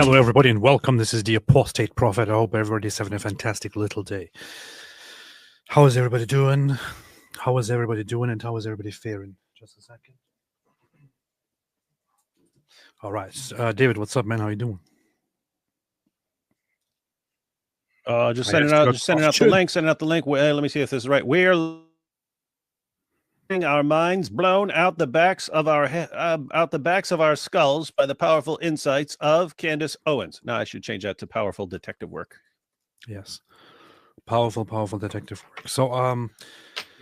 Hello, everybody, and welcome. This is the Apostate Prophet. I hope everybody's having a fantastic little day. How is everybody doing? How is everybody doing, and how is everybody faring? Just a second. All right, David, what's up, man? How you doing? Just sending out the link. Well, let me see if this is right. We're our minds blown out the backs of our skulls by the powerful insights of Candace Owens. Now I should change that to powerful detective work. Yes, powerful detective work. So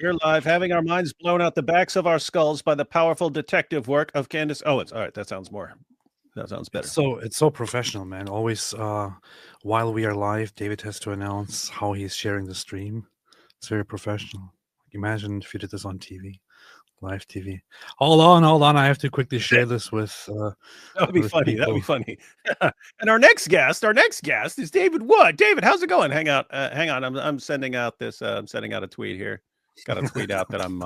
we're live, having our minds blown out the backs of our skulls by the powerful detective work of Candace Owens. All right, that sounds better. So it's so professional, man. Always while we are live, David has to announce how he's sharing the stream. It's very professional. Imagine if you did this on TV, live TV. Hold on. I have to quickly share this with. That would be funny. People. That would be funny. And our next guest is David Wood. David, how's it going? Hang on. I'm sending out this. I'm sending out a tweet here. Got to tweet out that I'm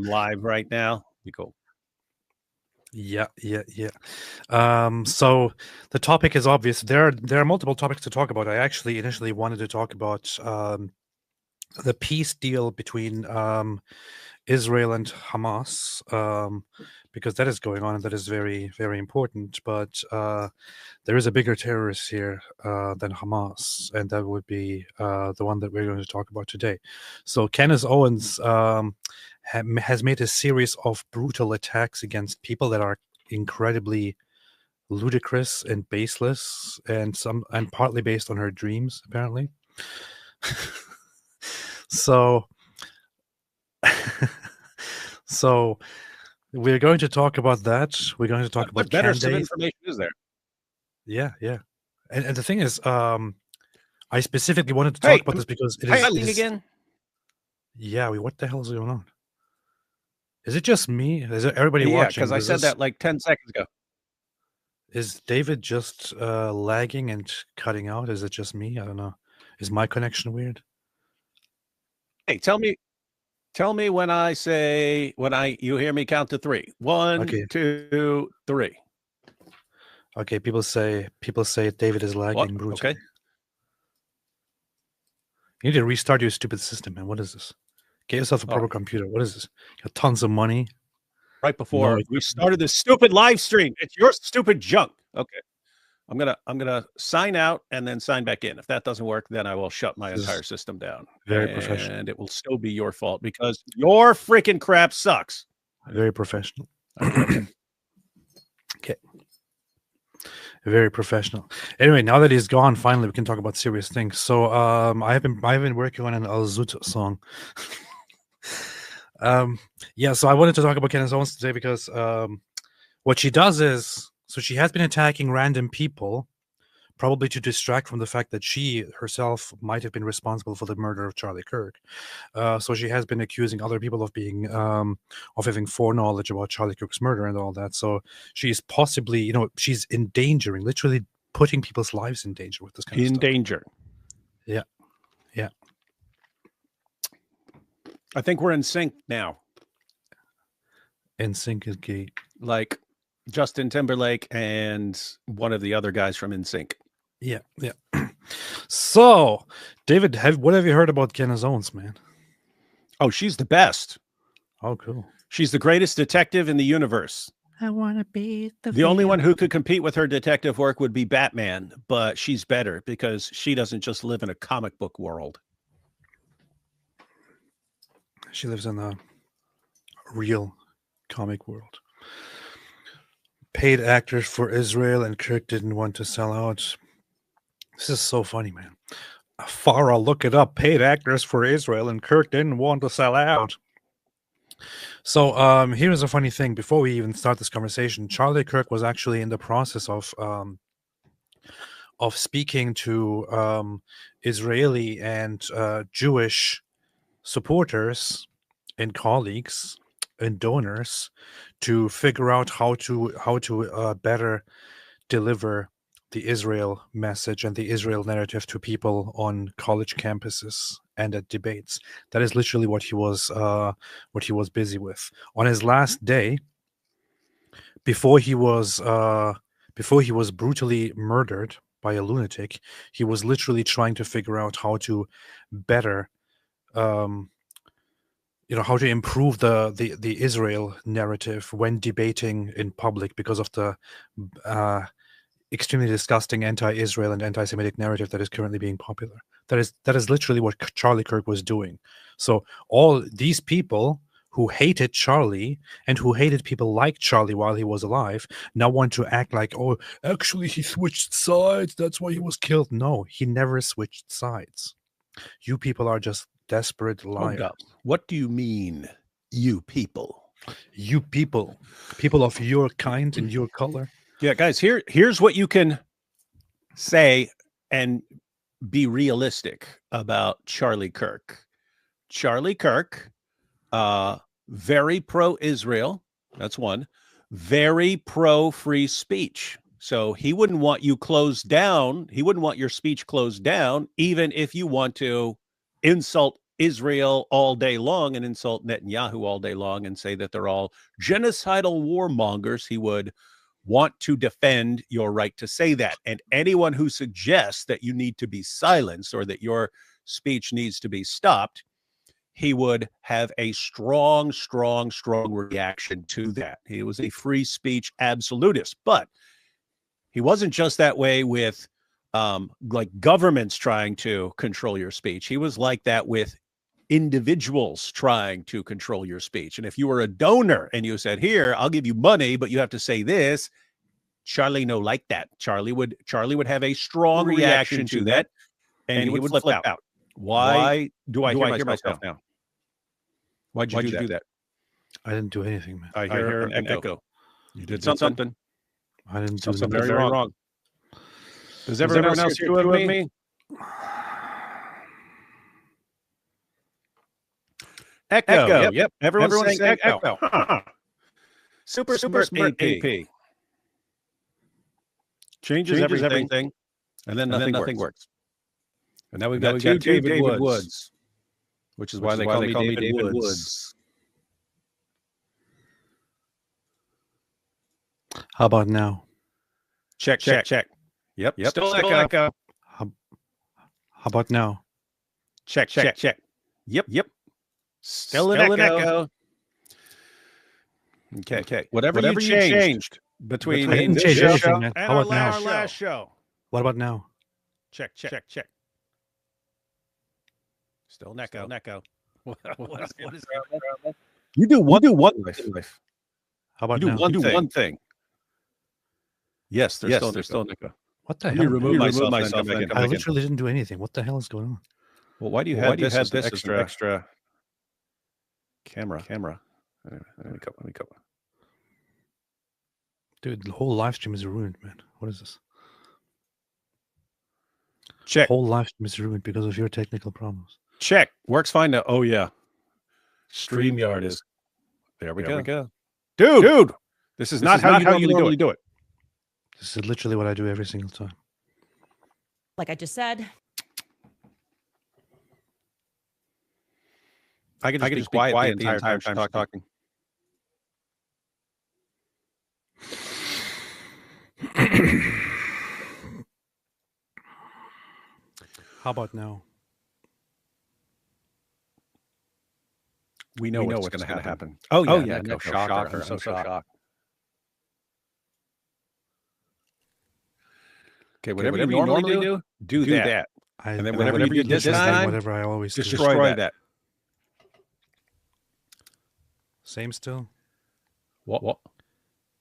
live right now. Be cool. Yeah. So the topic is obvious. There are multiple topics to talk about. I actually initially wanted to talk about the peace deal between Israel and Hamas, because that is going on and that is very, very important. But there is a bigger terrorist here than Hamas, and that would be the one that we're going to talk about today. So Candace Owens has made a series of brutal attacks against people that are incredibly ludicrous and baseless, and partly based on her dreams, apparently. So we're going to talk about that. We're going to talk about better some information is there. Yeah. And the thing is, I specifically wanted to talk about this because it is again. Yeah, what the hell is going on? Is it just me? Is it everybody watching? Yeah, because I said that like 10 seconds ago. Is David just lagging and cutting out? Is it just me? I don't know. Is my connection weird? Hey, tell me when you hear me count to three. 1, okay. 2, 3. Okay, people say David is lagging brutally. Okay. You need to restart your stupid system, man. What is this? Get yourself a proper computer. What is this? You got tons of money. Right before we started this stupid live stream. It's your stupid junk. Okay. I'm gonna sign out and then sign back in. If that doesn't work, then I will shut my entire system down. Very professional. And it will still be your fault because your freaking crap sucks. Very professional. Okay. Very professional. Anyway, now that he's gone, finally we can talk about serious things. So I've been working on an Al Zut song. So I wanted to talk about Candace Owens today because what she does is, so she has been attacking random people, probably to distract from the fact that she herself might have been responsible for the murder of Charlie Kirk. So she has been accusing other people of being of having foreknowledge about Charlie Kirk's murder and all that. So she's possibly, she's endangering, literally putting people's lives in danger with this kind of stuff. In danger. Yeah. I think we're in sync now. In sync is key. Like Justin Timberlake and one of the other guys from NSYNC. Yeah. So, David, what have you heard about Candace Owens, man? Oh, she's the best. Oh, cool. She's the greatest detective in the universe. I want to be the only one who could compete with her detective work would be Batman, but she's better because she doesn't just live in a comic book world. She lives in a real comic world. Paid actors for Israel, and Kirk didn't want to sell out. This is so funny, man. Farah, look it up. Paid actors for Israel, and Kirk didn't want to sell out. So here's a funny thing. Before we even start this conversation, Charlie Kirk was actually in the process of speaking to Israeli and Jewish supporters and colleagues and donors to figure out how to better deliver the Israel message and the Israel narrative to people on college campuses and at debates. That is literally what he was busy with. On his last day, before he was before he was brutally murdered by a lunatic, he was literally trying to figure out how to better, how to improve the Israel narrative when debating in public because of the extremely disgusting anti-Israel and anti-Semitic narrative that is currently being popular. That is literally what Charlie Kirk was doing. So all these people who hated Charlie and who hated people like Charlie while he was alive now want to act like, oh, actually he switched sides, that's why he was killed. No, he never switched sides. You people are just desperate liars. Hold up. What do you mean, you people? You people of your kind and your color. Yeah, guys, here's what you can say and be realistic about Charlie Kirk. Charlie Kirk, very pro-Israel. That's one. Very pro-free speech. So he wouldn't want you closed down. He wouldn't want your speech closed down, even if you want to insult Israel all day long and insult Netanyahu all day long and say that they're all genocidal warmongers. He would want to defend your right to say that. And anyone who suggests that you need to be silenced or that your speech needs to be stopped, he would have a strong reaction to that. He was a free speech absolutist, but he wasn't just that way with like governments trying to control your speech. He was like that with individuals trying to control your speech. And if you were a donor and you said, here, I'll give you money, but you have to say this, Charlie no like that. Charlie would have a strong reaction to that, and he would flip out. Why do I hear myself now? Why'd you do that? I didn't do anything, man. I hear an echo. You did something. I didn't do something nothing. very wrong. Does everyone else hear two of me? Echo. Yep. Everyone's saying echo. Super smart AP. Changes everything, and then nothing works. And now we've got two David Woods, which is why they call me David Woods. How about now? Check. Yep. Still echo. How about now? Check. Yep. Still an echo. Okay. Whatever you changed between this show and our last show. What about now? Check. Still an echo. What is that? You do one life. How about You now? do one thing. Yes, there's still an echo. What the hell? Let me remove myself. I literally didn't do anything. What the hell is going on? Well, why do you have this extra camera? Let me go. Dude, the whole live stream is ruined, man. What is this? Check. The whole live stream is ruined because of your technical problems. Check. Works fine now. Oh, yeah. StreamYard is... There we go. Dude! This is not how you normally do it. This is literally what I do every single time. Like I just said. I can just be quiet the entire time she's talking. How about now? We know what's going to happen. Oh yeah. No, shocker. I'm so shocked. Okay, whatever you normally do that. And then whatever you did this time, whatever I always do. Destroy that. Same still? What?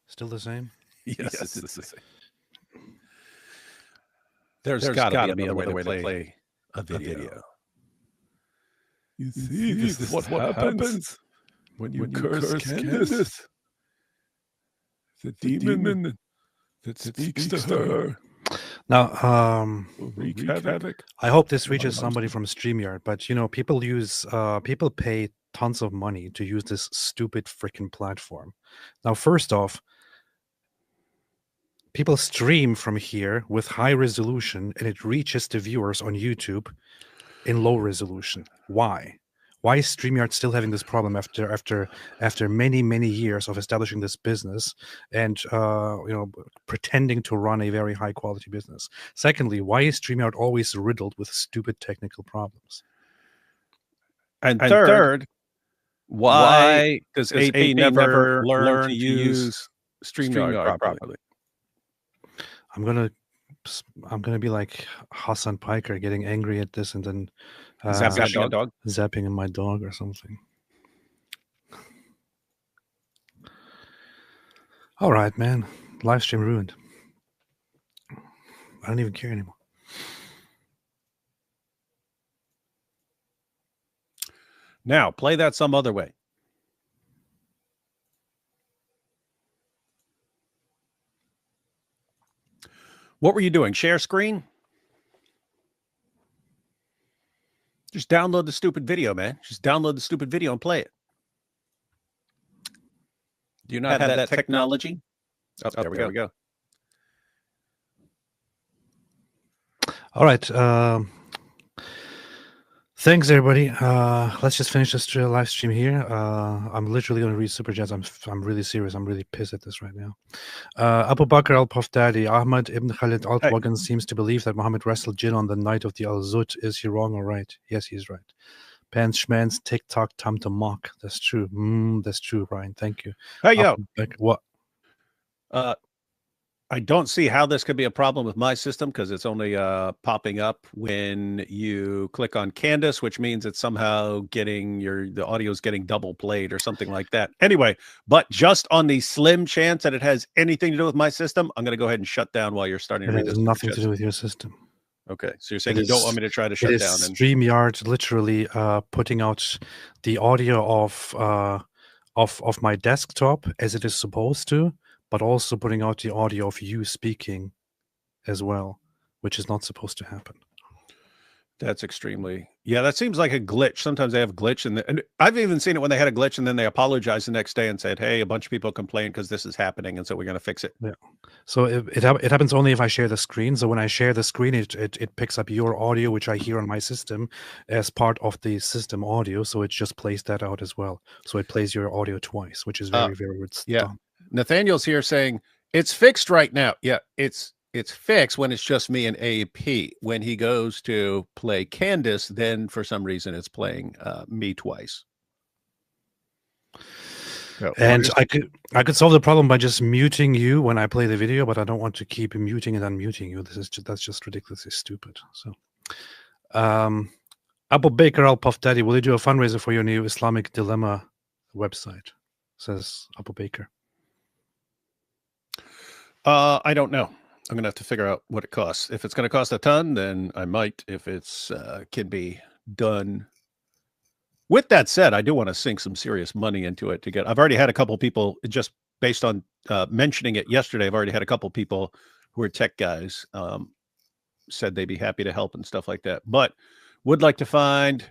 Still the same? Yes, it's the same. There's got to be another way to play a video. You see, this is what happens when you curse Candace. The demon that speaks to her. Now, wreak havoc. I hope this reaches somebody from StreamYard, but people pay tons of money to use this stupid freaking platform. Now, first off, people stream from here with high resolution and it reaches the viewers on YouTube in low resolution. Why? Why is StreamYard still having this problem after many years of establishing this business and pretending to run a very high quality business? Secondly, why is StreamYard always riddled with stupid technical problems? And third, why does AP never learn to use StreamYard properly? I'm gonna be like Hassan Piker, getting angry at this and then zapping my dog or something. All right, man. Live stream ruined. I don't even care anymore. Now play that some other way. What were you doing? Share screen? Just download the stupid video, man. Just download the stupid video and play it. Do you not have that technology? Oh, there we go. All right. Thanks, everybody. Let's just finish this live stream here. I'm literally going to read super chats. I'm really serious. I'm really pissed at this right now. Abu Bakr al-Puff Daddy, Ahmad ibn Khalid al-Wagan seems to believe that Muhammad wrestled jinn on the night of the Al-Zut. Is he wrong or right? Yes, he's right. Pants Schmans, TikTok, Tam to mock. That's true. That's true, Ryan. Thank you. Hey, yo. What? I don't see how this could be a problem with my system because it's only popping up when you click on Candace, which means it's somehow getting the audio is getting double played or something like that. Anyway, but just on the slim chance that it has anything to do with my system, I'm going to go ahead and shut down while you're starting to read this. It has nothing to do with your system. Okay, so you're saying you don't want me to try to shut down? And StreamYard literally putting out the audio of my desktop as it is supposed to, but also putting out the audio of you speaking as well, which is not supposed to happen. That's extremely, that seems like a glitch. Sometimes they have a glitch, and I've even seen it when they had a glitch and then they apologized the next day and said, hey, a bunch of people complained because this is happening, and so we're going to fix it. Yeah. So it happens only if I share the screen. So when I share the screen, it picks up your audio, which I hear on my system as part of the system audio. So it just plays that out as well. So it plays your audio twice, which is very weird. Dumb. Nathaniel's here saying it's fixed right now. Yeah, it's fixed when it's just me and AP. When he goes to play Candace, then for some reason it's playing me twice. So, and I could solve the problem by just muting you when I play the video, but I don't want to keep muting and unmuting you. That's just ridiculously stupid. So, Abu Baker Al Puff Daddy, will you do a fundraiser for your new Islamic Dilemma website? Says Abu Baker. I don't know. I'm gonna have to figure out what it costs. If it's gonna cost a ton, then I might. If it's can be done. With that said, I do want to sink some serious money into it to get. I've already had a couple people just based on mentioning it yesterday. I've already had a couple people who are tech guys said they'd be happy to help and stuff like that. But would like to find.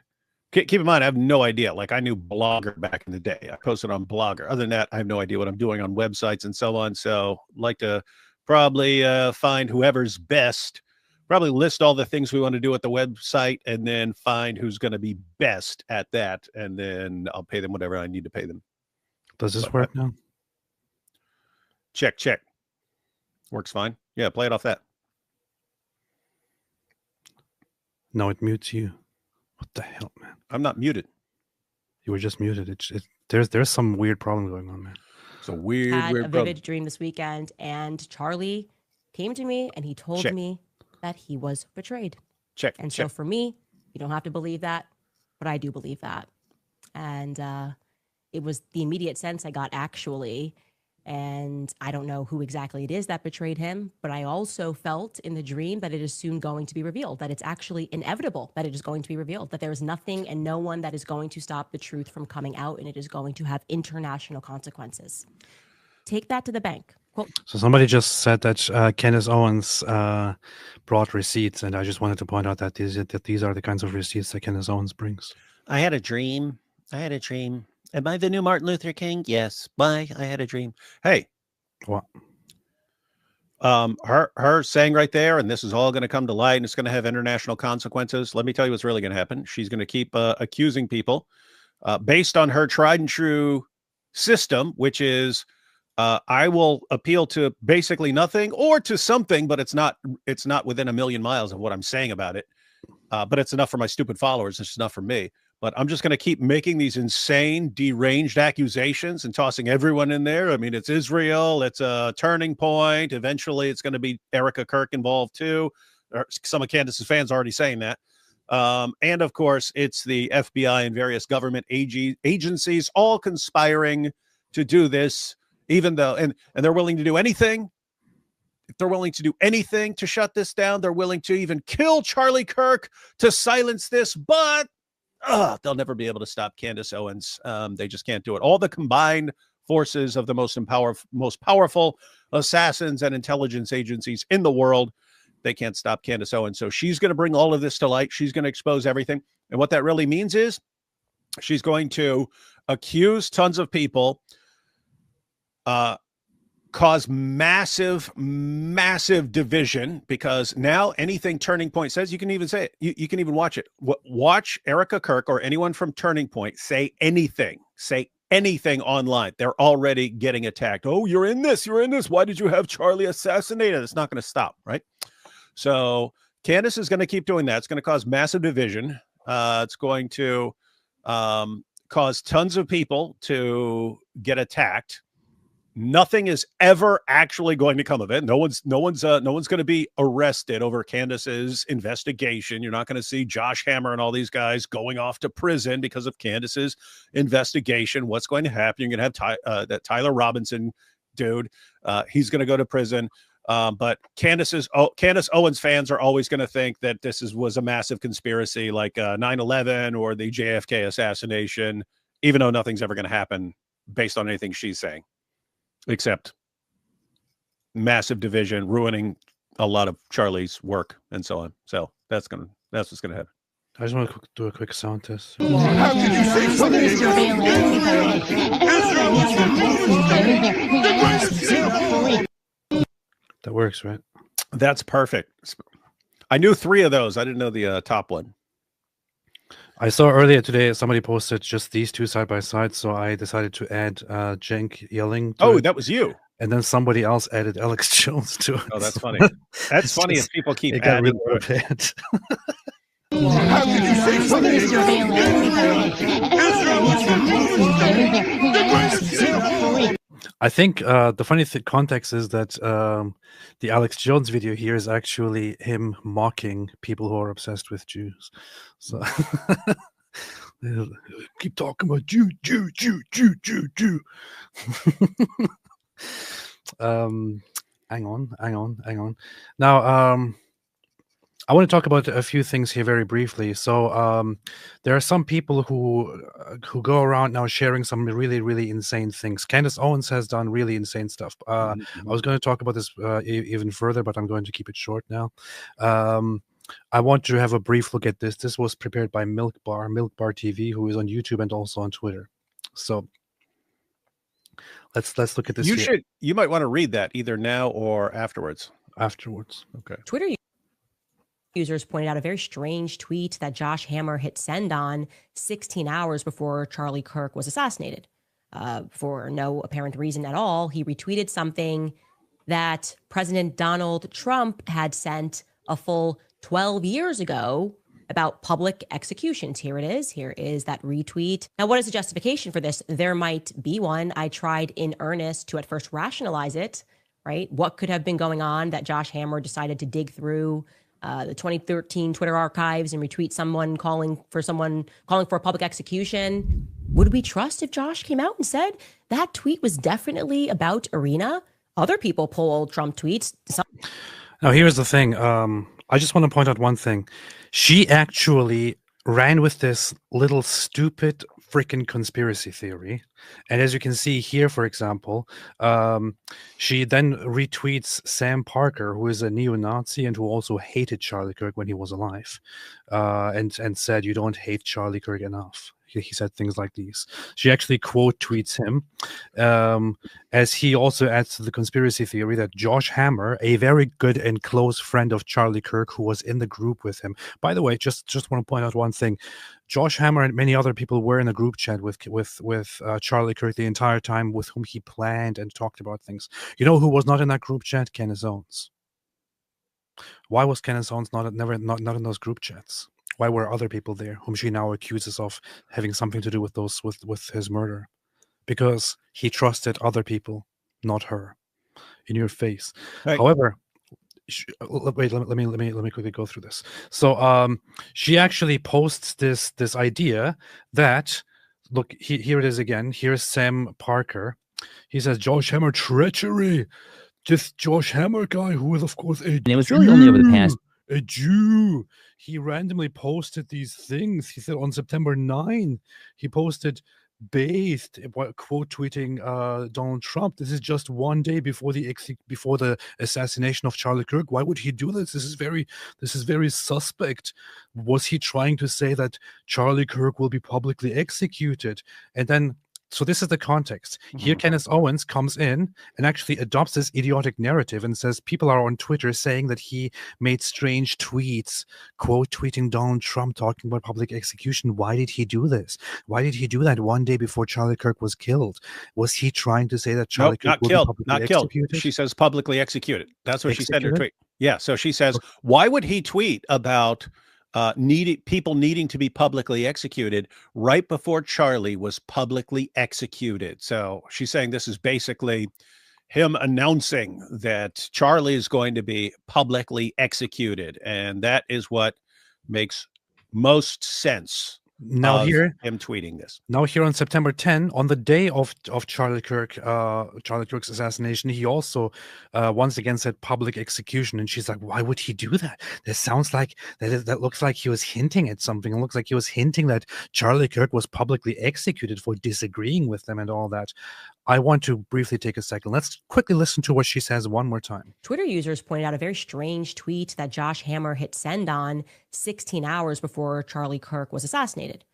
Keep in mind, I have no idea. Like I knew Blogger back in the day. I posted on Blogger. Other than that, I have no idea what I'm doing on websites and so on. So like to probably find whoever's best, probably list all the things we want to do at the website and then find who's going to be best at that. And then I'll pay them whatever I need to pay them. Does this work now? Check. Works fine. Yeah, play it off that. No, it mutes you. What the hell, man? I'm not muted. You were just muted. There's some weird problem going on, man. It's a weird a vivid dream this weekend, and Charlie came to me and he told me that he was betrayed. So for me, you don't have to believe that, but I do believe that. And it was the immediate sense I got actually. And I don't know who exactly it is that betrayed him, but I also felt in the dream that it is soon going to be revealed, that it's actually inevitable that it is going to be revealed, that there is nothing and no one that is going to stop the truth from coming out, and it is going to have international consequences. Take that to the bank. Quote. So somebody just said that Candace Owens brought receipts, and I just wanted to point out that these are the kinds of receipts that Candace Owens brings. I had a dream. Am I the new Martin Luther King? Yes. Bye. I had a dream. Hey. What? Her saying right there, and this is all going to come to light, and it's going to have international consequences. Let me tell you what's really going to happen. She's going to keep accusing people based on her tried and true system, which is I will appeal to basically nothing or to something, but it's not within a million miles of what I'm saying about it. But it's enough for my stupid followers. It's enough for me. But I'm just going to keep making these insane, deranged accusations and tossing everyone in there. I mean, it's Israel. It's a turning point. Eventually, it's going to be Erica Kirk involved too. Or some of Candace's fans are already saying that. And of course, it's the FBI and various government agencies all conspiring to do this, even though, and they're willing to do anything. If they're willing to do anything to shut this down, they're willing to even kill Charlie Kirk to silence this, but they'll never be able to stop Candace Owens. They just can't do it. All the combined forces of the most powerful assassins and intelligence agencies in the world, they can't stop Candace Owens. So she's going to bring all of this to light. She's going to expose everything. And what that really means is she's going to accuse tons of people, cause massive division, because now anything Turning Point says, you can even say it. You can even watch it. Watch Erica Kirk or anyone from Turning Point say anything online. They're already getting attacked. Oh, you're in this. Why did you have Charlie assassinated? It's not going to stop, right? So Candace is going to keep doing that. It's going to cause massive division. It's going to cause tons of people to get attacked. Nothing is ever actually going to come of it. No one's going to be arrested over Candace's investigation. You're not going to see Josh Hammer and all these guys going off to prison because of Candace's investigation. What's going to happen? You're going to have that Tyler Robinson dude. He's going to go to prison. But Candace Owens fans are always going to think that this was a massive conspiracy, like 9/11 or the JFK assassination, even though nothing's ever going to happen based on anything she's saying. Except massive division, ruining a lot of Charlie's work and so on. So that's what's gonna happen. I just want to do a quick sound test. How did you say something? That works, right? That's perfect. I knew 3 of those. I didn't know the top one. I saw earlier today somebody posted just these 2 side by side, so I decided to add Cenk yelling. Oh, that was you. And then somebody else added Alex Jones to it. Oh, that's funny. That's funny if people keep adding. How did you say something? I think the funny context is that the Alex Jones video here is actually him mocking people who are obsessed with Jews. So keep talking about Jew. Hang on. Now, I want to talk about a few things here very briefly. So there are some people who go around now sharing some really, really insane things. Candace Owens has done really insane stuff. I was going to talk about this even further, but I'm going to keep it short now. I want to have a brief look at this. This was prepared by Milk Bar TV, who is on YouTube and also on Twitter. So let's look at this. You might want to read that either now or afterwards. Okay. Twitter users pointed out a very strange tweet that Josh Hammer hit send on 16 hours before Charlie Kirk was assassinated. For no apparent reason at all, he retweeted something that President Donald Trump had sent a full 12 years ago about public executions. Here it is. Here is that retweet. Now, what is the justification for this? There might be one. I tried in earnest to at first rationalize it, right? What could have been going on that Josh Hammer decided to dig through the 2013 Twitter archives and retweet someone calling for a public execution? Would we trust if Josh came out and said that tweet was definitely about Irina? Other people pull old Trump tweets. Now, here's the thing. I just want to point out one thing. She actually ran with this little stupid freaking conspiracy theory. And as you can see here, for example, she then retweets Sam Parker, who is a neo-Nazi and who also hated Charlie Kirk when he was alive, and said, "You don't hate Charlie Kirk enough." he said things like these. She actually quote tweets him, as he also adds to the conspiracy theory that Josh Hammer, a very good and close friend of Charlie Kirk, who was in the group with him. By the way, just want to point out one thing: Josh Hammer and many other people were in a group chat with Charlie Kirk the entire time, with whom he planned and talked about things. You know who was not in that group chat? Candace Owens. Why was Candace Owens not in those group chats? Why were other people there whom she now accuses of having something to do with those with his murder? Because he trusted other people, not her. In your face. Right. However, wait. Let me quickly go through this. So, she actually posts this idea that, look, here it is again. Here's Sam Parker. He says Josh Hammer treachery. This Josh Hammer guy, who is of course and it was really only over the past. A Jew. He randomly posted these things. He said on September 9, he posted bathed, quote tweeting Donald Trump. This is just one day before the assassination of Charlie Kirk. Why would he do this? This is very suspect. Was he trying to say that Charlie Kirk will be publicly executed? And then, so this is the context. Here, Candace Owens comes in and actually adopts this idiotic narrative and says people are on Twitter saying that he made strange tweets, quote tweeting Donald Trump, talking about public execution. Why did he do this? Why did he do that one day before Charlie Kirk was killed? Was he trying to say that Charlie Kirk will be publicly executed? She says publicly executed. That's what she said in her tweet. Yeah. So she says, why would he tweet about people needing to be publicly executed right before Charlie was publicly executed? So she's saying this is basically him announcing that Charlie is going to be publicly executed, and that is what makes most sense. Now here, him tweeting this. Now here on September 10, on the day of Charlie Kirk's assassination, he also once again said public execution, and she's like, "Why would he do that? That sounds like that looks like he was hinting at something. It looks like he was hinting that Charlie Kirk was publicly executed for disagreeing with them and all that." I want to briefly take a second. Let's quickly listen to what she says one more time. Twitter users pointed out a very strange tweet that Josh Hammer hit send on 16 hours before Charlie Kirk was assassinated.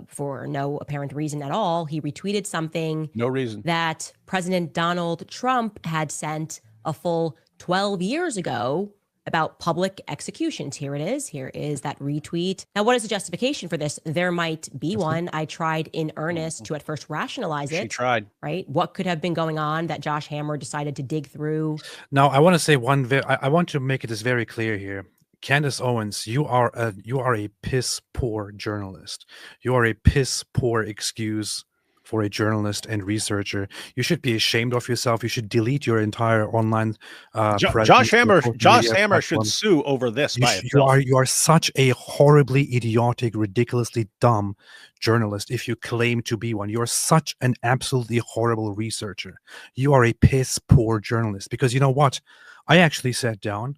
For no apparent reason at all, he retweeted something. No reason. That President Donald Trump had sent a full 12 years ago about public executions. Here it is. Here is that retweet. Now, what is the justification for this? There might be one. I tried in earnest to at first rationalize it. She tried. Right? What could have been going on that Josh Hammer decided to dig through? Now, I want to say I want to make it as very clear here. Candace Owens, you are a piss poor journalist. You are a piss poor excuse for a journalist and researcher. You should be ashamed of yourself. You should delete your entire online Josh Hammer should sue over this by itself. You are such a horribly idiotic, ridiculously dumb journalist if you claim to be one. You're such an absolutely horrible researcher. You are a piss poor journalist, because you know what? I actually sat down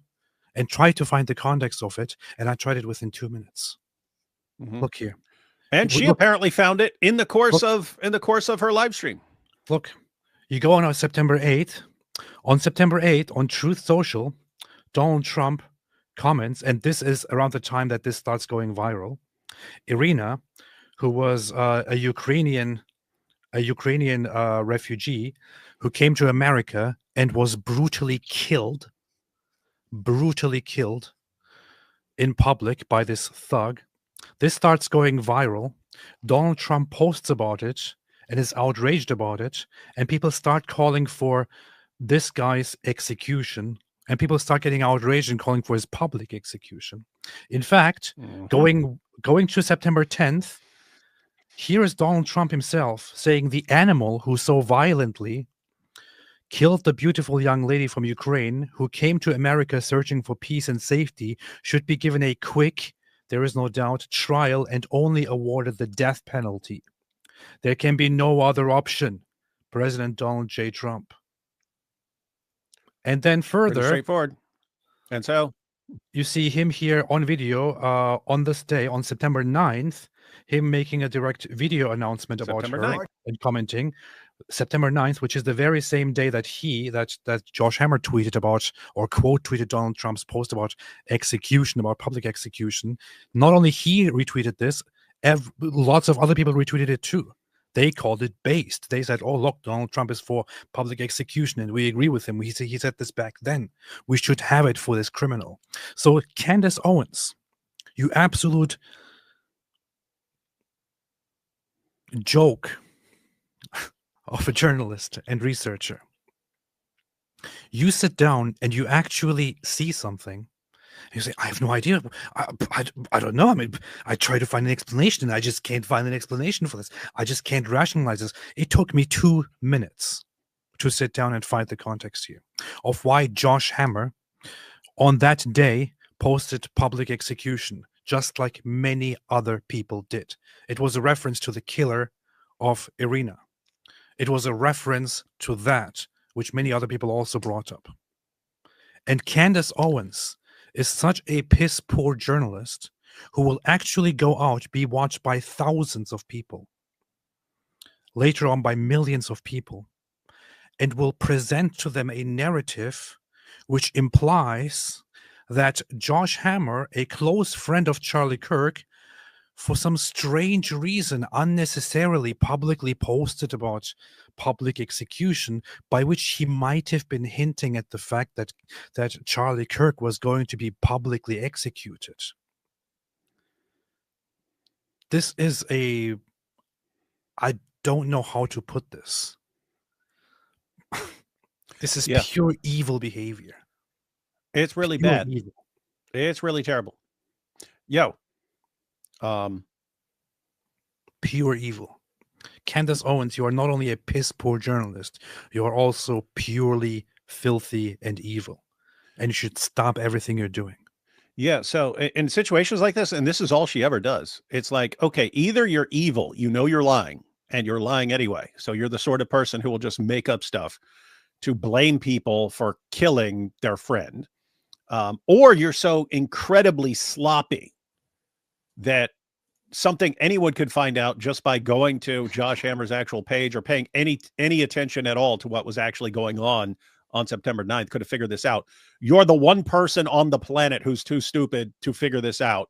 and tried to find the context of it, and I tried it within 2 minutes. Look here. And she apparently found it in the course of her live stream. Look, you go on September 8th. On September 8th, on Truth Social, Donald Trump comments, and this is around the time that this starts going viral. Irina, who was a Ukrainian refugee who came to America and was brutally killed in public by this thug. This starts going viral. Donald Trump posts about it and is outraged about it, and people start calling for this guy's execution, and people start getting outraged and calling for his public execution. In fact, going to September 10th, here is Donald Trump himself saying the animal who so violently killed the beautiful young lady from Ukraine who came to America searching for peace and safety should be given a quick, there is no doubt, trial and only awarded the death penalty. There can be no other option. President Donald J. Trump. And then further, pretty straightforward. And so you see him here on video on this day, on September 9th, him making a direct video announcement about her 9th. And commenting. September 9th, which is the very same day that that Josh Hammer tweeted about, or quote tweeted Donald Trump's post about execution, about public execution. Not only he retweeted this, Lots of other people retweeted it too. They called it based. They said, oh, look, Donald Trump is for public execution, and we agree with him. He said this back then. We should have it for this criminal. So Candace Owens, you absolute joke of a journalist and researcher. You sit down and you actually see something. You say, I have no idea. I don't know. I mean, I try to find an explanation and I just can't find an explanation for this. I just can't rationalize this. It took me 2 minutes to sit down and find the context here of why Josh Hammer on that day posted public execution, just like many other people did. It was a reference to the killer of Irina. It was a reference to that, which many other people also brought up. And Candace Owens is such a piss poor journalist who will actually go out, be watched by thousands of people, later on by millions of people, and will present to them a narrative which implies that Josh Hammer, a close friend of Charlie Kirk, for some strange reason unnecessarily publicly posted about public execution, by which he might have been hinting at the fact that Charlie Kirk was going to be publicly executed. This is I don't know how to put this. This is pure evil behavior. It's really Pure bad. evil. It's really terrible. Yo. Pure evil. Candace Owens, you are not only a piss poor journalist, you are also purely filthy and evil. And you should stop everything you're doing. Yeah. So in situations like this, and this is all she ever does, it's like, okay, either you're evil, you know you're lying, and you're lying anyway. So you're the sort of person who will just make up stuff to blame people for killing their friend. Or you're so incredibly sloppy that something anyone could find out just by going to Josh Hammer's actual page or paying any attention at all to what was actually going on September 9th could have figured this out. You're the one person on the planet who's too stupid to figure this out.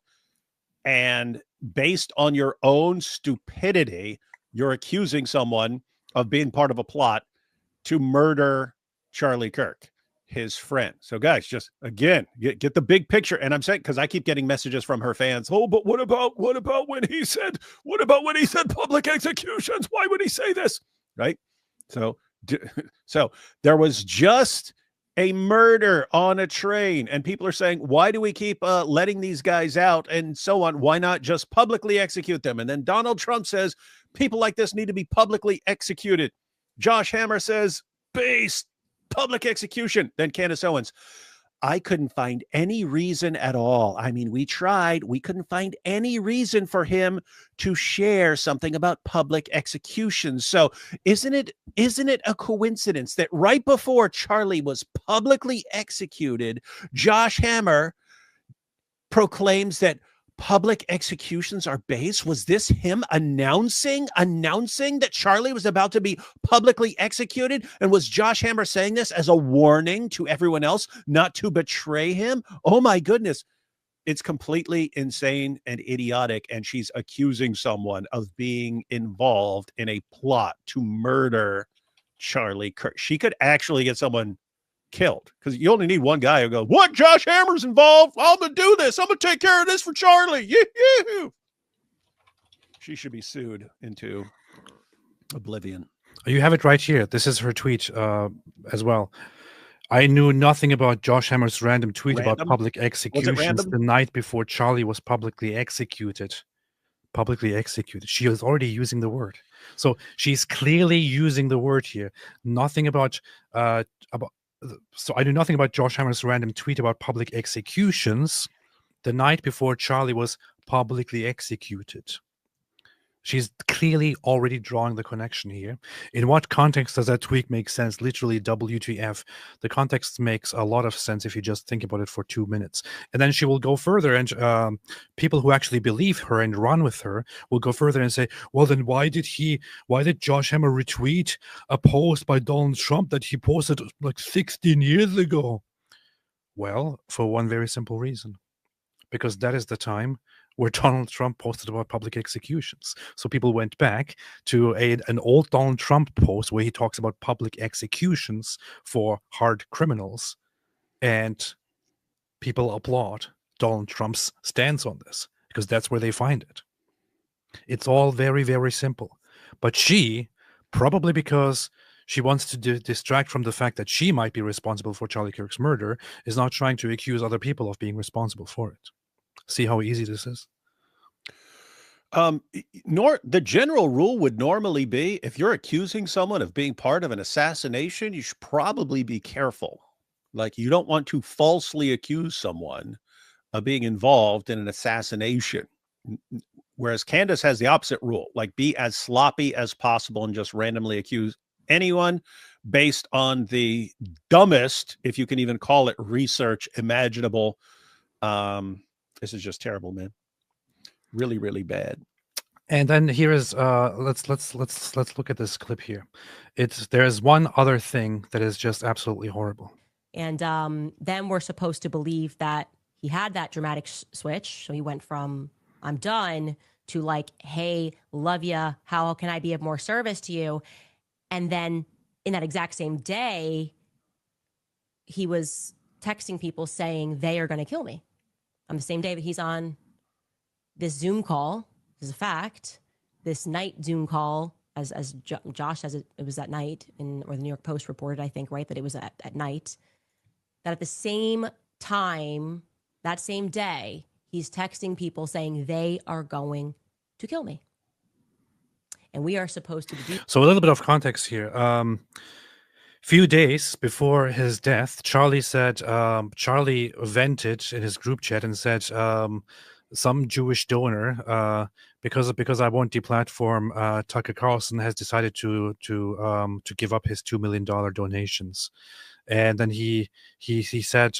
And based on your own stupidity, you're accusing someone of being part of a plot to murder Charlie Kirk, his friend. So guys, just again, get the big picture. And I'm saying, because I keep getting messages from her fans. Oh, but what about when he said public executions? Why would he say this? Right. So there was just a murder on a train, and people are saying, why do we keep letting these guys out and so on? Why not just publicly execute them? And then Donald Trump says people like this need to be publicly executed. Josh Hammer says based public execution. Then Candace Owens, I couldn't find any reason at all. I mean, we tried. We couldn't find any reason for him to share something about public execution. So isn't it a coincidence that right before Charlie was publicly executed, Josh Hammer proclaims that public executions are base? Was this him announcing that Charlie was about to be publicly executed? And was Josh Hammer saying this as a warning to everyone else not to betray him? Oh my goodness. It's completely insane and idiotic. And she's accusing someone of being involved in a plot to murder Charlie Kirk. She could actually get someone killed, because you only need one guy who goes, what, Josh Hammer's involved? I'm gonna do this. I'm gonna take care of this for Charlie. Yoo-hoo! She should be sued into oblivion. You have it right here. This is her tweet as well. I knew nothing about Josh Hammer's random tweet about public executions the night before Charlie was publicly executed. She was already using the word. So she's clearly using the word here. Nothing about so I knew nothing about Josh Hammer's random tweet about public executions the night before Charlie was publicly executed. She's clearly already drawing the connection here. In what context does that tweet make sense? Literally WTF. The context makes a lot of sense if you just think about it for 2 minutes. And then she will go further, and people who actually believe her and run with her will go further and say, well, then why did Josh Hammer retweet a post by Donald Trump that he posted like 16 years ago? Well, for one very simple reason. because that is the time where Donald Trump posted about public executions. So people went back to an old Donald Trump post where he talks about public executions for hard criminals, and people applaud Donald Trump's stance on this because that's where they find it. It's all very, very simple. But she, probably because she wants to distract from the fact that she might be responsible for Charlie Kirk's murder, is not trying to accuse other people of being responsible for it. See how easy this is? The general rule would normally be, if you're accusing someone of being part of an assassination, you should probably be careful. Like, you don't want to falsely accuse someone of being involved in an assassination. Whereas Candace has the opposite rule, like, be as sloppy as possible and just randomly accuse anyone based on the dumbest, if you can even call it research, imaginable. This is just terrible, man. Really, really bad. And then here is let's look at this clip here. There's one other thing that is just absolutely horrible. And then we're supposed to believe that he had that dramatic switch. So he went from "I'm done" to like, "Hey, love ya. How can I be of more service to you?" And then in that exact same day, he was texting people saying they are going to kill me. On the same day that he's on this Zoom call, this is a fact, this night Zoom call, as Josh says, it was at night, or the New York Post reported, I think, right, that it was at night, that at the same time, that same day, he's texting people saying they are going to kill me. And we are supposed to do. So a little bit of context here. Few days before his death, Charlie said, Charlie vented in his group chat and said, some Jewish donor, because I won't deplatform Tucker Carlson, has decided to give up his $2 million donations. And then he said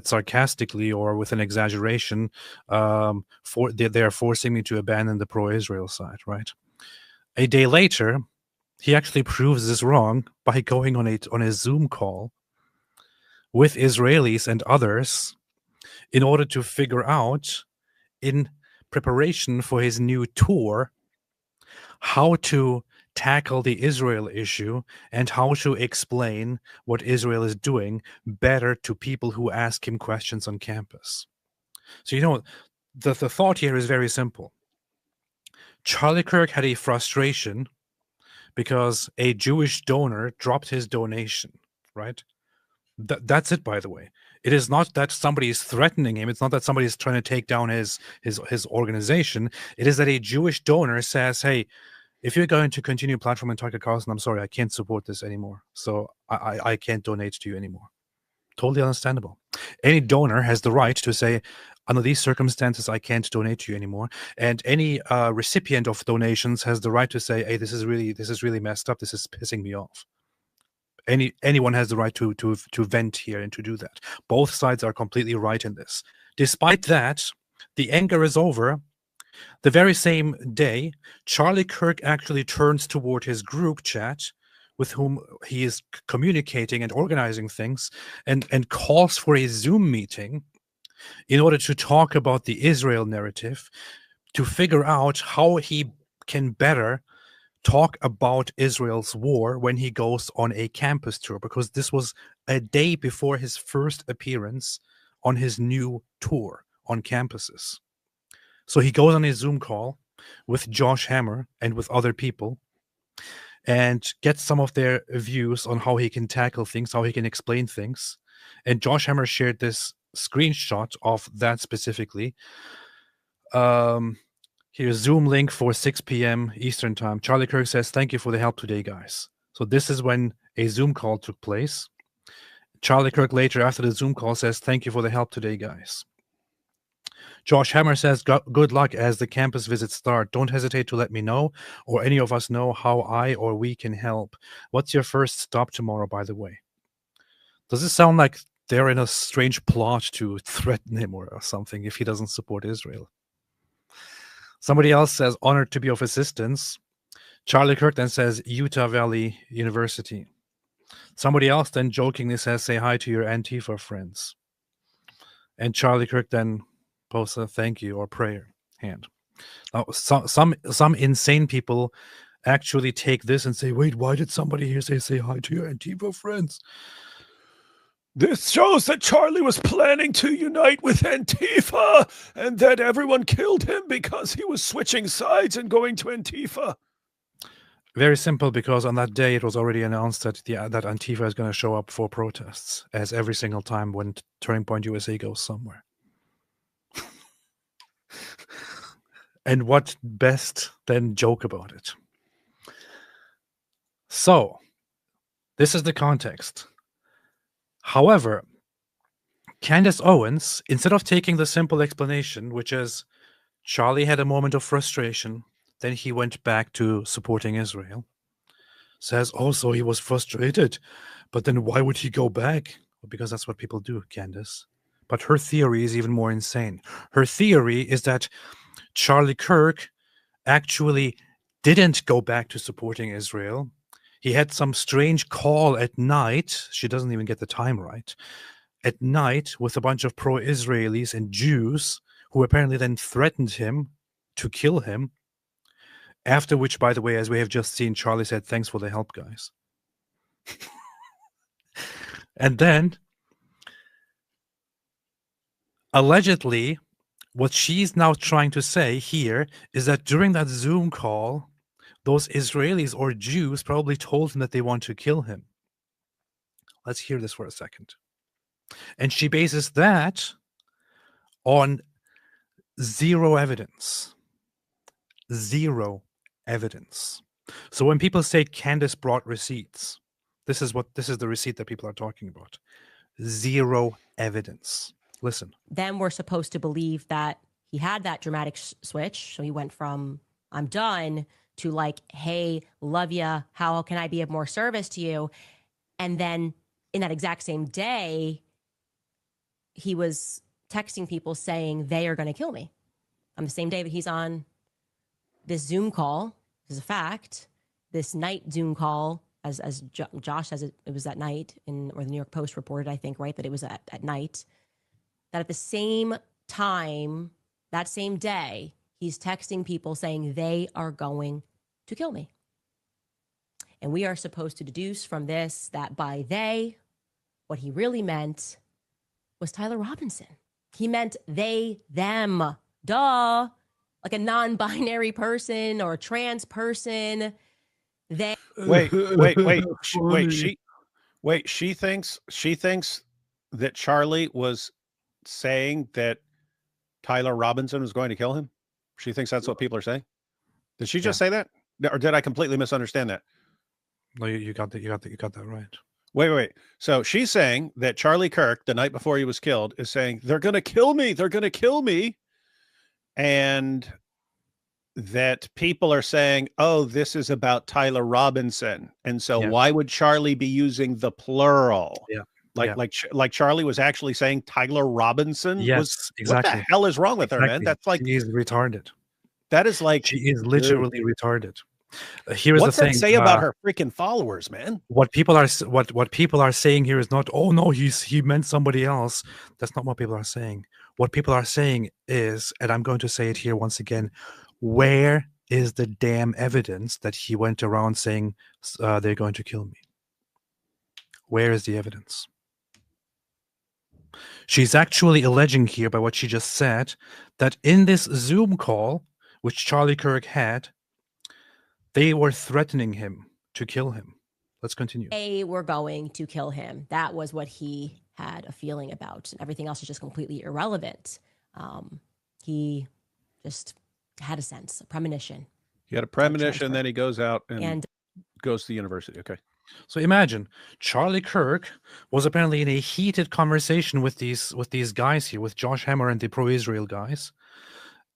sarcastically, or with an exaggeration, they're forcing me to abandon the pro-Israel side. Right. A day later, he actually proves this wrong by going on a Zoom call with Israelis and others in order to figure out, in preparation for his new tour, how to tackle the Israel issue and how to explain what Israel is doing better to people who ask him questions on campus. So, the thought here is very simple. Charlie Kirk had a frustration because a Jewish donor dropped his donation, right? That's it, by the way. It is not that somebody is threatening him. It's not that somebody is trying to take down his organization. It is that a Jewish donor says, hey, if you're going to continue platforming Tucker Carlson, I'm sorry, I can't support this anymore. So I can't donate to you anymore. Totally understandable. Any donor has the right to say, under these circumstances, I can't donate to you anymore. And any recipient of donations has the right to say, hey, this is really messed up. This is pissing me off. Anyone has the right to vent here and to do that. Both sides are completely right in this. Despite that, the anger is over. The very same day, Charlie Kirk actually turns toward his group chat with whom he is communicating and organizing things, and calls for a Zoom meeting in order to talk about the Israel narrative, to figure out how he can better talk about Israel's war when he goes on a campus tour, because this was a day before his first appearance on his new tour on campuses. So he goes on a Zoom call with Josh Hammer and with other people and gets some of their views on how he can tackle things, how he can explain things. And Josh Hammer shared this screenshot of that specifically. Here's Zoom link for 6 p.m. Eastern time. Charlie Kirk says, thank you for the help today, guys. So this is when a Zoom call took place. Charlie Kirk later, after the Zoom call, says, thank you for the help today, guys. Josh Hammer says, good luck as the campus visits start. Don't hesitate to let me know, or any of us know, how I or we can help. What's your first stop tomorrow, by the way? Does this sound like they're in a strange plot to threaten him or something if he doesn't support Israel? Somebody else says, honored to be of assistance. Charlie Kirk then says, Utah Valley University. Somebody else then jokingly says, say hi to your Antifa friends. And Charlie Kirk then posts a thank you or prayer hand. Now, some insane people actually take this and say, wait, why did somebody here say hi to your Antifa friends? This shows that Charlie was planning to unite with Antifa and that everyone killed him because he was switching sides and going to Antifa. Very simple, because on that day it was already announced that that Antifa is going to show up for protests, as every single time when Turning Point USA goes somewhere. And what best than joke about it? So, this is the context. However, Candace Owens, instead of taking the simple explanation, which is Charlie had a moment of frustration, then he went back to supporting Israel, says, oh, so he was frustrated, but then why would he go back? Well, because that's what people do, Candace. But her theory is even more insane. Her theory is that Charlie Kirk actually didn't go back to supporting Israel. He had some strange call at night. She doesn't even get the time right. At night with a bunch of pro-Israelis and Jews who apparently then threatened him to kill him. After which, by the way, as we have just seen, Charlie said, thanks for the help, guys. And then, allegedly, what she's now trying to say here is that during that Zoom call, those Israelis or Jews probably told him that they want to kill him. Let's hear this for a second. And she bases that on zero evidence. Zero evidence. So when people say Candace brought receipts, this is the receipt that people are talking about. Zero evidence. Listen. Then we're supposed to believe that he had that dramatic switch. So he went from I'm done to like, hey, love ya. How can I be of more service to you? And then in that exact same day, he was texting people saying they are going to kill me. On the same day that he's on this Zoom call, this is a fact, this night Zoom call, as Josh says, it was that night, or the New York Post reported, I think, right, that it was at night, that at the same time, that same day, he's texting people saying they are going to kill me. And we are supposed to deduce from this that by they, what he really meant was Tyler Robinson. He meant they, them, duh, like a non-binary person or a trans person. They She thinks that Charlie was saying that Tyler Robinson was going to kill him. She thinks that's what people are saying. Did she just say that, or did I completely misunderstand that? No, you got that right. Wait. So she's saying that Charlie Kirk, the night before he was killed, is saying they're going to kill me. They're going to kill me. And that people are saying, oh, this is about Tyler Robinson. And so why would Charlie be using the plural? Yeah. Like Charlie was actually saying Tyler Robinson? Yes, exactly. What the hell is wrong with her, man? That's like, she is retarded. That is like, she is literally retarded. Here's what's the thing. That say about her freaking followers, man? What people are saying here is not, oh no, he meant somebody else. That's not what people are saying. What people are saying is, and I'm going to say it here once again, where is the damn evidence that he went around saying they're going to kill me? Where is the evidence? She's actually alleging here, by what she just said, that in this Zoom call, which Charlie Kirk had, they were threatening him to kill him. Let's continue. They were going to kill him. That was what he had a feeling about. Everything else is just completely irrelevant. He just had a sense, a premonition. He had a premonition, then he goes out and goes to the university. Okay. So imagine Charlie Kirk was apparently in a heated conversation with these guys here, with Josh Hammer and the pro-Israel guys.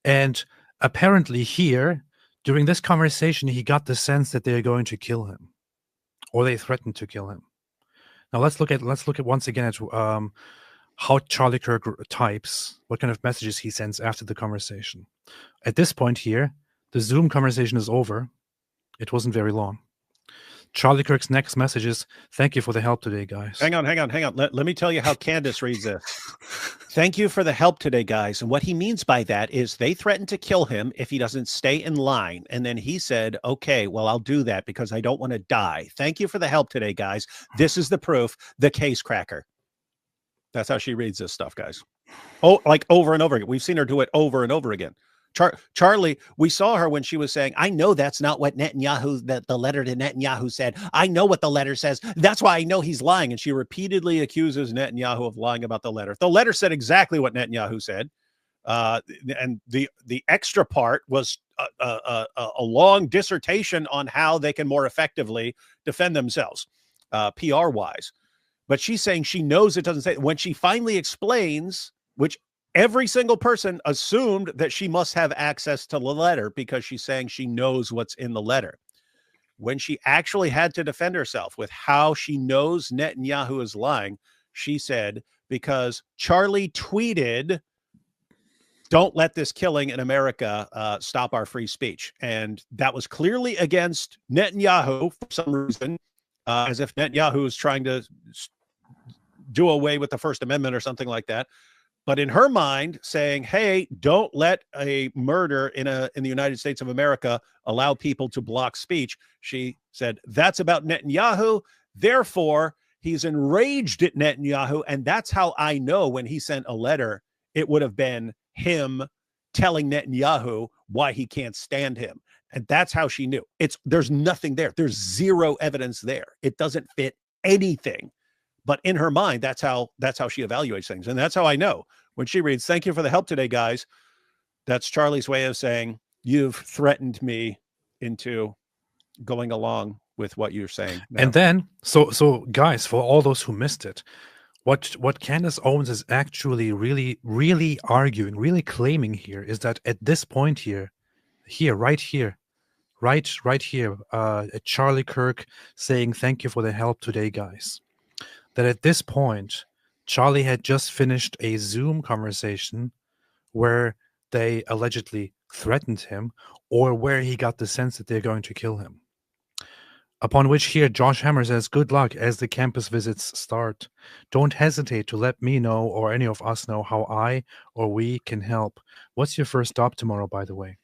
And apparently here, during this conversation, he got the sense that they're going to kill him, or they threatened to kill him. Now let's look at once again at how Charlie Kirk types, what kind of messages he sends after the conversation. At this point here, the Zoom conversation is over. It wasn't very long. Charlie Kirk's next message is, "Thank you for the help today, guys." Hang on. Let me tell you how Candace reads this. Thank you for the help today, guys. And what he means by that is they threatened to kill him if he doesn't stay in line. And then he said, okay, well, I'll do that because I don't want to die. Thank you for the help today, guys. This is the proof, the case cracker. That's how she reads this stuff, guys. Oh, like over and over again. We've seen her do it over and over again. Charlie, we saw her when she was saying, I know that's not what Netanyahu, the letter to Netanyahu said. I know what the letter says. That's why I know he's lying. And she repeatedly accuses Netanyahu of lying about the letter. The letter said exactly what Netanyahu said. And the extra part was a long dissertation on how they can more effectively defend themselves, PR-wise. But she's saying she knows it doesn't say. When she finally explains, which every single person assumed that she must have access to the letter because she's saying she knows what's in the letter. When she actually had to defend herself with how she knows Netanyahu is lying, she said, because Charlie tweeted, don't let this killing in America stop our free speech. And that was clearly against Netanyahu for some reason, as if Netanyahu is trying to do away with the First Amendment or something like that. But in her mind, saying, hey, don't let a murder in the United States of America allow people to block speech. She said, that's about Netanyahu. Therefore, he's enraged at Netanyahu. And that's how I know when he sent a letter, it would have been him telling Netanyahu why he can't stand him. And that's how she knew. There's nothing there. There's zero evidence there. It doesn't fit anything. But in her mind, that's how she evaluates things. And that's how I know when she reads, thank you for the help today, guys. That's Charlie's way of saying, you've threatened me into going along with what you're saying now. And then, so guys, for all those who missed it, what Candace Owens is actually really arguing, really claiming here is that at this point right here, Charlie Kirk saying, thank you for the help today, guys. That at this point, Charlie had just finished a Zoom conversation where they allegedly threatened him, or where he got the sense that they're going to kill him. Upon which here, Josh Hammer says, good luck as the campus visits start. Don't hesitate to let me know or any of us know how I or we can help. What's your first stop tomorrow, by the way?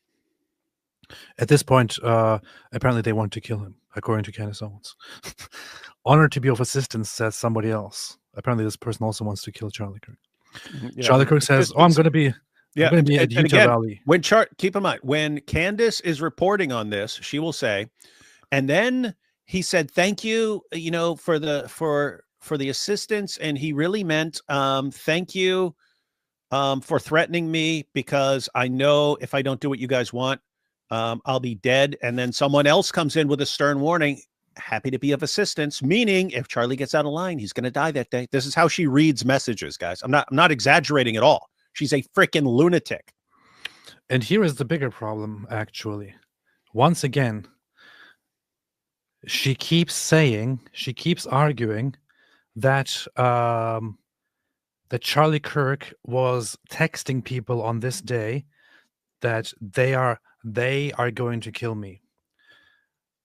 At this point, apparently they want to kill him, according to Candace Owens. Honored to be of assistance, says somebody else. Apparently this person also wants to kill Charlie Kirk. Yeah. Charlie Kirk says, I'm going to be at Utah Valley. Keep in mind, when Candace is reporting on this, she will say, and then he said, thank you, for the assistance. And he really meant, thank you for threatening me, because I know if I don't do what you guys want, I'll be dead. And then someone else comes in with a stern warning, happy to be of assistance, meaning if Charlie gets out of line, he's going to die that day. This is how she reads messages, guys. I'm not exaggerating at all. She's a freaking lunatic. And here is the bigger problem, actually. Once again, she keeps arguing that that Charlie Kirk was texting people on this day that they are going to kill me.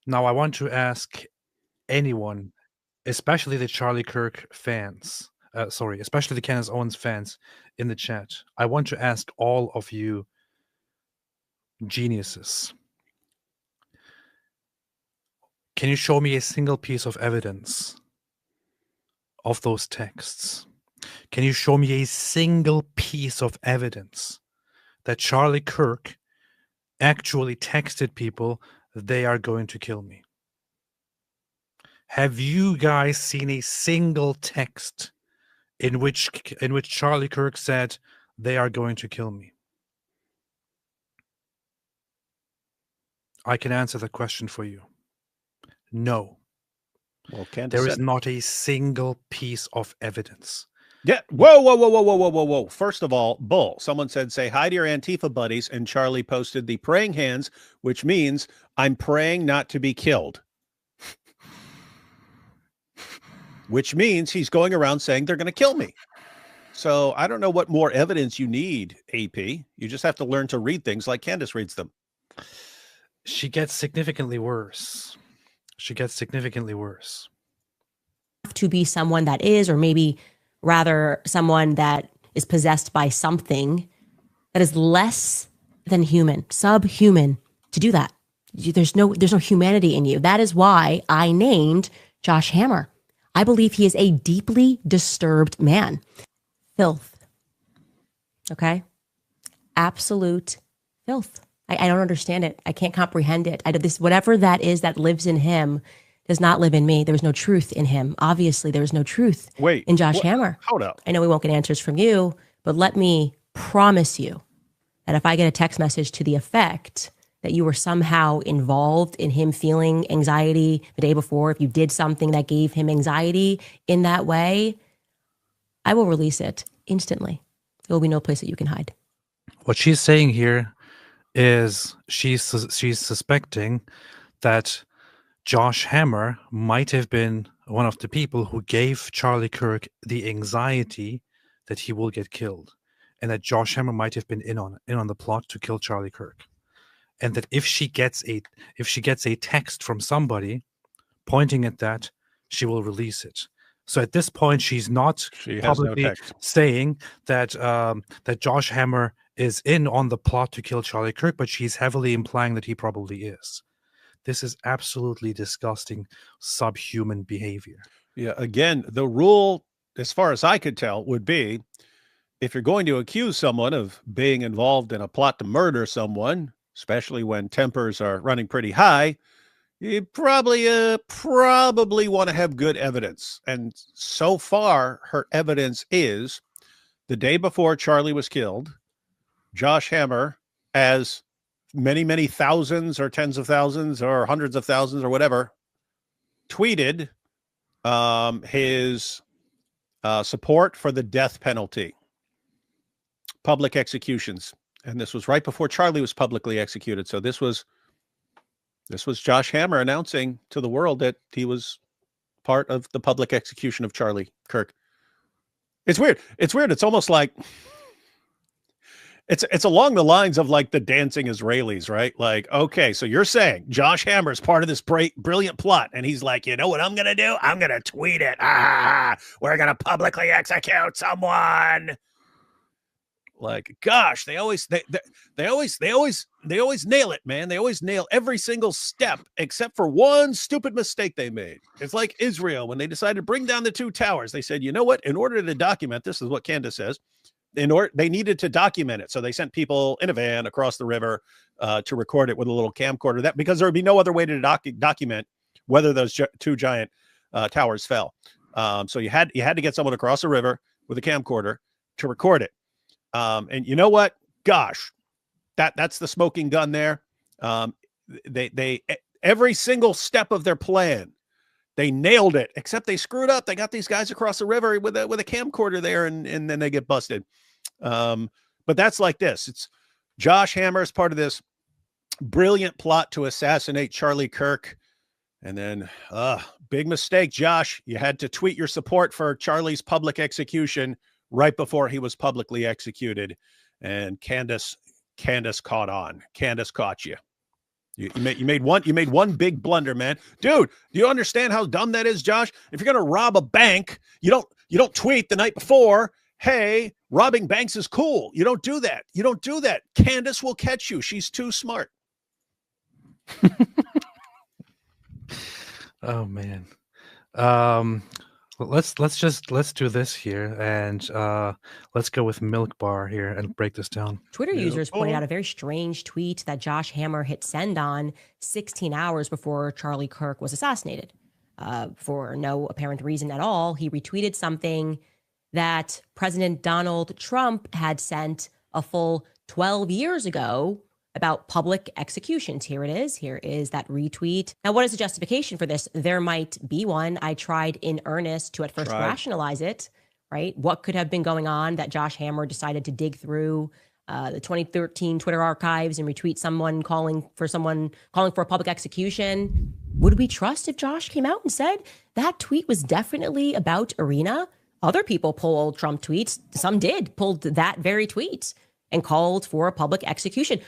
Now, I want to ask anyone, especially the Charlie Kirk fans, especially the Candace Owens fans in the chat. I want to ask all of you geniuses, can you show me a single piece of evidence of those texts? Can you show me a single piece of evidence that Charlie Kirk actually texted people they are going to kill me? Have you guys seen a single text in which Charlie Kirk said they are going to kill me? I can answer the question for you. No. Well, Candace there is not a single piece of evidence. Yeah. Whoa. First of all, bull. Someone said, say hi to your Antifa buddies. And Charlie posted the praying hands, which means I'm praying not to be killed. Which means he's going around saying they're going to kill me. So I don't know what more evidence you need, AP. You just have to learn to read things like Candace reads them. She gets significantly worse. She gets significantly worse. To be someone that is, or maybe rather someone that is possessed by something that is less than human, subhuman, to do that. There's no humanity in you. That is why I named Josh Hammer. I believe he is a deeply disturbed man. Filth. Okay? Absolute filth. I don't understand it. I can't comprehend it. Whatever that is that lives in him does not live in me. There's no truth in him. Obviously, there's no truth in Josh Hammer. Hold up. I know we won't get answers from you, but let me promise you that if I get a text message to the effect that you were somehow involved in him feeling anxiety the day before, if you did something that gave him anxiety in that way, I will release it instantly. There will be no place that you can hide. What she's saying here is she's suspecting that Josh Hammer might have been one of the people who gave Charlie Kirk the anxiety that he will get killed, and that Josh Hammer might have been in on the plot to kill Charlie Kirk, and that if she gets a text from somebody pointing at that, she will release it. So at this point, she's not publicly saying that that Josh Hammer is in on the plot to kill Charlie Kirk, but she's heavily implying that he probably is. This is absolutely disgusting, subhuman behavior. Yeah, again, the rule, as far as I could tell, would be if you're going to accuse someone of being involved in a plot to murder someone, especially when tempers are running pretty high, you probably want to have good evidence. And so far, her evidence is the day before Charlie was killed, Josh Hammer, as many, many thousands or tens of thousands or hundreds of thousands or whatever, tweeted his support for the death penalty, public executions. And this was right before Charlie was publicly executed. So this was Josh Hammer announcing to the world that he was part of the public execution of Charlie Kirk. It's weird. It's almost like it's along the lines of like the dancing Israelis, right? Like, okay, so you're saying Josh Hammer is part of this brilliant plot, and he's like, you know what I'm gonna do? I'm gonna tweet it. We're gonna publicly execute someone. Like, gosh, they always nail it, man. They always nail every single step except for one stupid mistake they made. It's like Israel when they decided to bring down the two towers. They said, you know what? In order to document, this is what Candace says, they needed to document it. So they sent people in a van across the river to record it with a little camcorder. Because there would be no other way to document whether those two giant towers fell. So you had to get someone across the river with a camcorder to record it. And you know what? Gosh, that's the smoking gun there. They every single step of their plan, they nailed it, except they screwed up. They got these guys across the river with a camcorder there, and then they get busted. But that's like this. It's Josh Hammer is part of this brilliant plot to assassinate Charlie Kirk. And then, big mistake, Josh. You had to tweet your support for Charlie's public execution right before he was publicly executed. And Candace caught on. Candace caught you. You made one big blunder, man. Dude, do you understand how dumb that is, Josh? If you're gonna rob a bank, you don't tweet the night before, hey, robbing banks is cool. You don't do that. You don't do that. Candace will catch you. She's too smart. Oh man. Let's do this here, and let's go with Milk Bar here and break this down. Twitter users pointed out a very strange tweet that Josh Hammer hit send on 16 hours before Charlie Kirk was assassinated. For no apparent reason at all, he retweeted something that President Donald Trump had sent a full 12 years ago about public executions. Here it is. Here is that retweet. Now, what is the justification for this? There might be one. I tried in earnest to at first rationalize it, right? What could have been going on that Josh Hammer decided to dig through the 2013 Twitter archives and retweet someone calling for a public execution? Would we trust if Josh came out and said that tweet was definitely about Irina? Other people pulled Trump tweets. Some pulled that very tweet and called for a public execution.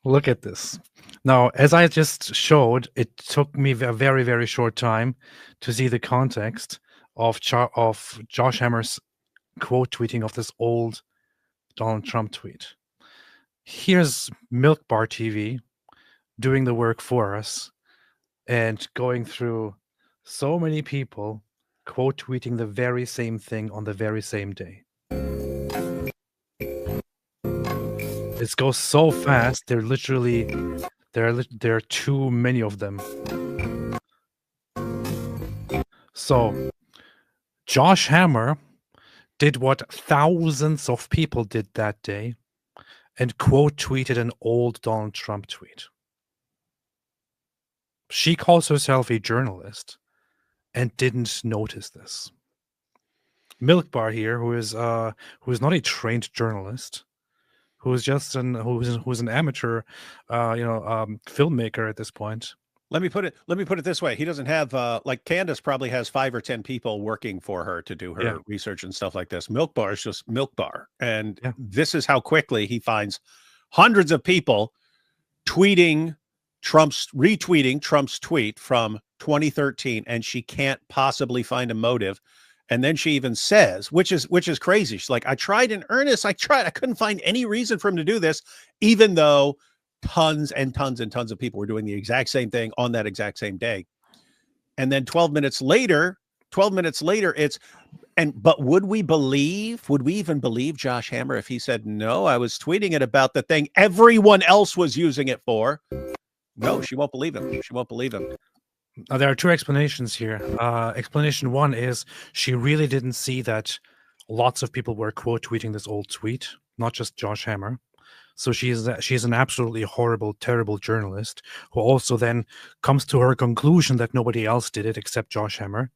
Look at this. Now, as I just showed, it took me a very, very short time to see the context of Josh Hammer's quote tweeting of this old Donald Trump tweet. Here's Milk Bar TV doing the work for us and going through so many people quote tweeting the very same thing on the very same day. This goes so fast. There are too many of them. So Josh Hammer did what thousands of people did that day and quote tweeted an old Donald Trump tweet. She calls herself a journalist and didn't notice this. Milk Bar here, who is not a trained journalist, who's an amateur, filmmaker at this point. Let me put it this way. He doesn't have like Candace probably has 5 or 10 people working for her to do her research and stuff like this. Milk Bar is just Milk Bar. And this is how quickly he finds hundreds of people retweeting Trump's tweet from 2013, and she can't possibly find a motive. And then she even says, which is crazy. She's like, I tried in earnest. I couldn't find any reason for him to do this, even though tons and tons and tons of people were doing the exact same thing on that exact same day. And then 12 minutes later, but would we even believe Josh Hammer if he said, no, I was tweeting it about the thing everyone else was using it for? No, she won't believe him. She won't believe him. There are two explanations here. Explanation one is she really didn't see that lots of people were quote tweeting this old tweet, not just Josh Hammer. So she's an absolutely horrible, terrible journalist who also then comes to her conclusion that nobody else did it except Josh Hammer.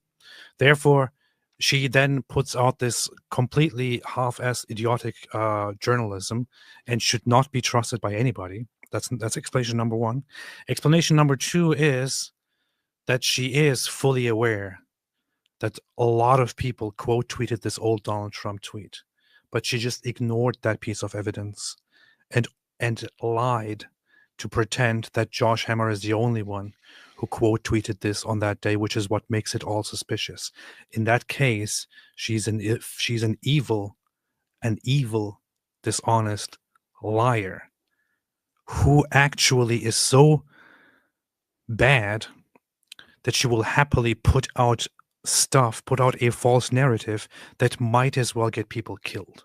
Therefore, she then puts out this completely half-ass idiotic journalism and should not be trusted by anybody. That's explanation number one. Explanation number two is that she is fully aware that a lot of people quote tweeted this old Donald Trump tweet, but she just ignored that piece of evidence and lied to pretend that Josh Hammer is the only one who quote tweeted this on that day, which is what makes it all suspicious. In that case, she's an evil, dishonest liar who actually is so bad that she will happily put out a false narrative that might as well get people killed.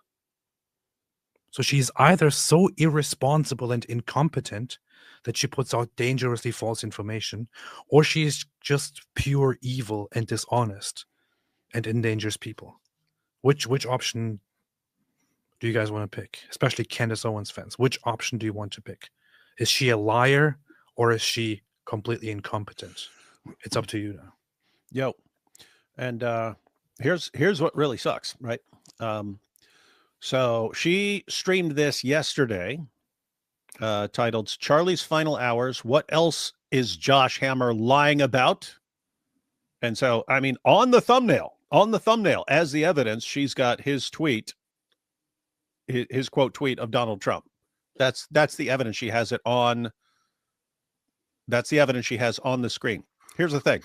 So she's either so irresponsible and incompetent that she puts out dangerously false information, or she's just pure evil and dishonest and endangers people. Which option do you guys want to pick? Especially Candace Owens fans. Which option do you want to pick? Is she a liar or is she completely incompetent? It's up to you now. Yo. And here's what really sucks, right? So she streamed this yesterday, titled Charlie's Final Hours. What else is Josh Hammer lying about? And so, I mean, on the thumbnail as the evidence, she's got his tweet, his quote tweet of Donald Trump. That's the evidence she has it on. That's the evidence she has on the screen. Here's the thing.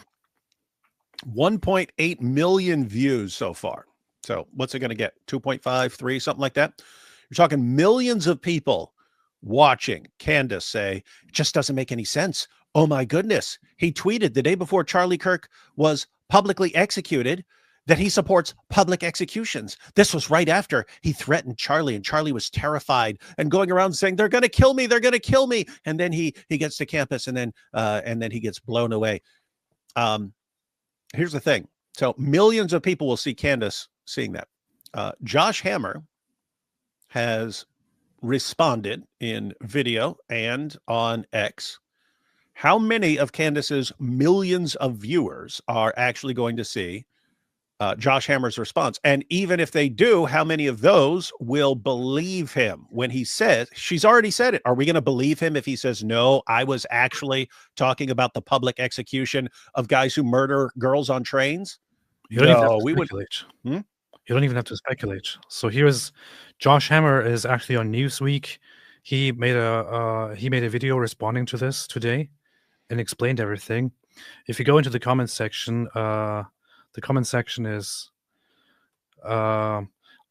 1.8 million views so far. So what's it going to get? 2.5, 3, something like that. You're talking millions of people watching Candace say, it just doesn't make any sense. Oh my goodness. He tweeted the day before Charlie Kirk was publicly executed that he supports public executions. This was right after he threatened Charlie, and Charlie was terrified and going around saying, they're going to kill me. They're going to kill me. And then he gets to campus and then he gets blown away. Here's the thing. So millions of people will see Candace seeing that. Josh Hammer has responded in video and on X. How many of Candace's millions of viewers are actually going to see Josh Hammer's response? And even if they do, how many of those will believe him when he says, she's already said it. Are we going to believe him if he says, no, I was actually talking about the public execution of guys who murder girls on trains? You don't even have to speculate. You don't even have to speculate. So here's Josh Hammer is actually on Newsweek. he made a video responding to this today and explained everything. If you go into the comments section, the comment section is,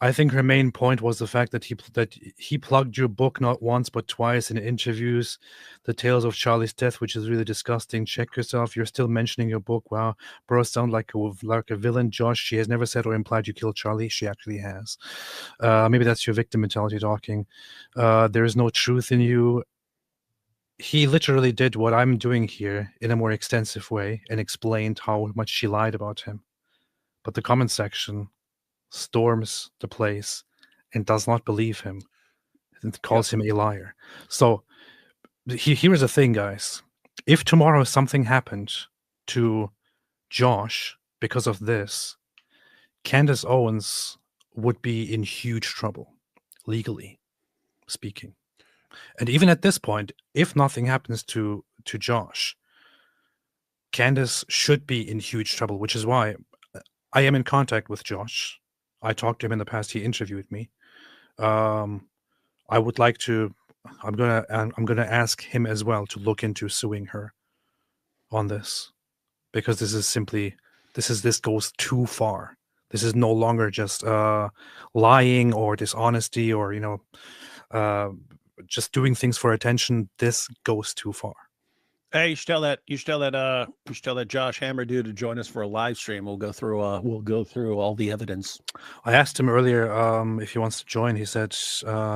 I think her main point was the fact that he plugged your book not once but twice in interviews, the tales of Charlie's death, which is really disgusting. Check yourself. You're still mentioning your book. Wow, bro, sound like a villain. Josh, she has never said or implied you killed Charlie. She actually has. Maybe that's your victim mentality talking. There is no truth in you. He literally did what I'm doing here in a more extensive way and explained how much she lied about him. But the comment section storms the place and does not believe him and calls him a liar. So here's the thing, guys. If tomorrow something happened to Josh because of this, Candace Owens would be in huge trouble, legally speaking. And even at this point, if nothing happens to Josh, Candace should be in huge trouble, which is why I am in contact with Josh. I talked to him in the past. He interviewed me. I would like to. I'm gonna ask him as well to look into suing her on this, because this goes too far. This is no longer just lying or dishonesty or just doing things for attention. This goes too far. Hey, you should tell that Josh Hammer dude to join us for a live stream. We'll go through all the evidence. I asked him earlier if he wants to join. He said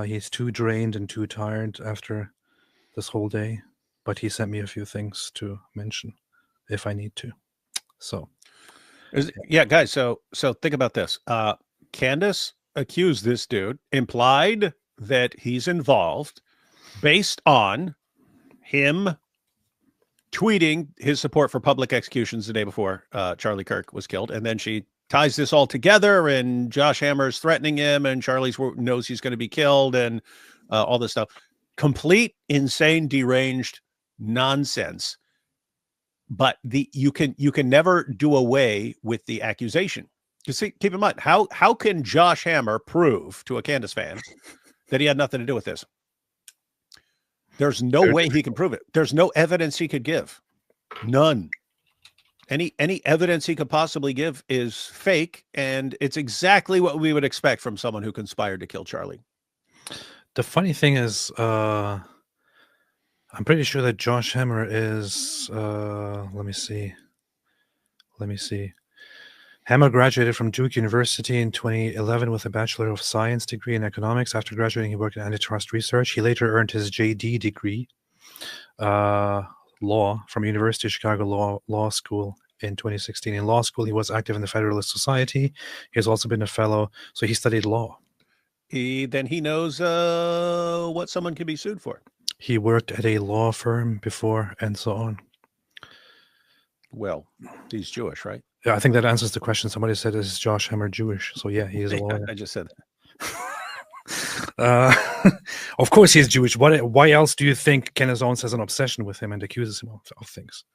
he's too drained and too tired after this whole day, but he sent me a few things to mention if I need to. So, yeah, guys. So think about this. Candace accused this dude, implied that he's involved, based on him tweeting his support for public executions the day before Charlie Kirk was killed. And then she ties this all together, and Josh Hammer's threatening him, and Charlie knows he's going to be killed, and all this stuff. Complete, insane, deranged nonsense. But you can never do away with the accusation. You see, keep in mind, how can Josh Hammer prove to a Candace fan that he had nothing to do with this? There's no way he can prove it. There's no evidence he could give. None. Any evidence he could possibly give is fake, and it's exactly what we would expect from someone who conspired to kill Charlie. The funny thing is, I'm pretty sure that Josh Hammer is, let me see. Hammer graduated from Duke University in 2011 with a Bachelor of Science degree in economics. After graduating, he worked in antitrust research. He later earned his JD degree, law, from University of Chicago Law School in 2016. In law school, he was active in the Federalist Society. He has also been a fellow, so he studied law. Then he knows what someone can be sued for. He worked at a law firm before and so on. Well, he's Jewish, right? Yeah, I think that answers the question. Somebody said, is Josh Hammer Jewish? So yeah, he is a lawyer. I just said that. Of course he's Jewish. Why else do you think Candace Owens has an obsession with him and accuses him of things?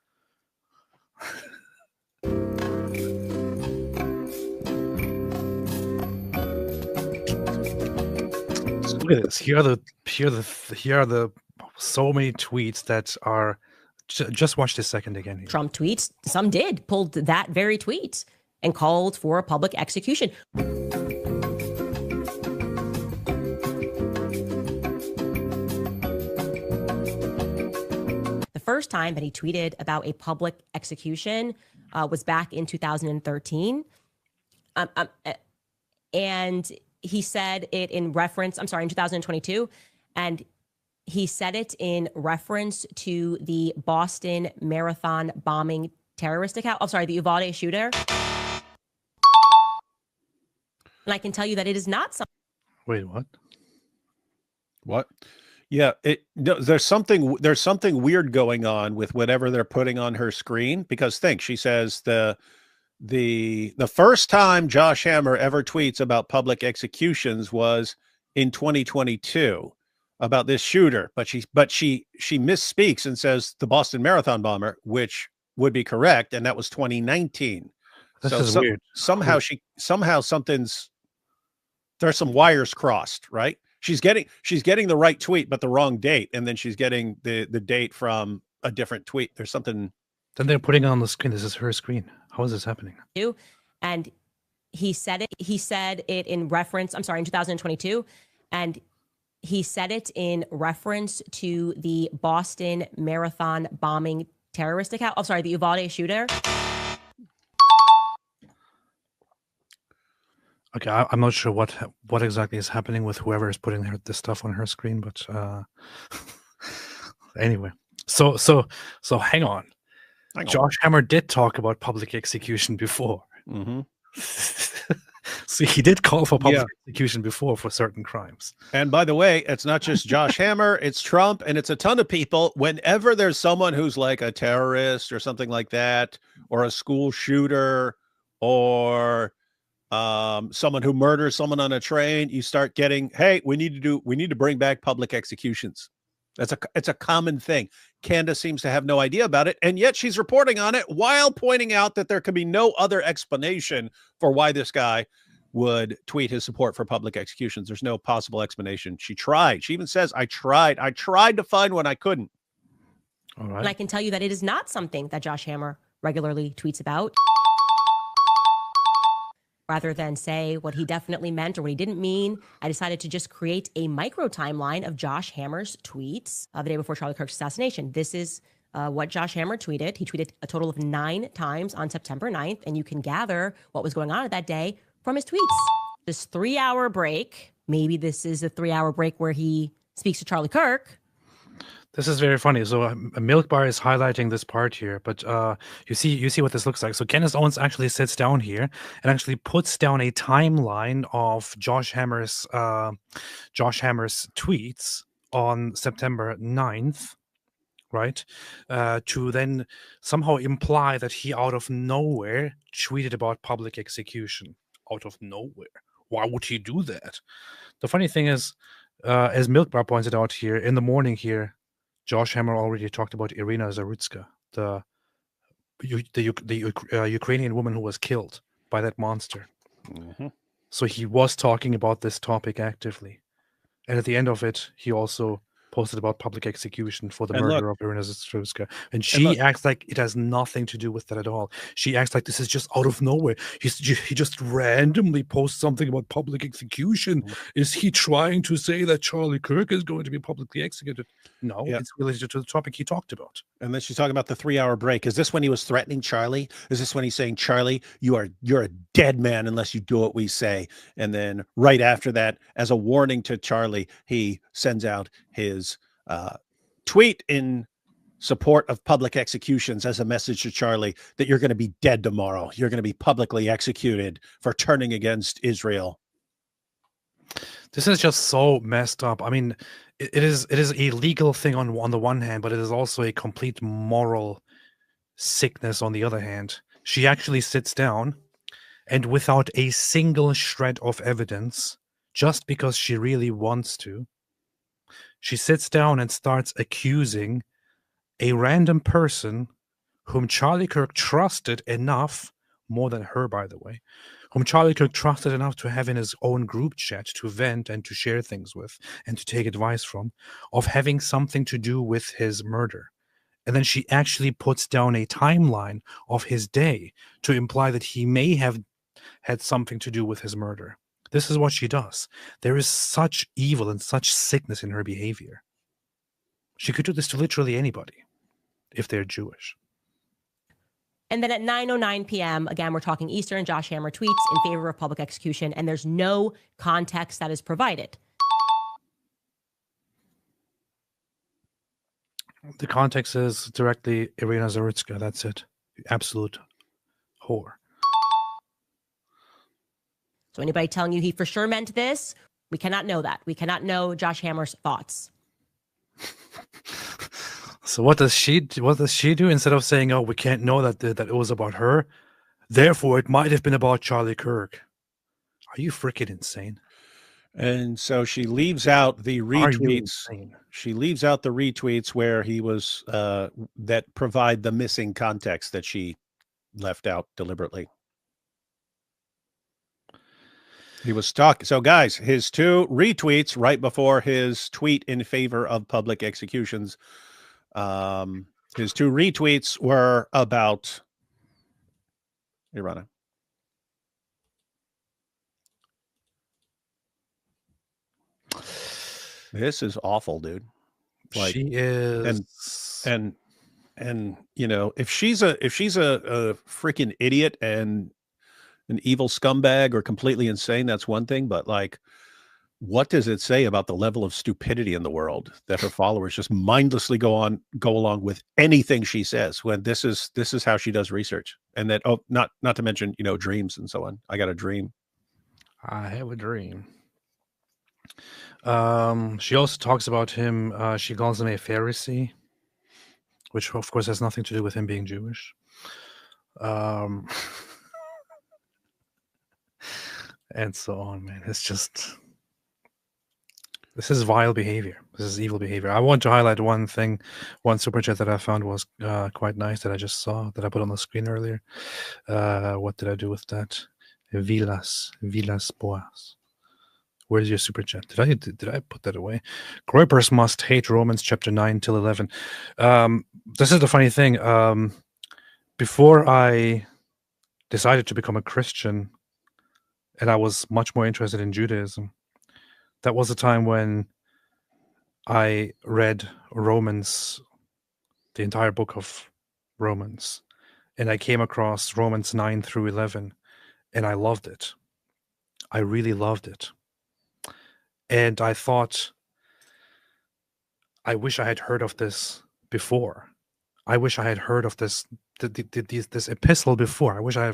So look at this. Here are the so many tweets that are. Just watch this second again. Here. Trump tweets, some pulled that very tweet and called for a public execution. The first time that he tweeted about a public execution was back in 2013. And he said it in reference, in 2022. And he said it in reference to the Boston Marathon bombing terrorist account. The Uvalde shooter. And I can tell you that it is not something. Wait, what? What? Yeah, there's something weird going on with whatever they're putting on her screen, because she says the first time Josh Hammer ever tweets about public executions was in 2022. About this shooter, but she misspeaks and says the Boston Marathon bomber, which would be correct, and that was 2019. This is weird. Somehow there's some wires crossed, right? She's getting the right tweet, but the wrong date, and then she's getting the date from a different tweet. There's something. Then they're putting it on the screen. This is her screen. How is this happening? And he said it. He said it in reference. I'm sorry, in 2022, and he said it in reference to the Boston Marathon bombing terrorist account. Oh, sorry, the Uvalde shooter. Okay, I'm not sure what exactly is happening with whoever is putting this stuff on her screen, but anyway. So hang on. Josh Hammer did talk about public execution before. Mm-hmm. So he did call for public execution before for certain crimes. And by the way, it's not just Josh Hammer, it's Trump, and it's a ton of people. Whenever there's someone who's like a terrorist or something like that, or a school shooter, or someone who murders someone on a train, you start getting, hey, we need to bring back public executions. It's a common thing. Candace seems to have no idea about it, and yet she's reporting on it while pointing out that there could be no other explanation for why this guy would tweet his support for public executions. There's no possible explanation. She tried. She even says, I tried to find one. I couldn't. All right. And I can tell you that it is not something that Josh Hammer regularly tweets about. Rather than say what he definitely meant or what he didn't mean, I decided to just create a micro timeline of Josh Hammer's tweets the day before Charlie Kirk's assassination. This is what Josh Hammer tweeted. He tweeted a total of 9 times on September 9th, and you can gather what was going on at that day from his tweets. This 3-hour break, maybe this is a 3-hour break where he speaks to Charlie Kirk. This is very funny. So a milk bar is highlighting this part here, but you see what this looks like. So Candace Owens actually sits down here and actually puts down a timeline of Josh Hammer's tweets on September 9th, right? To then somehow imply that he out of nowhere tweeted about public execution. Out of nowhere. Why would he do that? The funny thing is, as Milk Bar pointed out here, in the morning here, Josh Hammer already talked about Irina Zarutska, the Ukrainian woman who was killed by that monster. Mm-hmm. So he was talking about this topic actively. And at the end of it, he also posted about public execution for the murder of Irina Zarutska. And she acts like it has nothing to do with that at all. She acts like this is just out of nowhere. He just randomly posts something about public execution. Is he trying to say that Charlie Kirk is going to be publicly executed? No, it's related to the topic he talked about. And then she's talking about the 3-hour break. Is this when he was threatening Charlie? Is this when he's saying, Charlie, you're a dead man unless you do what we say? And then right after that, as a warning to Charlie, he sends out his tweet in support of public executions as a message to Charlie that you're going to be dead tomorrow. You're going to be publicly executed for turning against Israel. This is just so messed up. I mean, it is a legal thing on the one hand, but it is also a complete moral sickness on the other hand. She actually sits down and without a single shred of evidence, just because she really wants to, she sits down and starts accusing a random person whom Charlie Kirk trusted enough, more than her, by the way, whom Charlie Kirk trusted enough to have in his own group chat to vent and to share things with and to take advice from, of having something to do with his murder. And then she actually puts down a timeline of his day to imply that he may have had something to do with his murder. This is what she does. There is such evil and such sickness in her behavior. She could do this to literally anybody if they're Jewish. And then at 9:09 p.m., again, we're talking Eastern, Josh Hammer tweets in favor of public execution, and there's no context that is provided. The context is directly Irina Zarutska. That's it. Absolute whore. So anybody telling you he for sure meant this, we cannot know that. We cannot know Josh Hammer's thoughts. So what does she do instead of saying, "Oh, we can't know that it was about her, therefore it might have been about Charlie Kirk"? Are you freaking insane? And so she leaves out the retweets. She leaves out the retweets where he was that provide the missing context that she left out deliberately. He was stuck. So, guys, his 2 retweets right before his tweet in favor of public executions. His 2 retweets were about Irana. This is awful, dude. Like, she is, and you know, if she's a freaking idiot and an evil scumbag or completely insane, that's one thing. But like, what does it say about the level of stupidity in the world that her followers just mindlessly go along with anything she says, when this is how she does research? And that, oh, not to mention, you know, dreams and so on. I got a dream. I have a dream. She also talks about him. She calls him a Pharisee, which of course has nothing to do with him being Jewish. And so on, man. It's just, this is vile behavior. This is evil behavior. I want to highlight one thing. One super chat that I found was quite nice, that I just saw, that I put on the screen earlier. What did I do with that? Vilas Boas. Where's your super chat? Did I put that away? Groypers must hate Romans chapter 9 till 11. This is the funny thing. Before I decided to become a Christian, and I was much more interested in Judaism, that was a time when I read Romans, the entire book of Romans, and I came across Romans 9 through 11, and I loved it. I really loved it. And I thought, I wish I had heard of this before. I wish I had heard of this epistle before. I wish I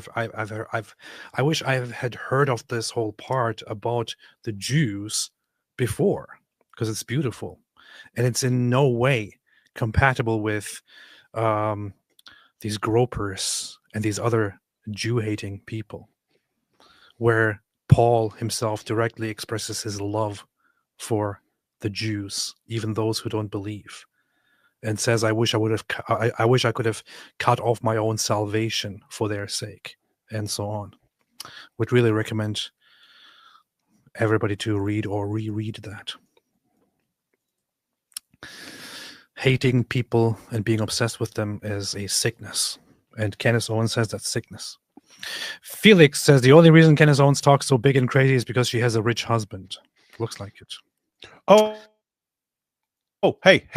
had heard of this whole part about the Jews before, because it's beautiful, and it's in no way compatible with these gropers and these other Jew-hating people, where Paul himself directly expresses his love for the Jews, even those who don't believe, and says, I wish I could have cut off my own salvation for their sake, and so on. Would really recommend everybody to read or reread that. Hating people and being obsessed with them is a sickness, and Candace Owens says that's sickness. Felix says the only reason Candace Owens talks so big and crazy is because she has a rich husband. Looks like it. Hey.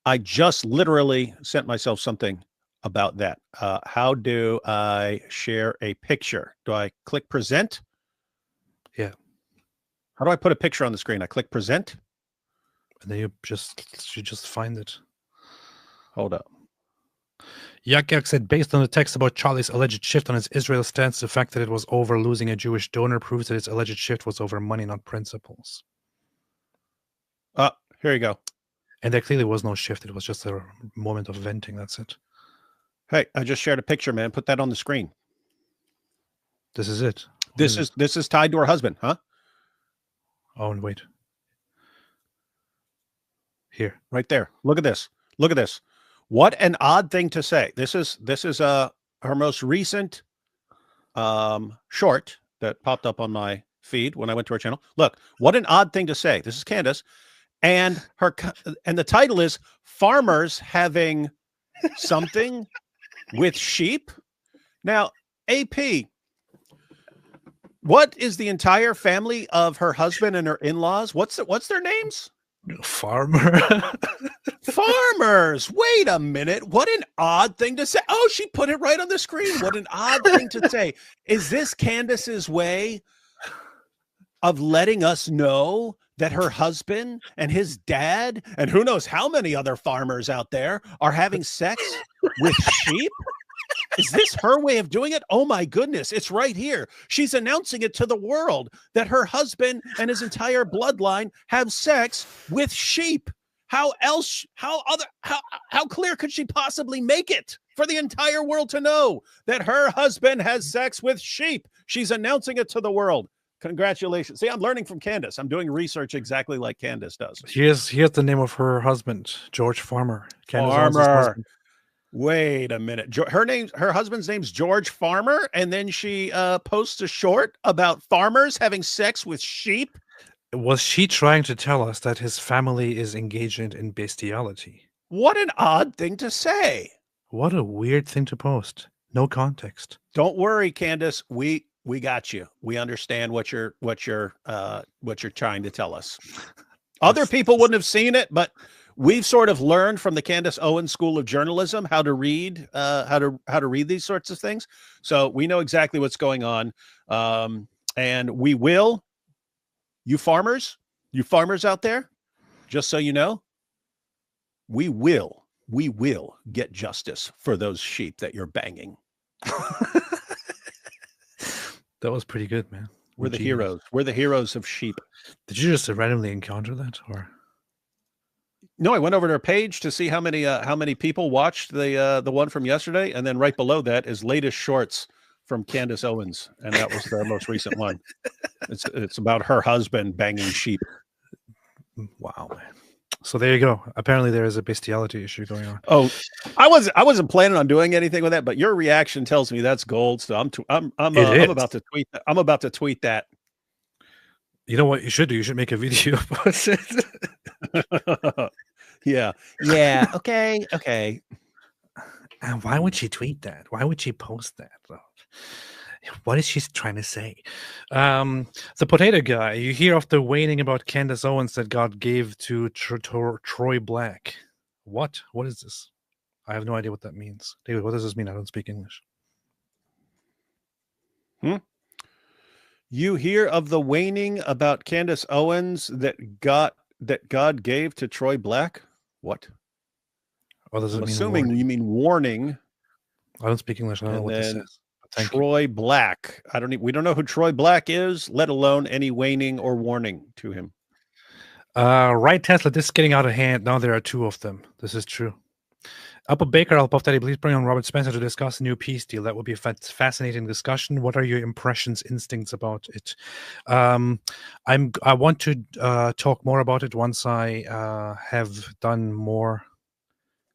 I just literally sent myself something about that. How do I share a picture? Do I click present? Yeah. How do I put a picture on the screen? I click present, and then you just find it. Hold up. Yak said, based on the text about Charlie's alleged shift on his Israel stance, the fact that it was over losing a Jewish donor proves that his alleged shift was over money, not principles. Here you go. And there clearly was no shift. It was just a moment of venting. That's it. Hey, I just shared a picture, man. Put that on the screen. This is it. This is tied to her husband, huh? Oh, and wait. Here. Right there. Look at this. Look at this. What an odd thing to say. This is her most recent short that popped up on my feed when I went to her channel. Look, what an odd thing to say. This is Candace, and the title is Farmers Having Something with Sheep. Now, AP, what is the entire family of her husband and her in-laws? What's their names? Farmers. Wait a minute. What an odd thing to say. Oh, she put it right on the screen. What an odd thing to say. Is this Candace's way of letting us know that her husband and his dad and who knows how many other farmers out there are having sex with sheep? Is this her way of doing it? Oh my goodness, it's right here. She's announcing it to the world that her husband and his entire bloodline have sex with sheep. How clear could she possibly make it for the entire world to know that her husband has sex with sheep? She's announcing it to the world. Congratulations. See, I'm learning from Candace. I'm doing research exactly like Candace does. Here's the name of her husband, George Farmer. Farmer. Wait a minute. Her husband's name's George Farmer, and then she posts a short about farmers having sex with sheep. Was she trying to tell us that his family is engaged in bestiality? What an odd thing to say. What a weird thing to post. No context. Don't worry, Candace. We got you. We understand what you're trying to tell us. Other people wouldn't have seen it, but we've sort of learned from the Candace Owens School of Journalism how to read how to read these sorts of things. So we know exactly what's going on. And we will, you farmers out there, just so you know, we will get justice for those sheep that you're banging. That was pretty good, man. We're the heroes. We're the heroes of sheep. Did you just randomly encounter that, or? No, I went over to her page to see how many people watched the one from yesterday, and then right below that is latest shorts from Candace Owens, and that was the most recent one. It's about her husband banging sheep. Wow, man. So there you go. Apparently there is a bestiality issue going on. Oh, I wasn't planning on doing anything with that, but your reaction tells me that's gold. So I'm about to tweet that. I'm about to tweet that. You know what you should do? You should make a video about it. Yeah. Okay. And why would she tweet that? Why would she post that? What is she trying to say? The potato guy. You hear of the waning about Candace Owens that God gave to Troy Black. What? What is this? I have no idea what that means. David, what does this mean? I don't speak English. You hear of the waning about Candace Owens that God gave to Troy Black? What? What does it mean? Assuming you mean warning. I don't speak English. I don't know what this says. Troy Black. We don't know who Troy Black is, let alone any waning or warning to him. Right, Tesla. This is getting out of hand. Now there are two of them. This is true. Apple Baker, Daddy, please bring on Robert Spencer to discuss the new peace deal. That would be a fascinating discussion. What are your impressions, instincts about it? I want to talk more about it once I have done more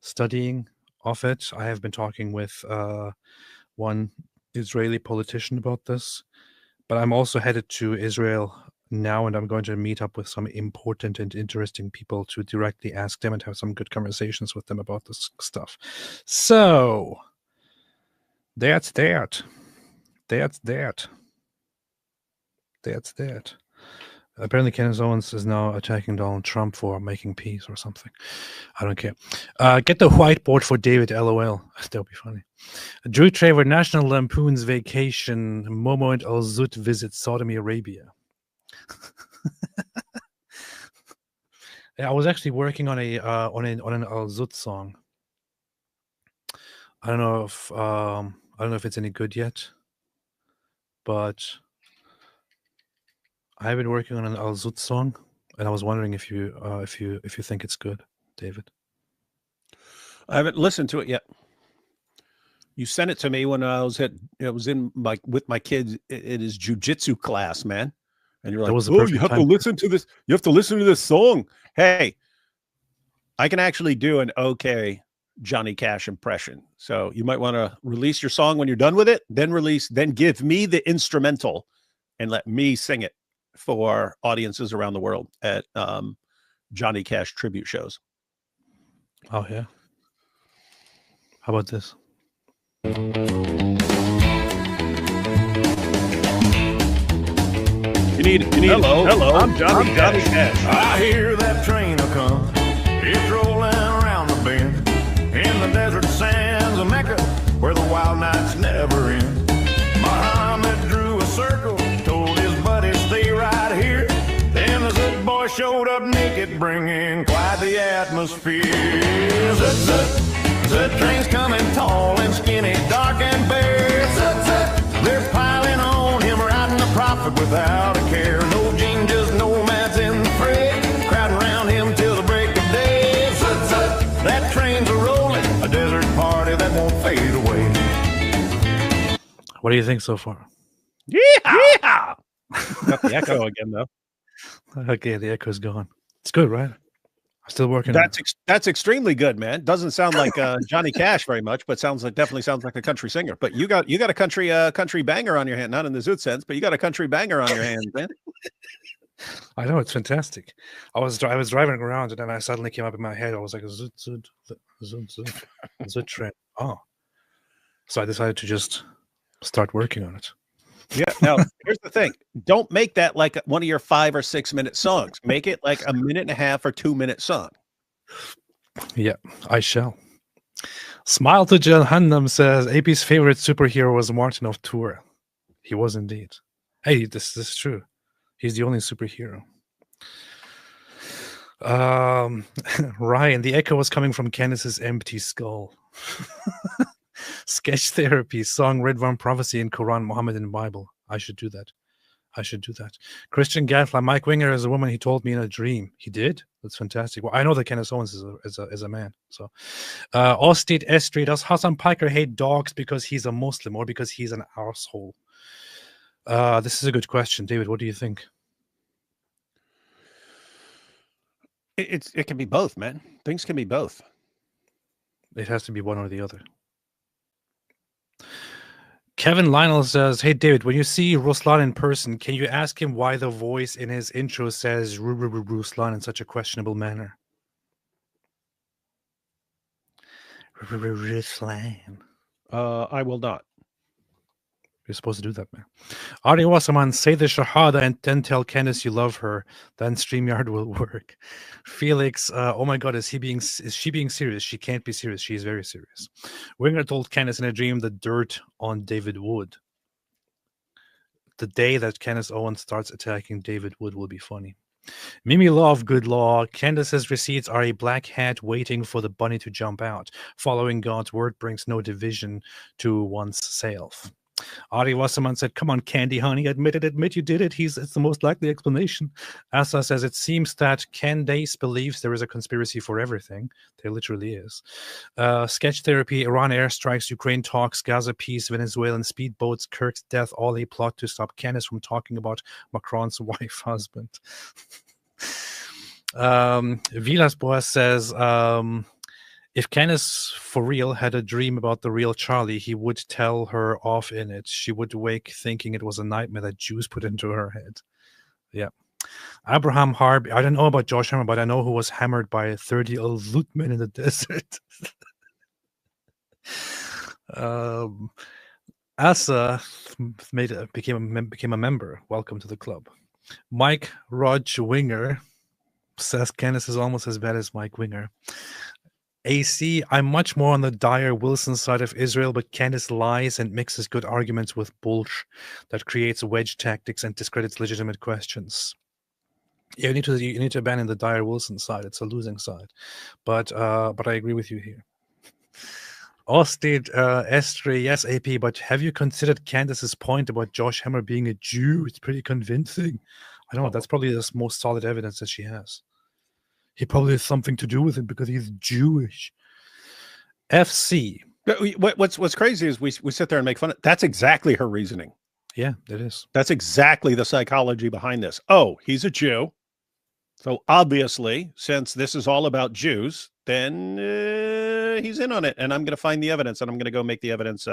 studying of it. I have been talking with one Israeli politician about this, but I'm also headed to Israel now, and I'm going to meet up with some important and interesting people to directly ask them and have some good conversations with them about this stuff. So that's that. Apparently Candace Owens is now attacking Donald Trump for making peace or something. I don't care. Get the whiteboard for David, LOL. That'll be funny. Drew Traver, National Lampoon's Vacation, Momo and Al Zut visit Saudi Arabia. Yeah, I was actually working on an Al Zut song. I don't know if it's any good yet, but I've been working on an Al Zut song, and I was wondering if you think it's good, David. I haven't listened to it yet. You sent it to me when I was with my kids in his jujitsu class, man. And you're like, oh, you have to listen to this. You have to listen to this song. Hey, I can actually do an okay Johnny Cash impression. So you might want to release your song when you're done with it, then give me the instrumental and let me sing it for audiences around the world at Johnny Cash tribute shows. Oh, yeah. How about this? You need hello. I'm Johnny Cash. I hear that train will come. It's rolling around the bend in the desert sands of Mecca, where the wild nights never end. Muhammad drew a circle, told his buddies stay right here. Then the Zut boy showed up naked, bringing quite the atmosphere. Zut, zut, zut train's coming tall and skinny, dark and bare. Zut, zut, they're piling on him, riding the prophet without a care. No gene, just nomads in the fray, crowding around him till the break of day. Zut, zut, that train's a rolling, a desert party that won't fade away. What do you think so far? Yeah. Got the echo again, though. Okay, the echo's gone. It's good, right? Still working. That's extremely good, man. Doesn't sound like Johnny Cash very much, but definitely sounds like a country singer. But you got a country banger on your hand, not in the Zoot sense, but you got a country banger on your hands, man. I know, it's fantastic. I was driving around, and then I suddenly came up in my head. I was like, Zoot trend. Oh, so I decided to just start working on it. Yeah. Now, here's the thing. Don't make that like one of your 5 or 6 minute songs. Make it like a 1.5 or 2 minute song. Yeah, I shall. Smile to Jahannam says AP's favorite superhero was Martin of Tours. He was indeed. Hey, this is true. He's the only superhero. Ryan, the echo was coming from Candace's empty skull. Sketch therapy, song Ridwan Prophecy in Quran, Muhammad in the Bible. I should do that. Christian Gatla, Mike Winger is a woman he told me in a dream. He did? That's fantastic. Well, I know that Candace Owens is a man. So, Allstate S Street, does Hassan Piker hate dogs because he's a Muslim or because he's an arsehole? This is a good question. David, what do you think? It can be both, man. Things can be both. It has to be one or the other. Kevin Lionel says, hey, David, when you see Ruslan in person, can you ask him why the voice in his intro says Ruslan in such a questionable manner? Ruslan. I will not. You're supposed to do that, man. Ari Wasserman, say the Shahada and then tell Candace you love her. Then StreamYard will work. Felix, oh my God, is she being serious? She can't be serious. She is very serious. Winger told Candace in a dream the dirt on David Wood. The day that Candace Owens starts attacking David Wood will be funny. Mimi Love, good law. Candace's receipts are a black hat waiting for the bunny to jump out. Following God's word brings no division to one's self. Ari Wasserman said, come on, Candy, honey, admit you did it. It's the most likely explanation. Asa says, it seems that Candace believes there is a conspiracy for everything. There literally is. Sketch therapy, Iran airstrikes, Ukraine talks, Gaza peace, Venezuelan speedboats, Kirk's death, all a plot to stop Candace from talking about Macron's wife, husband. Vilas Boas says, if Candace for real had a dream about the real Charlie, he would tell her off in it. She would wake thinking it was a nightmare that Jews put into her head. Yeah. Abraham Harb, I don't know about Josh Hammer, but I know who was hammered by 30 Alut men in the desert. Asa became a member. Welcome to the club. Mike Rodge Winger says Candace is almost as bad as Mike Winger. AC, I'm much more on the Dyer Wilson side of Israel, but Candace lies and mixes good arguments with bullshit that creates wedge tactics and discredits legitimate questions. Yeah, you need to abandon the Dyer Wilson side. It's a losing side. But I agree with you here. Allstate Estre, yes, AP, but have you considered Candace's point about Josh Hammer being a Jew? It's pretty convincing. I don't know. That's probably the most solid evidence that she has. He probably has something to do with it because he's Jewish. FC. What's crazy is we sit there and make fun of. That's exactly her reasoning. Yeah, it is. That's exactly the psychology behind this. Oh, he's a Jew. So obviously, since this is all about Jews, then he's in on it. And I'm going to find the evidence, and I'm going to go make the evidence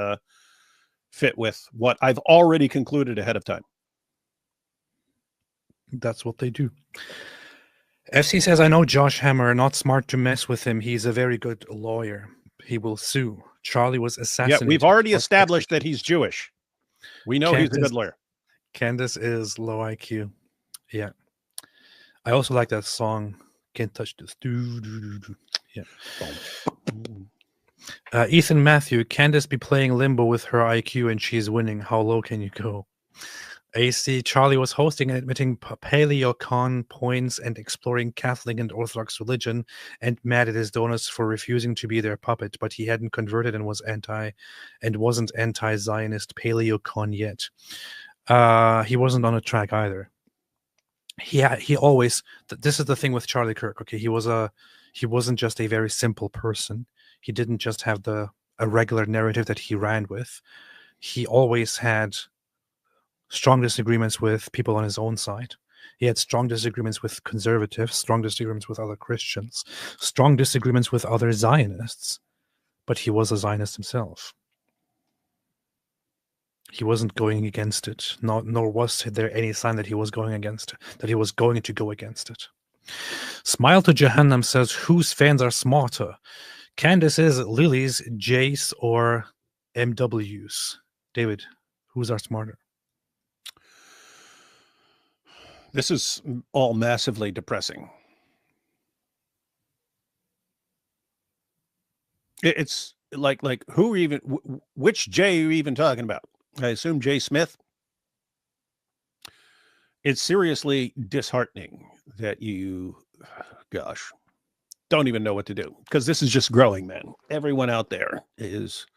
fit with what I've already concluded ahead of time. That's what they do. FC says, I know Josh Hammer, not smart to mess with him. He's a very good lawyer. He will sue. Charlie was assassinated. Yeah, we've already established that he's Jewish. We know he's a good lawyer. Candace is low IQ. Yeah. I also like that song, Can't Touch This. Yeah. Ethan Matthew, Candace be playing limbo with her IQ and she's winning. How low can you go? AC, Charlie was hosting and admitting Paleocon points and exploring Catholic and Orthodox religion and mad at his donors for refusing to be their puppet, but he hadn't converted and wasn't anti-Zionist Paleocon yet. He wasn't on a track either. He always, this is the thing with Charlie Kirk. Okay, he wasn't just a very simple person. He didn't just have a regular narrative that he ran with. He always had strong disagreements with people on his own side. He had strong disagreements with conservatives, strong disagreements with other Christians, strong disagreements with other Zionists, but he was a Zionist himself. He wasn't going against it, nor was there any sign that he was going against it, that he was going to go against it. Smile to Jahannam says, whose fans are smarter? Candace's, Lily's, Jace, or MW's? David, whose are smarter? This is all massively depressing. It's like who are even, which Jay are you even talking about? I assume Jay Smith. It's seriously disheartening that you, gosh, don't even know what to do, because this is just growing, man. Everyone out there is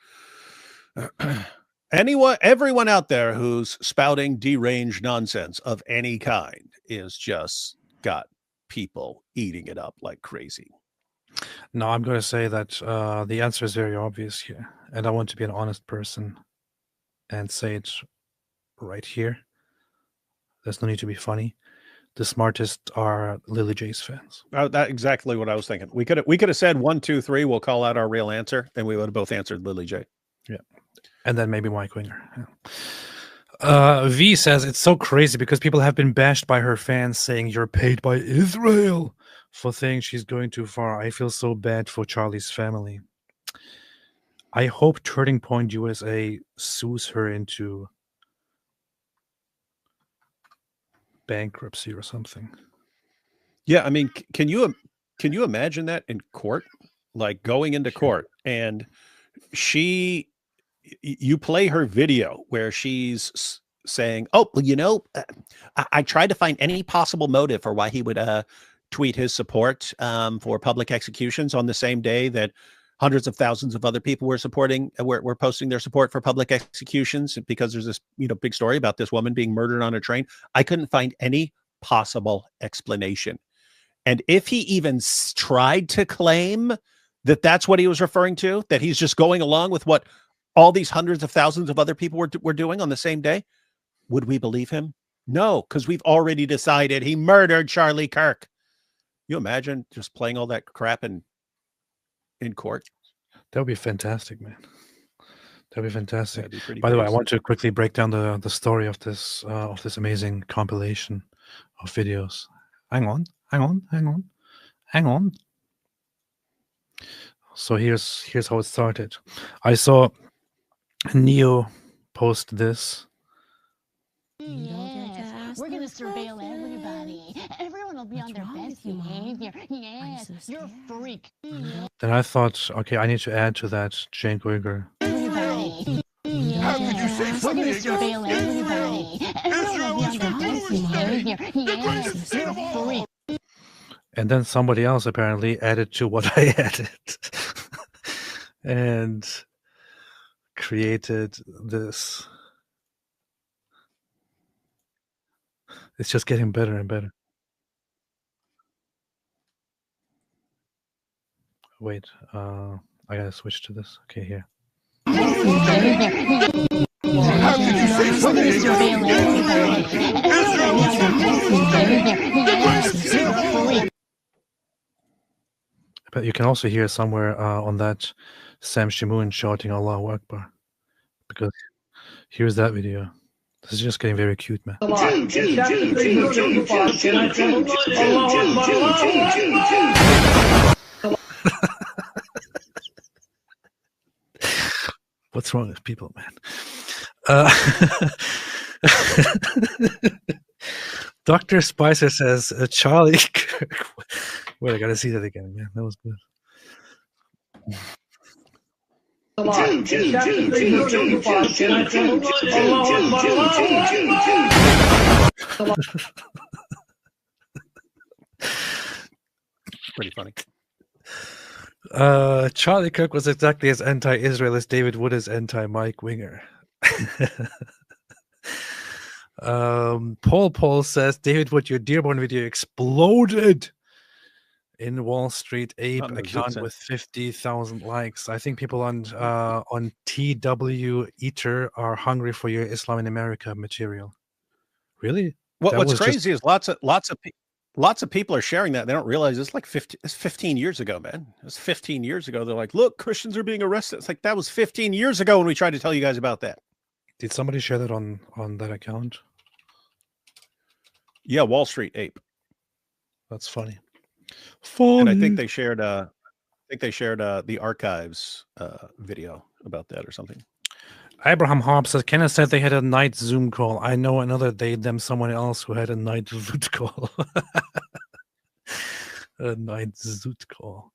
everyone out there who's spouting deranged nonsense of any kind is just got people eating it up like crazy. No, I'm going to say that the answer is very obvious here, and I want to be an honest person and say it right here. There's no need to be funny. The smartest are Lily J's fans. That's exactly what I was thinking. We could have said 1, 2, 3. We'll call out our real answer, and we would have both answered Lily J. Yeah, and then maybe Mike Winger. Yeah. V says it's so crazy because people have been bashed by her fans saying you're paid by Israel for saying she's going too far. I feel so bad for Charlie's family. I hope Turning Point USA sues her into bankruptcy or something. Yeah, I mean, can you imagine that in court? Like going into court and you play her video where she's saying, oh, well, you know, I tried to find any possible motive for why he would tweet his support for public executions on the same day that hundreds of thousands of other people were posting their support for public executions, because there's this, big story about this woman being murdered on a train. I couldn't find any possible explanation. And if he even tried to claim that that's what he was referring to, that he's just going along with what all these hundreds of thousands of other people were doing on the same day, would we believe him? No, because we've already decided he murdered Charlie Kirk. You imagine just playing all that crap in court? That would be fantastic, man. That'd be fantastic. That'd be pretty By the way, I crazy. want to quickly break down the story of this amazing compilation of videos. Hang on. So here's how it started. I saw Neo post this. Yes, we're going to surveil everybody. Everyone will be on their best behavior. Yes, you're a freak. Then I thought, okay, I need to add to that Jane Uyghur. Everybody. How could you say something? We're going to surveil everybody. Everyone will be on their best behavior. Yes, you're a freak. And then somebody else apparently added to what I added and created this. It's just getting better and better. Wait, I gotta switch to this. Okay, here. How could you say something? We're going to surveil everybody. Everyone will be on their best behavior. Yes, you're a freak. But you can also hear somewhere on that Sam Shimoon shouting Allahu Akbar, because here's that video. This is just getting very cute, man. What's wrong with people, man? Dr. Spicer says Charlie Kirk. Wait, I gotta see that again, man. That was good. Pretty funny. Charlie Kirk was exactly as anti-Israel as David Wood is anti-Mike Winger. Paul says, David Wood, your Dearborn video exploded in Wall Street Ape account with 50,000 likes. I think people on TW Eater are hungry for your Islam in America material. Really? What's crazy is lots of people are sharing that. They don't realize it's like 15 years ago, man. It's 15 years ago. They're like, look, Christians are being arrested. It's like, that was 15 years ago when we tried to tell you guys about that. Did somebody share that on that account? Yeah, Wall Street Ape. That's funny. And I think they shared the archives video about that or something. Abraham Hobbs says, Kenneth said they had a night Zoom call. I know another someone else who had a night Zoot call. A night Zoot call.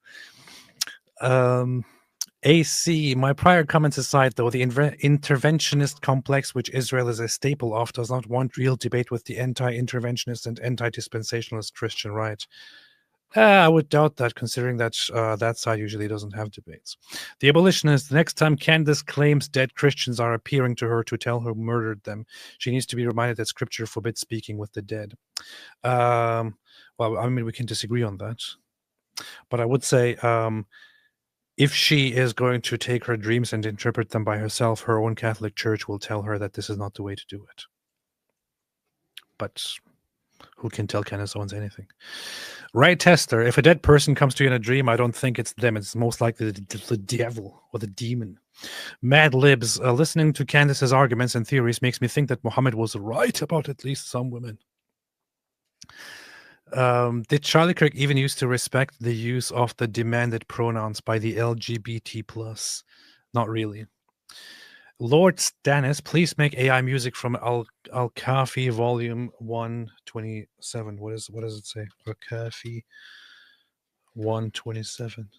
AC, my prior comments aside, though, the interventionist complex, which Israel is a staple of, does not want real debate with the anti-interventionist and anti-dispensationalist Christian right. I would doubt that, considering that that side usually doesn't have debates. The abolitionist, the next time Candace claims dead Christians are appearing to her to tell her who murdered them, she needs to be reminded that Scripture forbids speaking with the dead. Well, I mean, we can disagree on that. But I would say if she is going to take her dreams and interpret them by herself, her own Catholic Church will tell her that this is not the way to do it. But who can tell Candace Owens anything? Right, Tester. If a dead person comes to you in a dream, I don't think it's them. It's most likely the devil or the demon. Mad Libs, listening to Candace's arguments and theories makes me think that Muhammad was right about at least some women. Did Charlie Kirk even used to respect the use of the demanded pronouns by the LGBT+? Not really. Lord Stannis, please make AI music from Al-Kafi Volume 127. What does it say? Al-Kafi 127.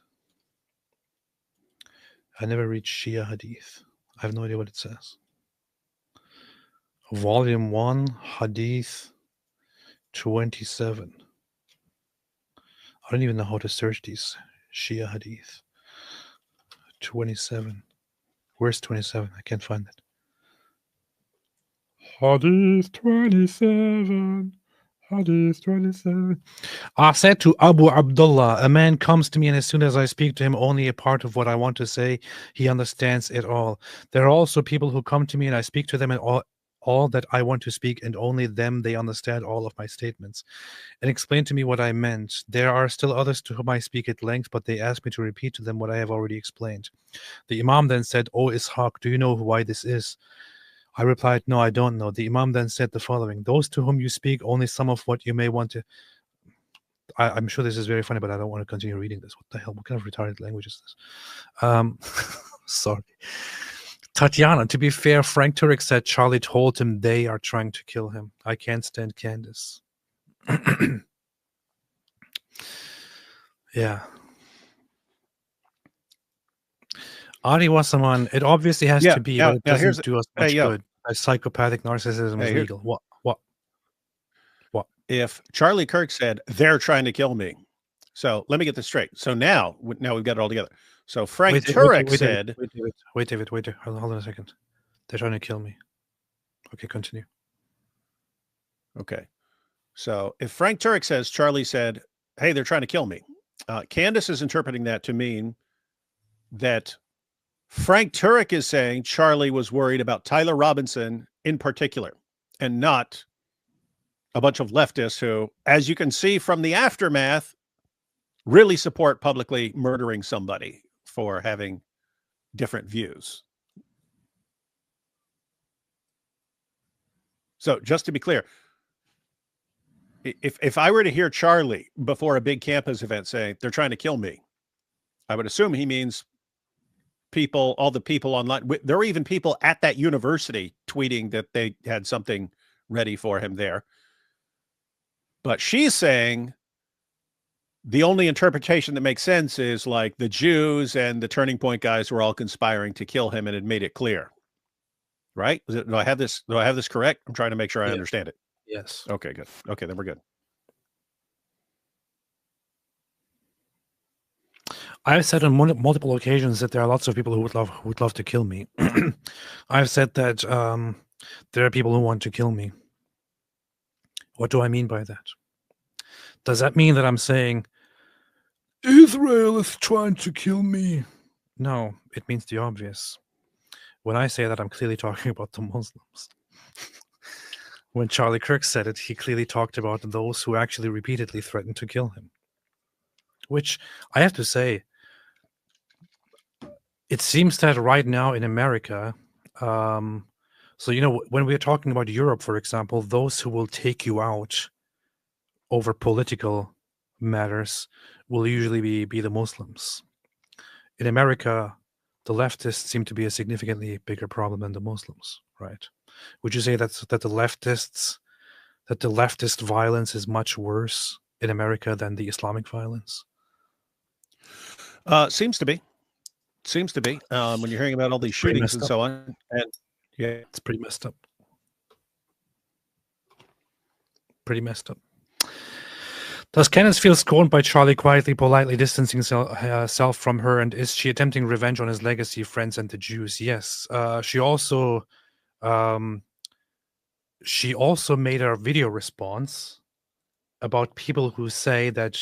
I never read Shia Hadith. I have no idea what it says. Volume 1, Hadith 27. I don't even know how to search these. Shia Hadith 27. Where's 27? I can't find it. Hadith 27. Hadith 27. I said to Abu Abdullah, a man comes to me, and as soon as I speak to him only a part of what I want to say, he understands it all. There are also people who come to me, and I speak to them in all that I want to speak, and only them they understand all of my statements and explain to me what I meant. There are still others to whom I speak at length, but they ask me to repeat to them what I have already explained. The Imam then said, "O Ishaq, do you know why this is?" I replied, "No, I don't know." The Imam then said the following: those to whom you speak, only some of what you may want to... I'm sure this is very funny, but I don't want to continue reading this. What the hell? What kind of retarded language is this? Sorry. Tatiana, to be fair, Frank Turek said Charlie told him they are trying to kill him. I can't stand Candace. Yeah. Adi Wasserman, it obviously has to be, but it doesn't do us much good. A psychopathic narcissism is legal. What? If Charlie Kirk said they're trying to kill me, so let me get this straight. So now we've got it all together. So Frank Turek said... Wait, David. Hold on a second. They're trying to kill me. Okay, continue. Okay. So if Frank Turek says Charlie said, hey, they're trying to kill me, Candace is interpreting that to mean that Frank Turek is saying Charlie was worried about Tyler Robinson in particular, and not a bunch of leftists who, as you can see from the aftermath, really support publicly murdering somebody for having different views. So just to be clear, if I were to hear Charlie before a big campus event saying they're trying to kill me, I would assume he means people, all the people online. There were even people at that university tweeting that they had something ready for him there. But she's saying the only interpretation that makes sense is like the Jews and the Turning Point guys were all conspiring to kill him and had made it clear. Right? Do I have this correct? I'm trying to make sure I understand it. Yes. Okay, good. Okay, then we're good. I've said on multiple occasions that there are lots of people who would love to kill me. I've said that there are people who want to kill me. What do I mean by that? Does that mean that I'm saying Israel is trying to kill me? No, it means the obvious. When I say that, I'm clearly talking about the Muslims. When Charlie Kirk said it, he clearly talked about those who actually repeatedly threatened to kill him. Which, I have to say, it seems that right now in America, so, when we're talking about Europe, for example, those who will take you out over political matters will usually be the Muslims. In America, the leftists seem to be a significantly bigger problem than the Muslims, right? Would you say that the leftist violence is much worse in America than the Islamic violence? Seems to be. When you're hearing about all these shootings and so on, and yeah, it's pretty messed up. Pretty messed up. Does Candace feel scorned by Charlie, quietly, politely distancing herself from her, and is she attempting revenge on his legacy, friends, and the Jews? Yes. She also made a video response about people who say that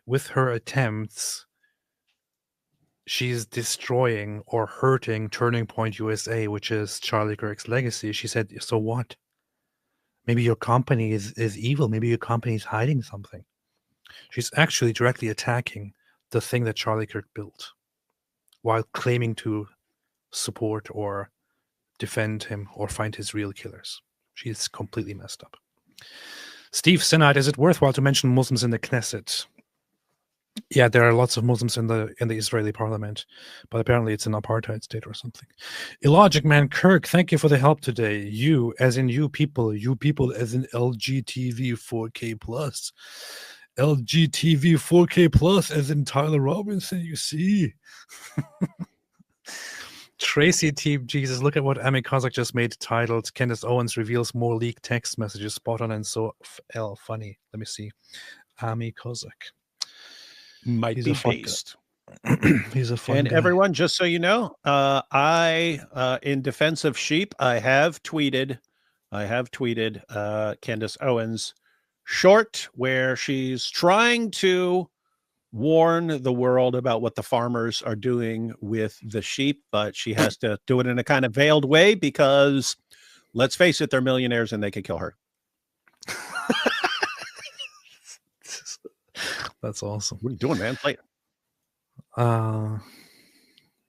with her attempts, she's destroying or hurting Turning Point USA, which is Charlie Kirk's legacy. She said, so what? Maybe your company is evil. Maybe your company is hiding something. She's actually directly attacking the thing that Charlie Kirk built while claiming to support or defend him or find his real killers. She's completely messed up. Steve Sinnott, is it worthwhile to mention Muslims in the Knesset? Yeah, there are lots of Muslims in the Israeli parliament, but apparently it's an apartheid state or something. Illogic Man Kirk, thank you for the help today. You, as in you people as in LGTV 4K plus. LGTV 4K plus as in Tyler Robinson, you see. Tracy Team Jesus, look at what Amy Kozak just made titled Candace Owens reveals more leaked text messages, spot on and so funny. Let me see. Amy Kozak. Might be based. He's a fun and guy. Everyone, just so you know, I in defense of sheep, I have tweeted Candace Owens short where she's trying to warn the world about what the farmers are doing with the sheep, but she has to do it in a kind of veiled way because, let's face it, they're millionaires and they could kill her. That's awesome. What are you doing, man? Play it.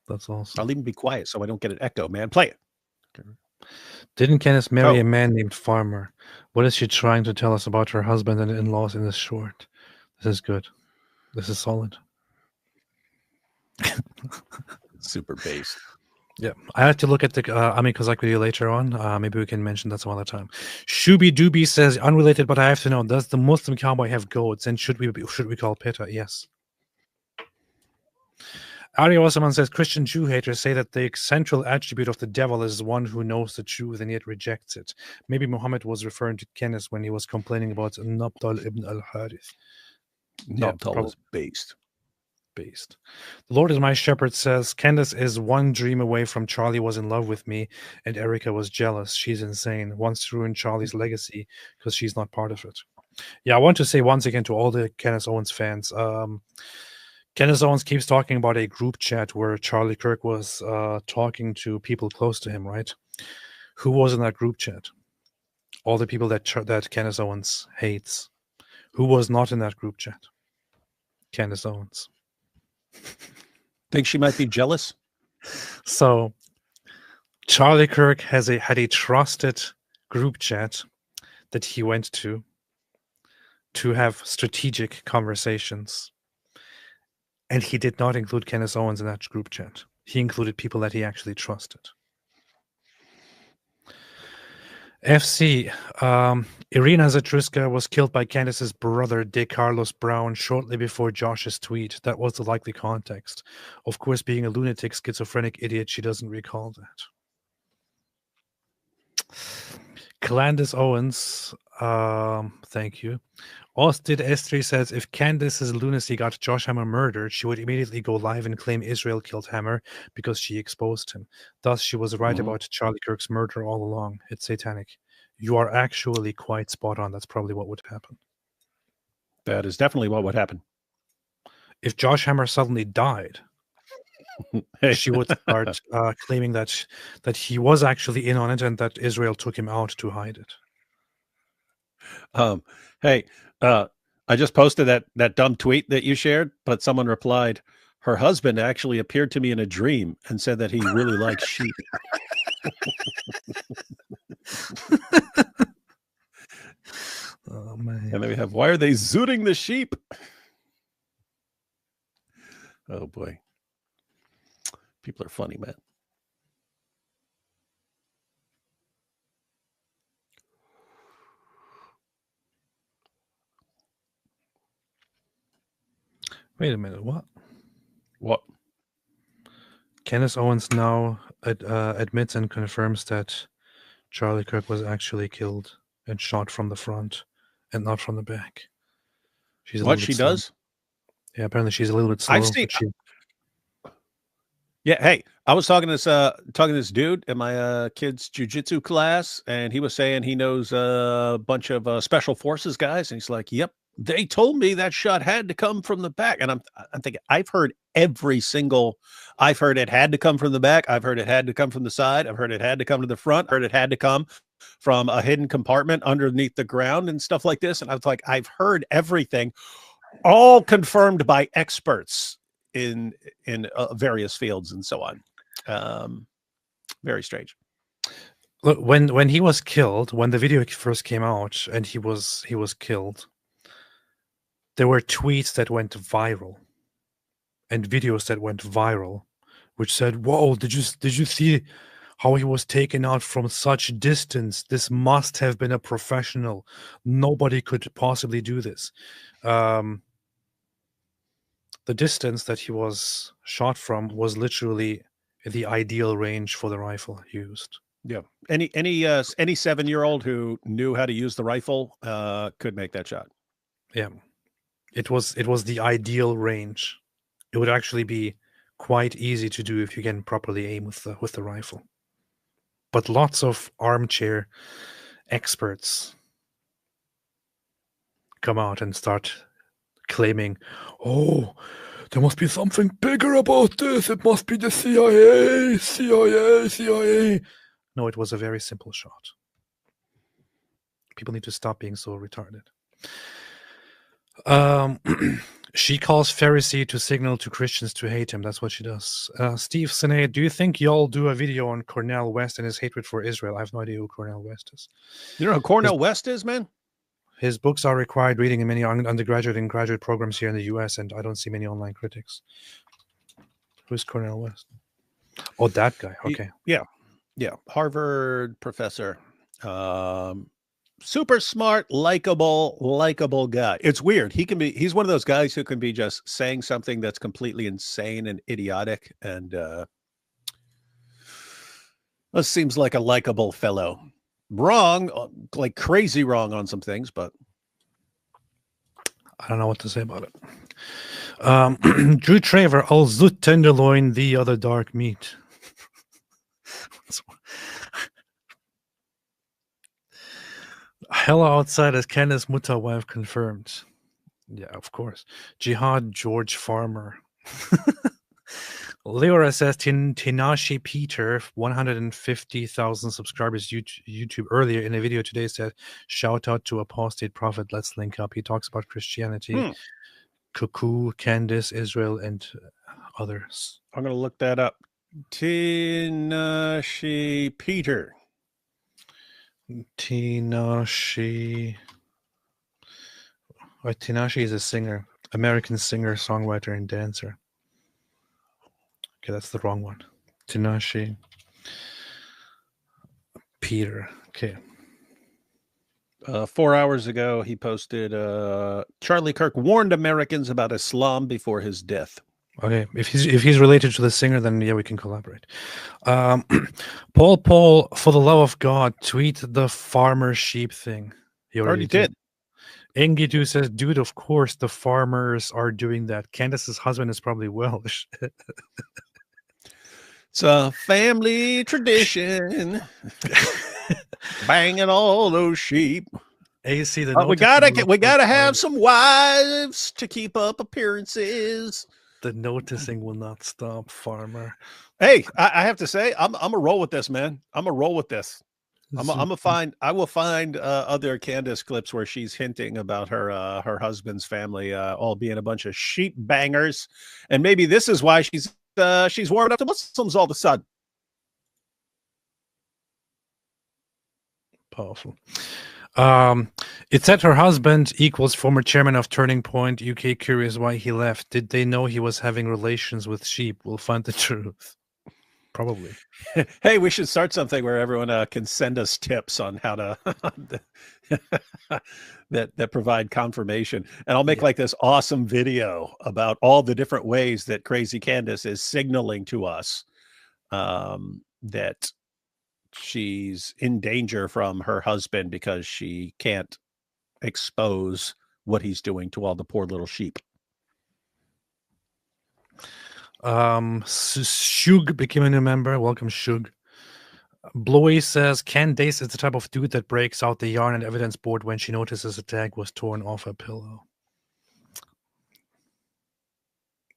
That's awesome. I'll even be quiet so I don't get an echo, man. Play it. Okay. Didn't Candace marry a man named Farmer? What is she trying to tell us about her husband and in-laws in this short? This is good. This is solid. Super based. Yeah, I have to look at the Ami Kozak video later on. Maybe we can mention that some other time. Shubi Doobie says, unrelated, but I have to know, does the Muslim cowboy have goats? And should we call Pitta? Yes. Ari Osman says, Christian Jew haters say that the central attribute of the devil is one who knows the truth and yet rejects it. Maybe Muhammad was referring to Candace when he was complaining about Nabtal ibn al-Harith. Nabtal was based. The Lord is my shepherd says, Candace is one dream away from Charlie was in love with me and Erica was jealous. She's insane. Wants to ruin Charlie's legacy because she's not part of it. Yeah, I want to say once again to all the Candace Owens fans, Candace Owens keeps talking about a group chat where Charlie Kirk was talking to people close to him, right? Who was in that group chat? All the people that Candace Owens hates. Who was not in that group chat? Candace Owens. Think she might be jealous? So Charlie Kirk had a trusted group chat that he went to have strategic conversations. And he did not include Candace Owens in that group chat. He included people that he actually trusted. FC, Irina Zatruska was killed by Candace's brother, De Carlos Brown, shortly before Josh's tweet. That was the likely context. Of course, being a lunatic, schizophrenic idiot, she doesn't recall that. Candace Owens, thank you. Austin Estri says, if Candace's lunacy got Josh Hammer murdered, she would immediately go live and claim Israel killed Hammer because she exposed him. Thus, she was right about Charlie Kirk's murder all along. It's satanic. You are actually quite spot on. That's probably what would happen. That is definitely what would happen. If Josh Hammer suddenly died, she would start claiming that he was actually in on it and that Israel took him out to hide it. Hey, I just posted that dumb tweet that you shared, but someone replied, her husband actually appeared to me in a dream and said that he really likes sheep. Oh man. And then we have, why are they zooting the sheep? Oh boy. People are funny, man. Wait a minute, what? What? Candace Owens now admits and confirms that Charlie Kirk was actually killed and shot from the front and not from the back. She's what she slow. does? Yeah, apparently she's a little bit slow. I've seen. Yeah, hey, I was talking to this dude in my kids' jiu-jitsu class, and he was saying he knows a bunch of special forces guys, and he's like, "Yep, they told me that shot had to come from the back." And I'm thinking, I've heard I've heard it had to come from the back. I've heard it had to come from the side. I've heard it had to come to the front. Heard it had to come from a hidden compartment underneath the ground and stuff like this. And I was like, I've heard everything, all confirmed by experts in various fields and so on. Very strange. Look, when he was killed, when the video first came out and he was killed, there were tweets that went viral and videos that went viral, which said, "Whoa, did you see how he was taken out from such distance? This must have been a professional. Nobody could possibly do this." The distance that he was shot from was literally the ideal range for the rifle used. Yeah. Any 7-year-old who knew how to use the rifle could make that shot. Yeah. It was the ideal range. It would actually be quite easy to do if you can properly aim with the rifle. But lots of armchair experts come out and start claiming, "Oh, there must be something bigger about this. It must be the CIA. No, it was a very simple shot. People need to stop being so retarded. She calls Pharisee to signal to Christians to hate him. That's what she does. Steve Sine, do you think y'all do a video on Cornel West and his hatred for Israel? I have no idea who Cornel West is. You know who Cornel West is, man? His books are required reading in many undergraduate and graduate programs here in the U.S., and I don't see many online critics. Who's Cornel West? Oh, that guy. Okay. Yeah. Harvard professor. Super smart, likable guy. It's weird. He's one of those guys who can be just saying something that's completely insane and idiotic, and this seems like a likable fellow. Wrong, like crazy wrong on some things, but I don't know what to say about it. Drew Traver, all zoot tenderloin, the other dark meat. Hella outside as Candace Mutter wife confirmed. Yeah, of course. Jihad George Farmer. Leora says Tinashi Peter, 150,000 subscribers YouTube earlier in a video today said, shout out to Apostate Prophet. Let's link up. He talks about Christianity, Cuckoo, Candace, Israel, and others. I'm going to look that up. Tinashi Peter. Tinashi is a singer, American singer, songwriter, and dancer. Okay, that's the wrong one. Tinashi Peter. Okay. 4 hours ago, he posted, Charlie Kirk warned Americans about Islam before his death. Okay, if he's related to the singer, then yeah, we can collaborate. Paul, for the love of God, tweet the farmer sheep thing. He already did. Engidu says, dude, of course the farmers are doing that. Candace's husband is probably Welsh. It's a family tradition. Banging all those sheep. AC, we gotta have some wives to keep up appearances. The noticing will not stop, farmer. Hey, I have to say, I'm a roll with this, man. I'm a roll with this. I will find other Candace clips where she's hinting about her husband's family all being a bunch of sheep bangers, and maybe this is why she's warming up to Muslims all of a sudden. Powerful. It said her husband equals former chairman of Turning Point UK. Curious why he left. Did they know he was having relations with sheep? We'll find the truth. Probably. Hey, we should start something where everyone can send us tips on how to that provide confirmation, and I'll make like this awesome video about all the different ways that Crazy Candace is signaling to us that she's in danger from her husband because she can't expose what he's doing to all the poor little sheep. Shug became a new member. Welcome, Shug. Blowy says Candace is the type of dude that breaks out the yarn and evidence board when she notices a tag was torn off a pillow.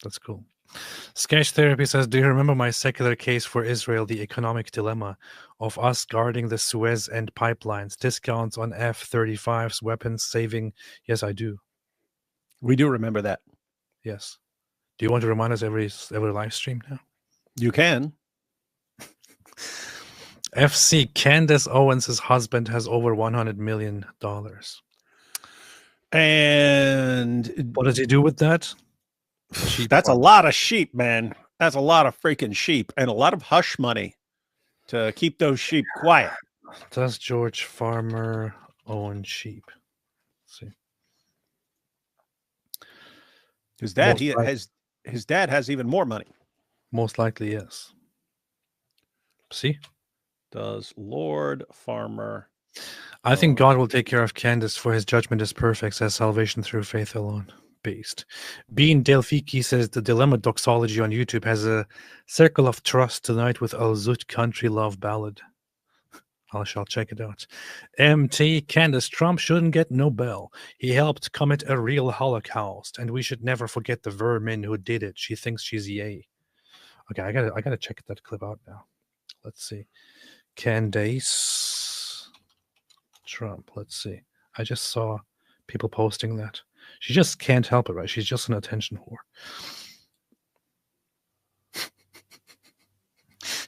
That's cool. Sketch Therapy says, do you remember my secular case for Israel, the economic dilemma of us guarding the Suez and pipelines, discounts on F-35s, weapons saving? Yes, I do. We do remember that. Yes. Do you want to remind us every live stream now? You can. FC Candace Owens' husband has over $100 million. And what does he do with that? That's a lot of sheep, man. That's a lot of freaking sheep and a lot of hush money to keep those sheep quiet. Does George Farmer own sheep? Let's see. His dad, his dad has even more money. Most likely, yes. See? Does Lord Farmer? I think God will take care of Candace, for his judgment is perfect, says salvation through faith alone. Based. Bean Delfiki says the Dilemma Doxology on YouTube has a circle of trust tonight with Al Zut Country Love Ballad. I shall check it out. MT Candace, Trump shouldn't get Nobel. He helped commit a real Holocaust, and we should never forget the vermin who did it. She thinks she's yay. Okay, I gotta check that clip out now. Let's see. Candace Trump. Let's see. I just saw people posting that. She just can't help it, right? She's just an attention whore.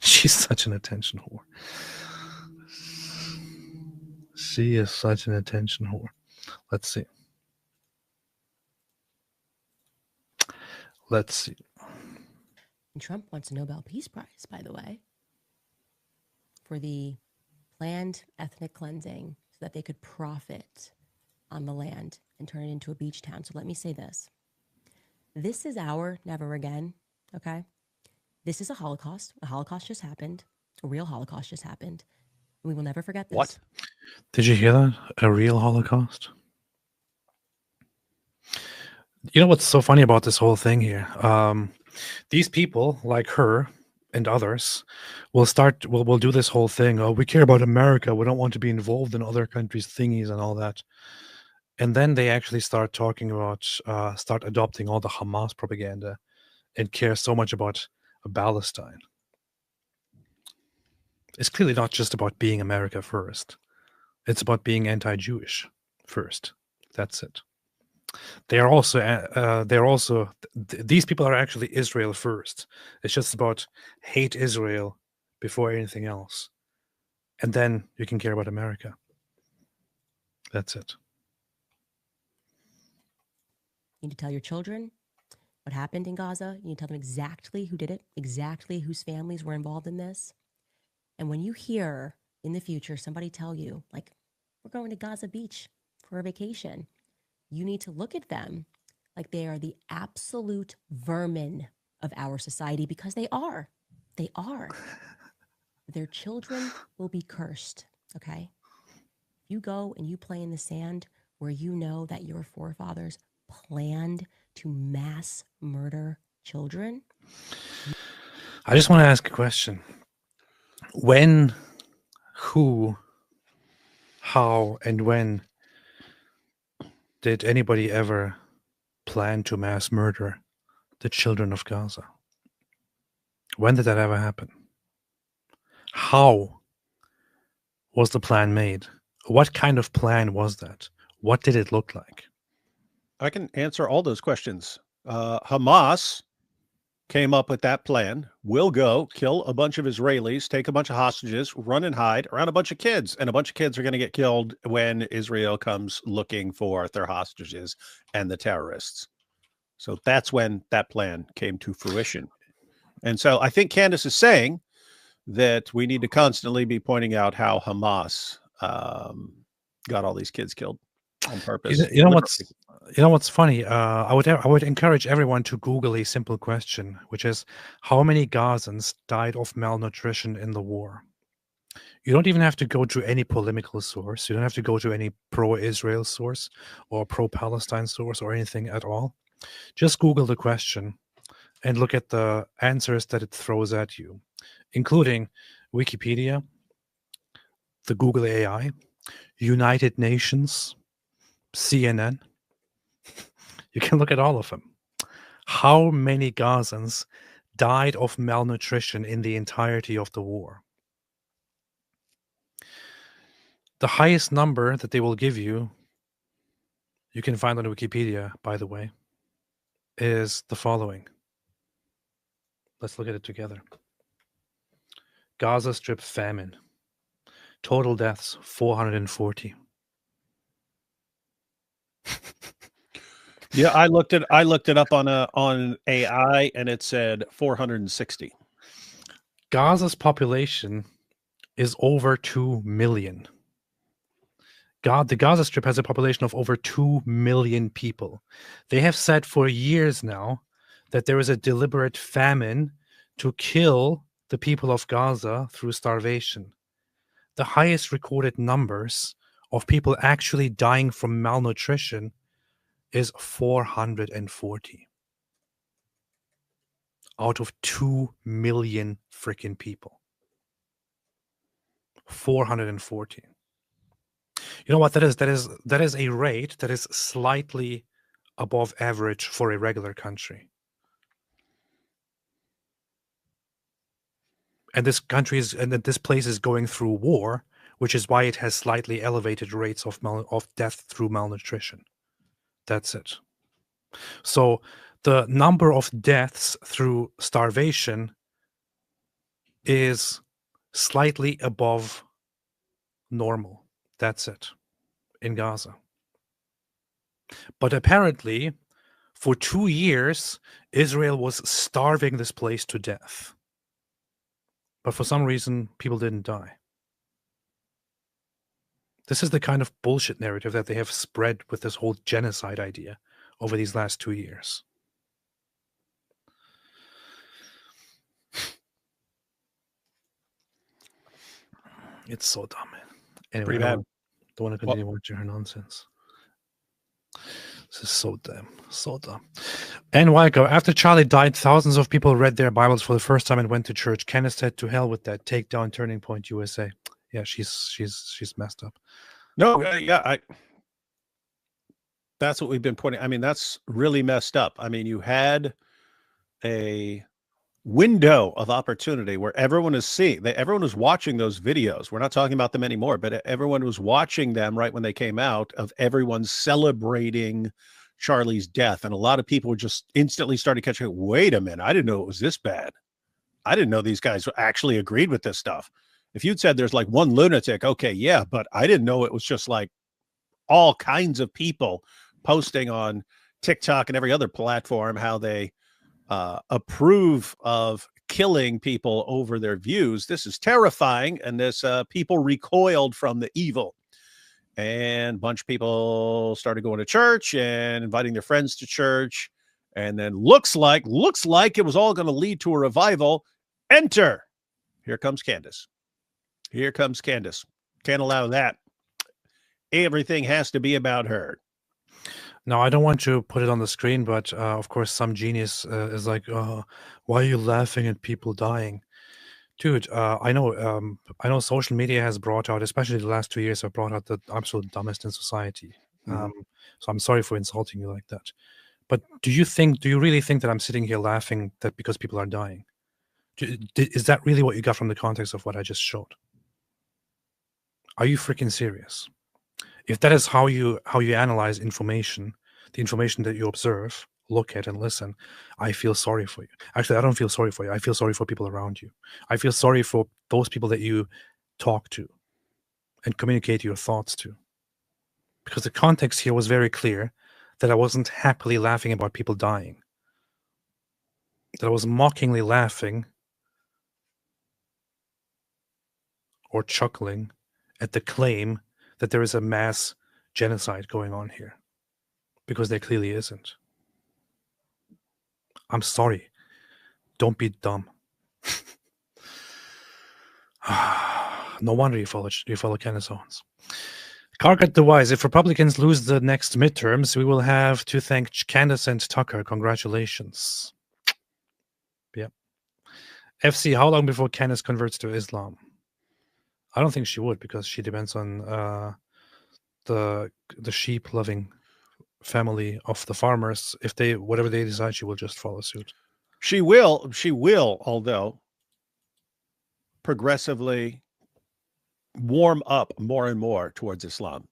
She's such an attention whore. She is such an attention whore. Let's see. Let's see. Trump wants a Nobel Peace Prize, by the way, for the planned ethnic cleansing so that they could profit on the land and turn it into a beach town. So let me say this. This is our never again, okay? This is a Holocaust. A Holocaust just happened. A real Holocaust just happened. We will never forget this. What? Did you hear that? A real Holocaust? You know what's so funny about this whole thing here? These people, like her and others, will do this whole thing. Oh, we care about America. We don't want to be involved in other countries' thingies and all that. And then they actually start talking about, start adopting all the Hamas propaganda and care so much about Palestine. It's clearly not just about being America first. It's about being anti-Jewish first. That's it. These people are actually Israel first. It's just about hate Israel before anything else. And then you can care about America. That's it. You need to tell your children what happened in Gaza. You need to tell them exactly who did it, exactly whose families were involved in this. And when you hear in the future somebody tell you, like, we're going to Gaza Beach for a vacation, you need to look at them like they are the absolute vermin of our society, because they are. They are. Their children will be cursed, okay? You go and you play in the sand where you know that your forefathers planned to mass murder children. I just want to ask a question. When, who, how, and when did anybody ever plan to mass murder the children of Gaza. When did that ever happen? How was the plan made? What kind of plan was that? What did it look like? I can answer all those questions. Hamas came up with that plan. We'll go kill a bunch of Israelis, take a bunch of hostages, run and hide around a bunch of kids. And a bunch of kids are going to get killed when Israel comes looking for their hostages and the terrorists. So that's when that plan came to fruition. And so I think Candace is saying that we need to constantly be pointing out how Hamas got all these kids killed on purpose. You know what's funny? I would encourage everyone to Google a simple question, which is how many Gazans died of malnutrition in the war? You don't even have to go to any polemical source. You don't have to go to any pro-Israel source or pro-Palestine source or anything at all. Just Google the question and look at the answers that it throws at you, including Wikipedia, the Google AI, United Nations, CNN. You can look at all of them. How many Gazans died of malnutrition in the entirety of the war? The highest number that they will give you, you can find on Wikipedia, by the way, is the following. Let's look at it together. Gaza Strip famine. Total deaths, 440. Yeah, I looked it up on AI and it said 460. Gaza's population is over 2 million. The Gaza Strip has a population of over 2 million people. They have said for years now that there is a deliberate famine to kill the people of Gaza through starvation. The highest recorded numbers of people actually dying from malnutrition is 440 out of 2 million freaking people. 440. You know what that is? That is a rate that is slightly above average for a regular country. And this place is going through war, which is why it has slightly elevated rates of death through malnutrition. That's it. So the number of deaths through starvation is slightly above normal. That's it in Gaza. But apparently, for 2 years, Israel was starving this place to death. But for some reason, people didn't die. This is the kind of bullshit narrative that they have spread with this whole genocide idea over these last 2 years. It's so dumb, man. Anyway, Pretty bad. Don't want to continue watching her nonsense. This is so dumb. So dumb. And Wyco, after Charlie died, thousands of people read their Bibles for the first time and went to church. Candace said, "To hell with that. Take down Turning Point USA." Yeah, she's messed up. No, that's what we've been pointing. I mean, that's really messed up. I mean, you had a window of opportunity where everyone was watching those videos. We're not talking about them anymore, but everyone was watching them right when they came out, of everyone celebrating Charlie's death. And a lot of people just instantly started catching, wait a minute, I didn't know it was this bad. I didn't know these guys actually agreed with this stuff. If you'd said there's like one lunatic, okay, yeah, but I didn't know it was just like all kinds of people posting on TikTok and every other platform how they approve of killing people over their views. This is terrifying. And this people recoiled from the evil. And a bunch of people started going to church and inviting their friends to church. And then looks like it was all going to lead to a revival. Enter. Here comes Candace. Here comes Candace. Can't allow that. Everything has to be about her. Now, I don't want to put it on the screen, but of course, some genius is like, why are you laughing at people dying? Dude, I know social media has brought out, especially the last 2 years, have brought out the absolute dumbest in society. So I'm sorry for insulting you like that. But do you really think that I'm sitting here laughing that because people are dying? Is that really what you got from the context of what I just showed? Are you freaking serious? If that is how you analyze information, the information that you observe, look at, and listen, I feel sorry for you. Actually, I don't feel sorry for you. I feel sorry for people around you. I feel sorry for those people that you talk to and communicate your thoughts to. Because the context here was very clear that I wasn't happily laughing about people dying. That I was mockingly laughing or chuckling at the claim that there is a mass genocide going on here. Because there clearly isn't. I'm sorry. Don't be dumb. No wonder you follow Candace Owens. Carcat the Wise. If Republicans lose the next midterms, we will have to thank Candace and Tucker. Congratulations. Yep. FC, how long before Candace converts to Islam? I don't think she would, because she depends on the sheep-loving family of the farmers. If they, whatever they decide, she will just follow suit. She will, although progressively warm up more and more towards Islam.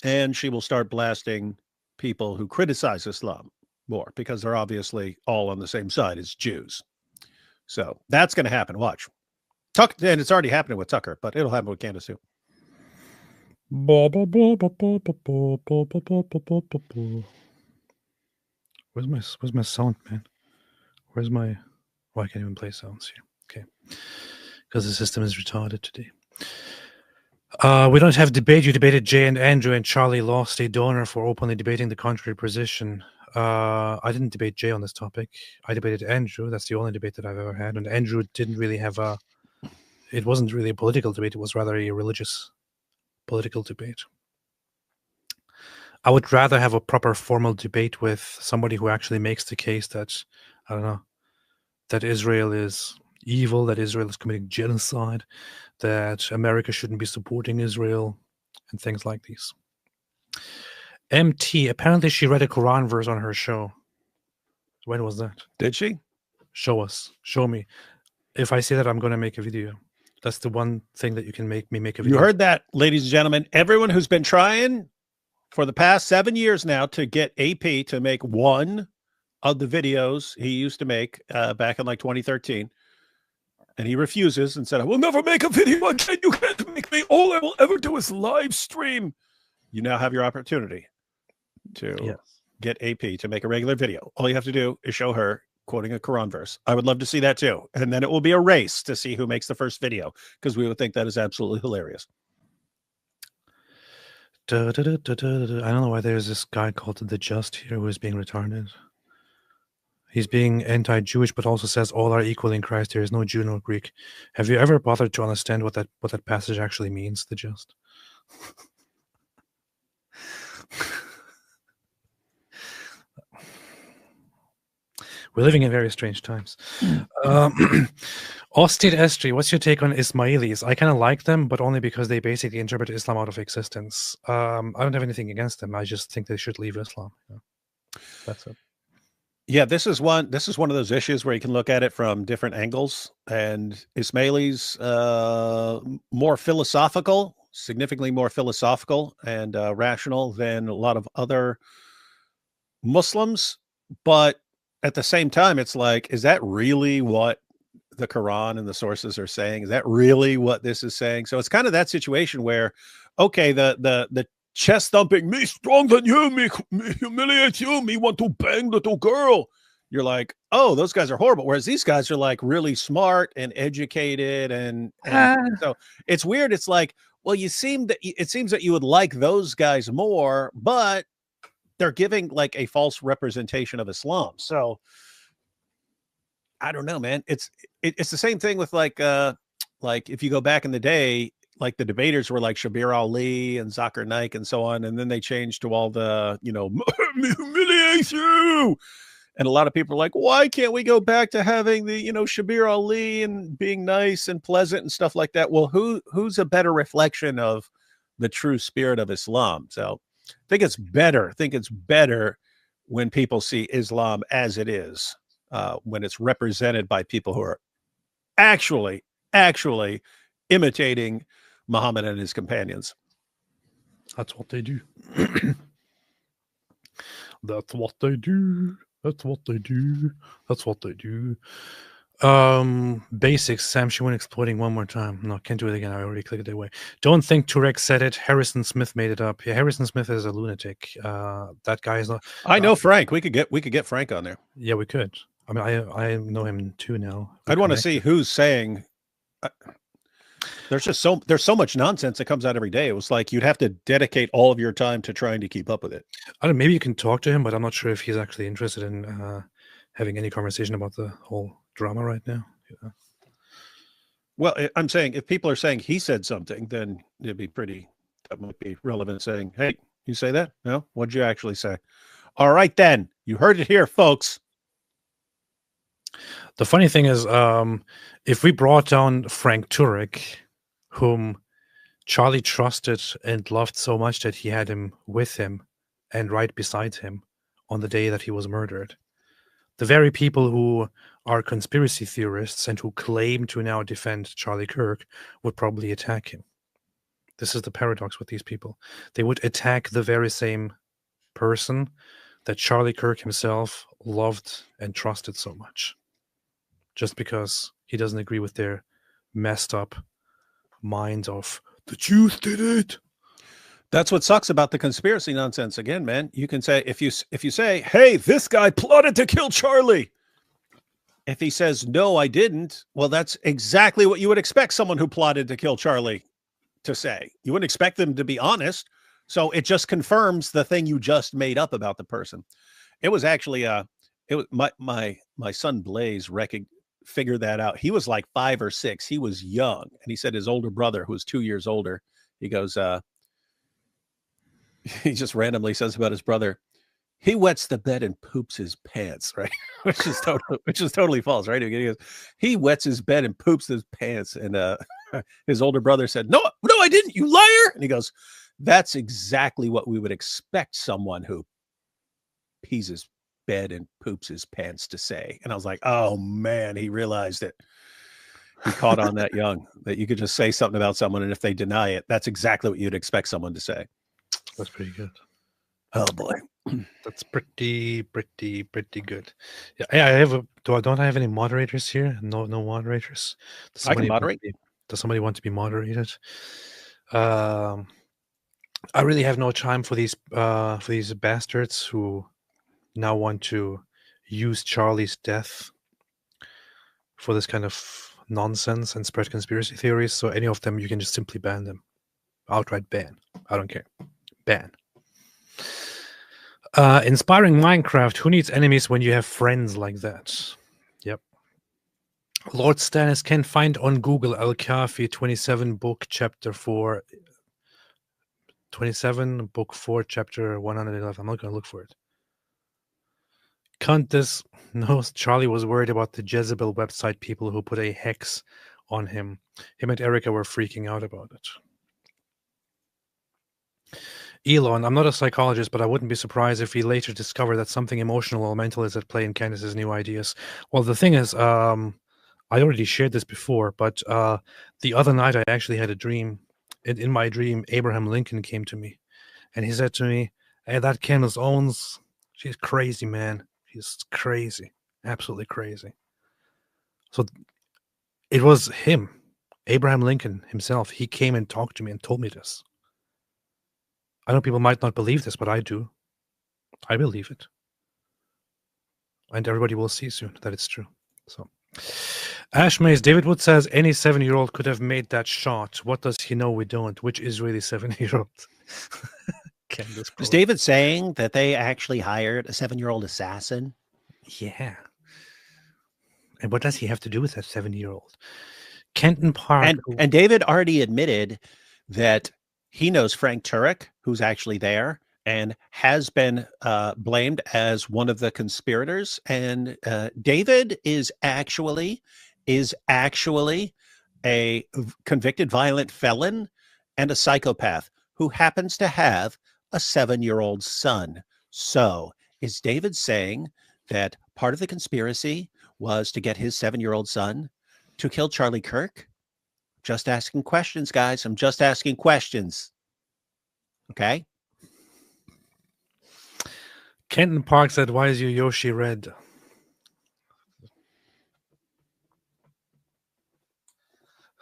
And she will start blasting people who criticize Islam more, because they're obviously all on the same side as Jews. So that's going to happen. Watch. Tucker, and it's already happening with Tucker, but it'll happen with Candace too. Where's my sound, man? Where's my... Oh, I can't even play sounds here. Okay. Because the system is retarded today. We don't have debate. You debated Jay and Andrew, and Charlie lost a donor for openly debating the contrary position. I didn't debate Jay on this topic. I debated Andrew. That's the only debate that I've ever had. And Andrew didn't really have a... It wasn't really a political debate. It was rather a religious political debate. I would rather have a proper formal debate with somebody who actually makes the case that, I don't know, that Israel is evil, that Israel is committing genocide, that America shouldn't be supporting Israel, and things like these. MT, apparently she read a Quran verse on her show. When was that? Did she? Show us. Show me. If I say that, I'm going to make a video. That's the one thing that you can make me make a video. You heard that, ladies and gentlemen. Everyone who's been trying for the past 7 years now to get AP to make one of the videos he used to make back in like 2013, and he refuses and said, I will never make a video again. You can't make me. All I will ever do is live stream. You now have your opportunity to get AP to make a regular video. All you have to do is show her quoting a Quran verse. I would love to see that too. And then it will be a race to see who makes the first video, because we would think that is absolutely hilarious. I don't know why there's this guy called The Just here who is being retarded. He's being anti-Jewish, but also says all are equal in Christ. There is no Jew nor Greek. Have you ever bothered to understand what that passage actually means, The Just? We're living in very strange times. Apostate Estri, what's your take on Ismailis? I kind of like them, but only because they basically interpret Islam out of existence. I don't have anything against them. I just think they should leave Islam. Yeah. That's it. Yeah, this is one of those issues where you can look at it from different angles. And Ismailis, more philosophical, significantly more philosophical and rational than a lot of other Muslims. But at the same time, it's like, is that really what the Quran and the sources are saying? Is that really what this is saying? So it's kind of that situation where, okay, the chest thumping, me stronger than you, me humiliate you, me want to bang little girl. You're like, oh, those guys are horrible. Whereas these guys are like really smart and educated, and so it's weird. It's like, well, it seems that you would like those guys more, but they're giving like a false representation of Islam. So I don't know, man. It's the same thing with like if you go back in the day, like the debaters were like Shabir Ali and Zakir Naik and so on. And then they changed to all the, humiliate you. And a lot of people are like, why can't we go back to having the, Shabir Ali and being nice and pleasant and stuff like that? Well, who's a better reflection of the true spirit of Islam? So I think it's better when people see Islam as it is, when it's represented by people who are actually imitating Muhammad and his companions. That's what they do. That's what they do. That's what they do. That's what they do. Basics. Sam, she went exploding one more time. No, can't do it again. I already clicked it away. Don't think Turek said it. Harrison Smith made it up. Yeah, Harrison Smith is a lunatic. That guy is not. I know Frank. We could get Frank on there. Yeah, we could. I mean, I know him too now. I'd want to see who's saying. There's so much nonsense that comes out every day. It was like you'd have to dedicate all of your time to trying to keep up with it. I don't know, maybe you can talk to him, but I'm not sure if he's actually interested in having any conversation about the whole drama right now. Yeah. Well, I'm saying if people are saying he said something, then it'd be that might be relevant saying, hey, you say that? No? What'd you actually say? All right, then. You heard it here, folks. The funny thing is, if we brought down Frank Turek, whom Charlie trusted and loved so much that he had him with him and right beside him on the day that he was murdered, the very people who are conspiracy theorists and who claim to now defend Charlie Kirk would probably attack him. This is the paradox with these people. They would attack the very same person that Charlie Kirk himself loved and trusted so much, just because he doesn't agree with their messed up mind of the Jews did it. That's what sucks about the conspiracy nonsense. Again, man, you can say if you say, hey, this guy plotted to kill Charlie. If he says, no, I didn't, well, that's exactly what you would expect someone who plotted to kill Charlie to say. You wouldn't expect them to be honest. So it just confirms the thing you just made up about the person. It was actually it was my son Blaze figured that out. He was like 5 or 6. He was young, and he said his older brother, who was 2 years older, he goes, he just randomly says about his brother, he wets the bed and poops his pants, right? which is totally false, right? He goes, he wets his bed and poops his pants, and his older brother said, no, I didn't, you liar. And he goes, that's exactly what we would expect someone who pees his bed and poops his pants to say. And I was like, oh man, he realized it. He caught on that young, that you could just say something about someone, and if they deny it, that's exactly what you'd expect someone to say. That's pretty good. Oh boy. That's pretty good. Yeah, don't I have any moderators here? No moderators. I can moderate. Does somebody want to be moderated? I really have no time for these bastards who now want to use Charlie's death for this kind of nonsense and spread conspiracy theories. So any of them, you can just simply ban them. Outright ban. I don't care. Ban. Inspiring Minecraft. Who needs enemies when you have friends like that? Yep. Lord Stannis can find on Google Al-Kafi 27 book chapter 4. 27 book 4 chapter 111. I'm not going to look for it. Candace knows Charlie was worried about the Jezebel website people who put a hex on him. Him and Erica were freaking out about it. Elon, I'm not a psychologist, but I wouldn't be surprised if we later discover that something emotional or mental is at play in Candace's new ideas. Well, the thing is, I already shared this before, but the other night I actually had a dream. In my dream, Abraham Lincoln came to me, and he said to me, hey, that Candace Owens, she's crazy, man. She's crazy. Absolutely crazy. So it was him, Abraham Lincoln himself. He came and talked to me and told me this. I know people might not believe this, but I do. I believe it. And everybody will see soon that it's true. So, Ash Mays, David Wood says any 7-year-old could have made that shot. What does he know we don't? Which Israeli 7-year-old? Is David saying that they actually hired a 7-year-old assassin? Yeah. And what does he have to do with that 7-year-old? Kenton Park. And David already admitted that he knows Frank Turek, who's actually there, and has been blamed as one of the conspirators. And David is actually a convicted violent felon and a psychopath who happens to have a 7-year-old son. So is David saying that part of the conspiracy was to get his 7-year-old son to kill Charlie Kirk? Just asking questions, guys. I'm just asking questions. Okay. Kenton Park said, "Why is your Yoshi red?"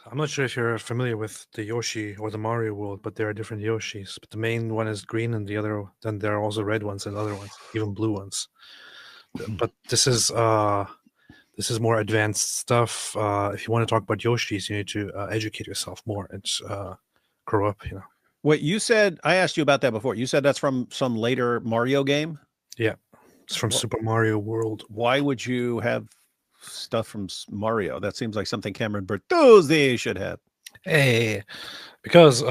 I'm not sure if you're familiar with the Yoshi or the Mario world, but there are different Yoshis. But the main one is green, and then there are also red ones and other ones, even blue ones. But this is more advanced stuff. If you want to talk about Yoshis, you need to educate yourself more and grow up. What you said, I asked you about that before. You said that's from some later Mario game? Yeah, it's from Super Mario World. Why would you have stuff from Mario? That seems like something Cameron Bertuzzi should have. Hey, because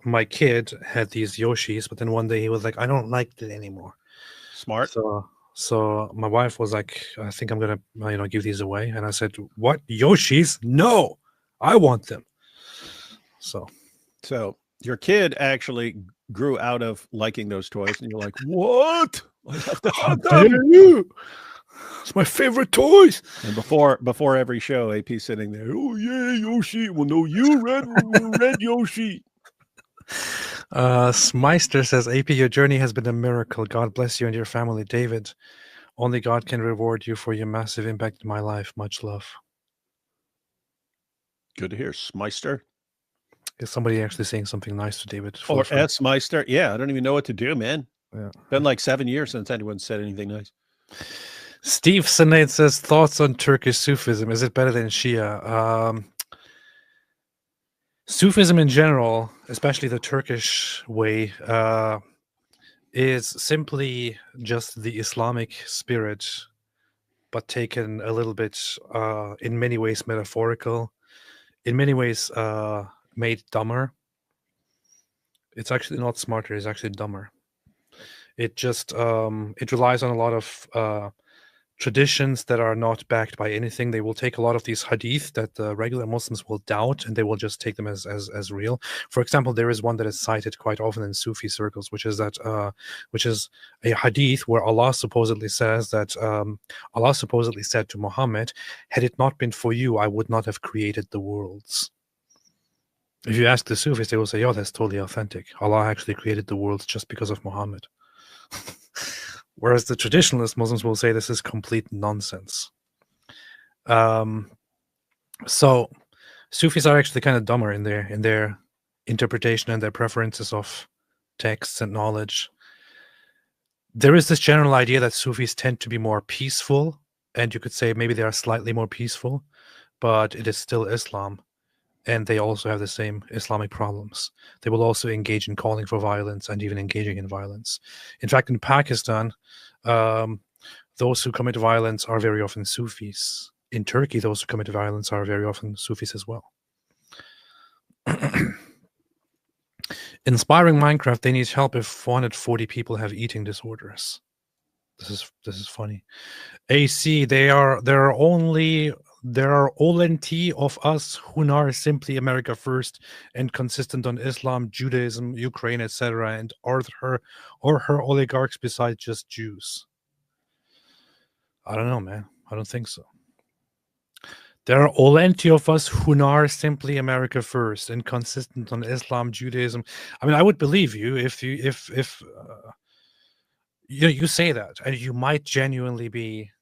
my kid had these Yoshis, but then one day he was like, "I don't like it anymore." Smart. So my wife was like, "I think I'm gonna give these away," and I said, "What, Yoshis? No, I want them." So your kid actually grew out of liking those toys, and you're like, "What? I have to have them." It's my favorite toys. And before every show, AP sitting there, "Oh yeah, Yoshi. Well, no, you red Yoshi." Smeister says, "AP, your journey has been a miracle. God bless you and your family. David, only God can reward you for your massive impact in my life. Much love." Good to hear, Smeister. Is somebody actually saying something nice to David? Or S. Meister. Yeah, I don't even know what to do, man. Yeah. Been like 7 years since anyone said anything nice. Steve Senate says, "Thoughts on Turkish Sufism? Is it better than Shia?" Sufism in general, especially the Turkish way, is simply just the Islamic spirit, but taken a little bit, in many ways metaphorical, in many ways made dumber. It's actually not smarter, it's actually dumber. It just it relies on a lot of traditions that are not backed by anything. They will take a lot of these hadith that the regular Muslims will doubt, and they will just take them as real. For example, there is one that is cited quite often in Sufi circles, which is a hadith where Allah supposedly says that Allah supposedly said to Muhammad, "Had it not been for you, I would not have created the worlds." If you ask the Sufis, they will say, "Oh, that's totally authentic. Allah actually created the worlds just because of Muhammad." Whereas the traditionalist Muslims will say this is complete nonsense. So Sufis are actually kind of dumber in their interpretation and their preferences of texts and knowledge. There is this general idea that Sufis tend to be more peaceful, and you could say maybe they are slightly more peaceful, but it is still Islam. And they also have the same Islamic problems. They will also engage in calling for violence and even engaging in violence. In fact, in Pakistan, those who commit violence are very often Sufis. In Turkey, those who commit violence are very often Sufis as well. Inspiring Minecraft, they need help if 440 people have eating disorders. This is funny. AC, there are only of us who are simply America first and consistent on Islam, Judaism, Ukraine, etc., and are her oligarchs besides just Jews. I don't know, man. I don't think so. There are plenty of us who are simply America first and consistent on Islam, Judaism. I mean, I would believe you if you say that, and you might genuinely be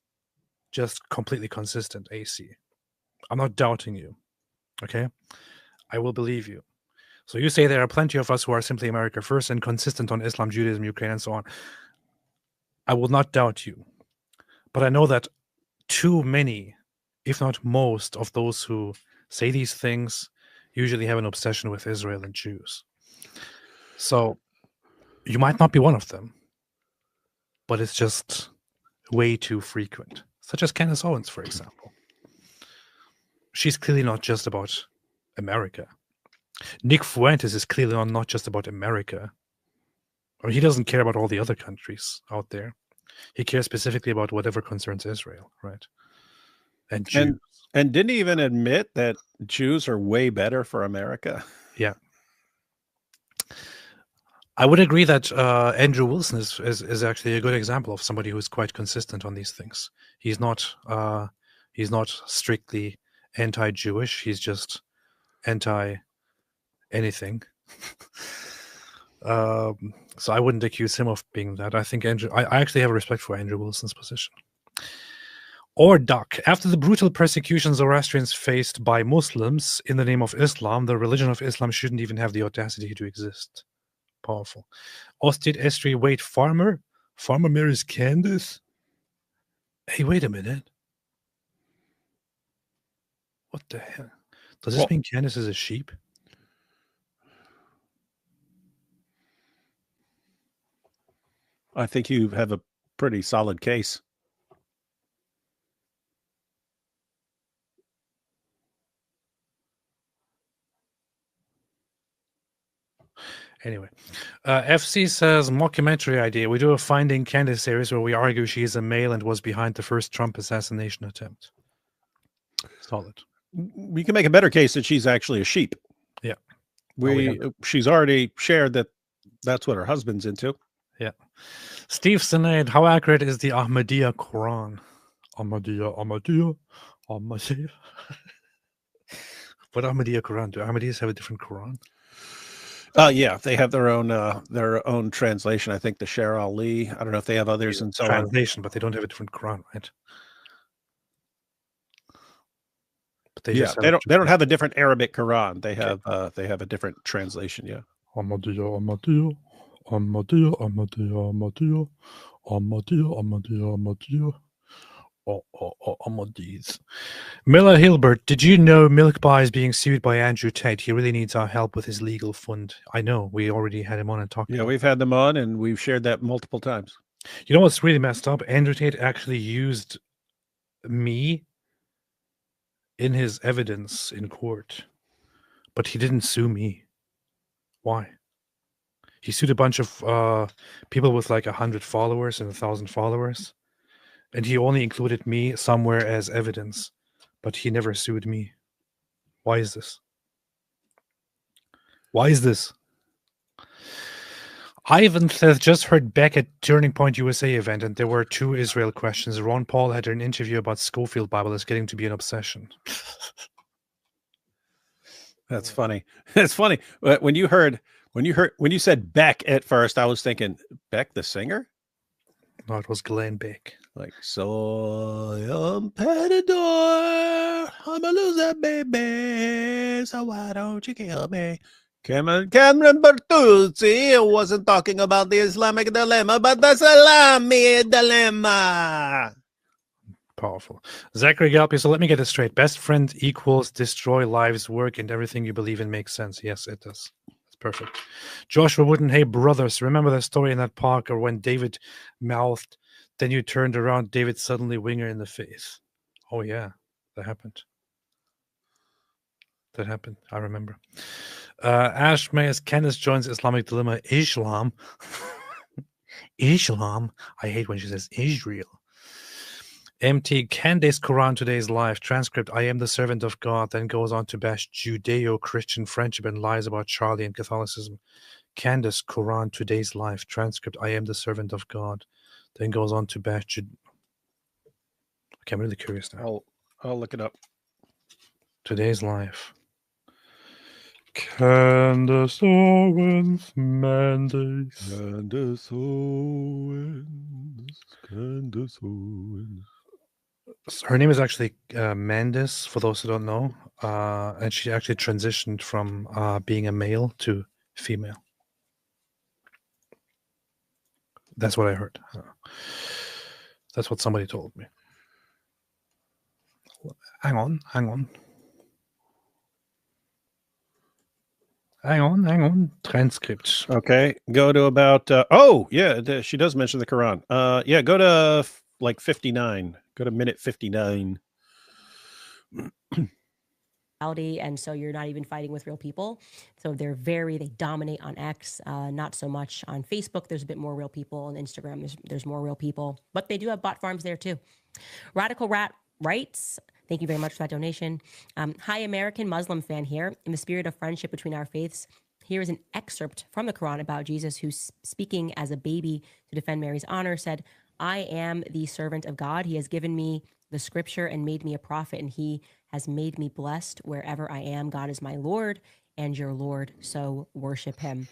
just completely consistent, AC. I'm not doubting you. Okay? I will believe you. So you say there are plenty of us who are simply America first and consistent on Islam, Judaism, Ukraine, and so on. I will not doubt you. But I know that too many, if not most, of those who say these things usually have an obsession with Israel and Jews. So you might not be one of them, but it's just way too frequent. Such as Candace Owens, for example. She's clearly not just about America. Nick Fuentes is clearly not just about America. I mean, he doesn't care about all the other countries out there. He cares specifically about whatever concerns Israel, right? And Jews. And didn't he even admit that Jews are way better for America? Yeah. I would agree that Andrew Wilson is actually a good example of somebody who's quite consistent on these things. He's not strictly anti-Jewish. He's just anti-anything. So I wouldn't accuse him of being that. I think I actually have respect for Andrew Wilson's position. Or Duck. After the brutal persecutions Zoroastrians faced by Muslims in the name of Islam, the religion of Islam shouldn't even have the audacity to exist. Powerful. Austin Estrie, wait, Farmer marries Candace? Hey, wait a minute. What the hell? Does this mean Candace is a sheep? I think you have a pretty solid case. Anyway, FC says, mockumentary idea. We do a Finding Candace series where we argue she is a male and was behind the first Trump assassination attempt. Solid. We can make a better case that she's actually a sheep. Yeah. She's already shared that that's what her husband's into. Yeah. Steve Sinead, how accurate is the Ahmadiyya Quran? Ahmadiyya. What Ahmadiyya Quran? Do Ahmadiyyas have a different Quran? Yeah, they have their own translation. I think the Sher Ali. I don't know if they have others and so translation, but they don't have a different Quran, right? But they don't have a different Arabic Quran. They have a different translation. Yeah. Ahmadiyya. Ahmadis. Miller Hilbert, did you know Milk Bar is being sued by Andrew Tate? He really needs our help with his legal fund. I know. We already had him on and talked. Yeah, we've had them on and we've shared that multiple times. You know what's really messed up? Andrew Tate actually used me in his evidence in court, but he didn't sue me. Why? He sued a bunch of people with like 100 followers and 1,000 followers. And he only included me somewhere as evidence, but he never sued me. Why is this? Why is this? Ivan says, just heard back at Turning Point USA event, and there were 2 Israel questions. Ron Paul had an interview about Schofield Bible. It's getting to be an obsession. That's funny. It's funny. When you said Beck at first, I was thinking, Beck the singer? No, it was Glenn Beck. Like, so I'm Petador, I'm a loser, baby, so why don't you kill me? Cameron Bertuzzi wasn't talking about the Islamic dilemma, but the salami dilemma. Powerful. Zachary Galpi, so let me get this straight. Best friend equals destroy lives, work, and everything you believe in makes sense. Yes, it does. That's perfect. Joshua Wooden, hey, brothers, remember the story in that park or when David mouthed, then you turned around, David suddenly winger in the face. Oh, yeah, that happened. That happened. I remember. Ash Mayes, Candace joins Islamic Dilemma. Islam. Islam. I hate when she says Israel. MT, Candace Quran today's live transcript. I am the servant of God. Then goes on to bash Judeo-Christian friendship and lies about Charlie and Catholicism. Candace Quran today's live transcript. I am the servant of God. Then goes on to bash. Okay, I'm really curious now. I'll look it up. Today's live. Candace Owens Mendes. Candace Owens. Candace Owens. Her name is actually Mendes, for those who don't know. And she actually transitioned from being a male to female. That's what I heard. That's what somebody told me. Hang on. Transcript. Okay, go to about. Oh, yeah, she does mention the Quran. Yeah, go to like 59. Go to minute 59. And so you're not even fighting with real people. So they dominate on X, not so much on Facebook. There's a bit more real people. On Instagram, there's more real people, but they do have bot farms there too. Radical Rat writes, thank you very much for that donation. Hi, American Muslim fan here. In the spirit of friendship between our faiths, Here is an excerpt from the Quran about Jesus, who, speaking as a baby to defend Mary's honor, said, "I am the servant of God. He has given me the scripture and made me a prophet, and he has made me blessed wherever I am. God is my Lord and your Lord, so worship him."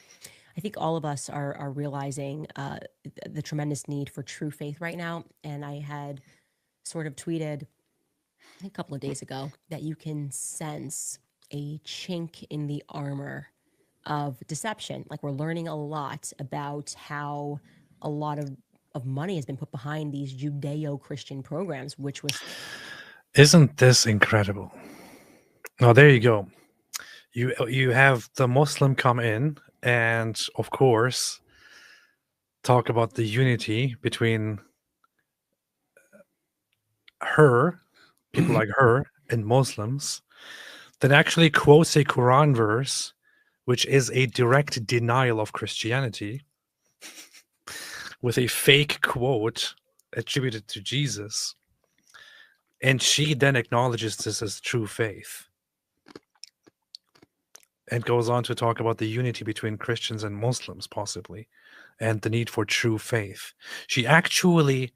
I think all of us are realizing the tremendous need for true faith right now. And I had sort of tweeted a couple of days ago that you can sense a chink in the armor of deception. Like, we're learning a lot about how a lot of money has been put behind these Judeo-Christian programs, which was... Isn't this incredible? Oh, there you go. You have the Muslim come in and, of course, talk about the unity between her, people like her, and Muslims, then actually quotes a Quran verse which is a direct denial of Christianity with a fake quote attributed to Jesus, and she then acknowledges this as true faith and goes on to talk about the unity between Christians and Muslims, possibly, and the need for true faith. She actually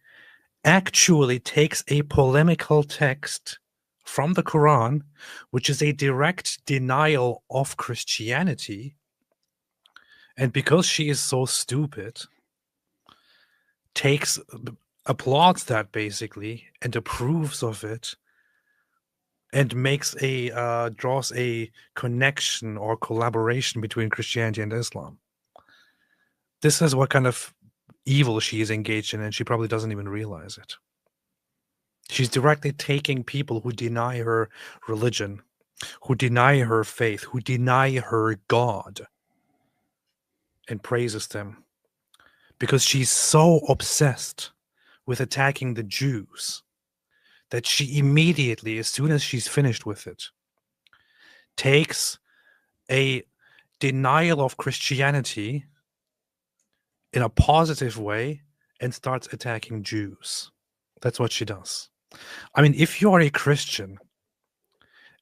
takes a polemical text from the Quran, which is a direct denial of Christianity, and because she is so stupid, applauds that basically and approves of it, and draws a connection or collaboration between Christianity and Islam. This is what kind of evil she is engaged in, and she probably doesn't even realize it. She's directly taking people who deny her religion, who deny her faith, who deny her God, and praises them because she's so obsessed with attacking the Jews that she immediately, as soon as she's finished with it, takes a denial of Christianity in a positive way and starts attacking Jews. That's what she does. I mean, if you are a Christian,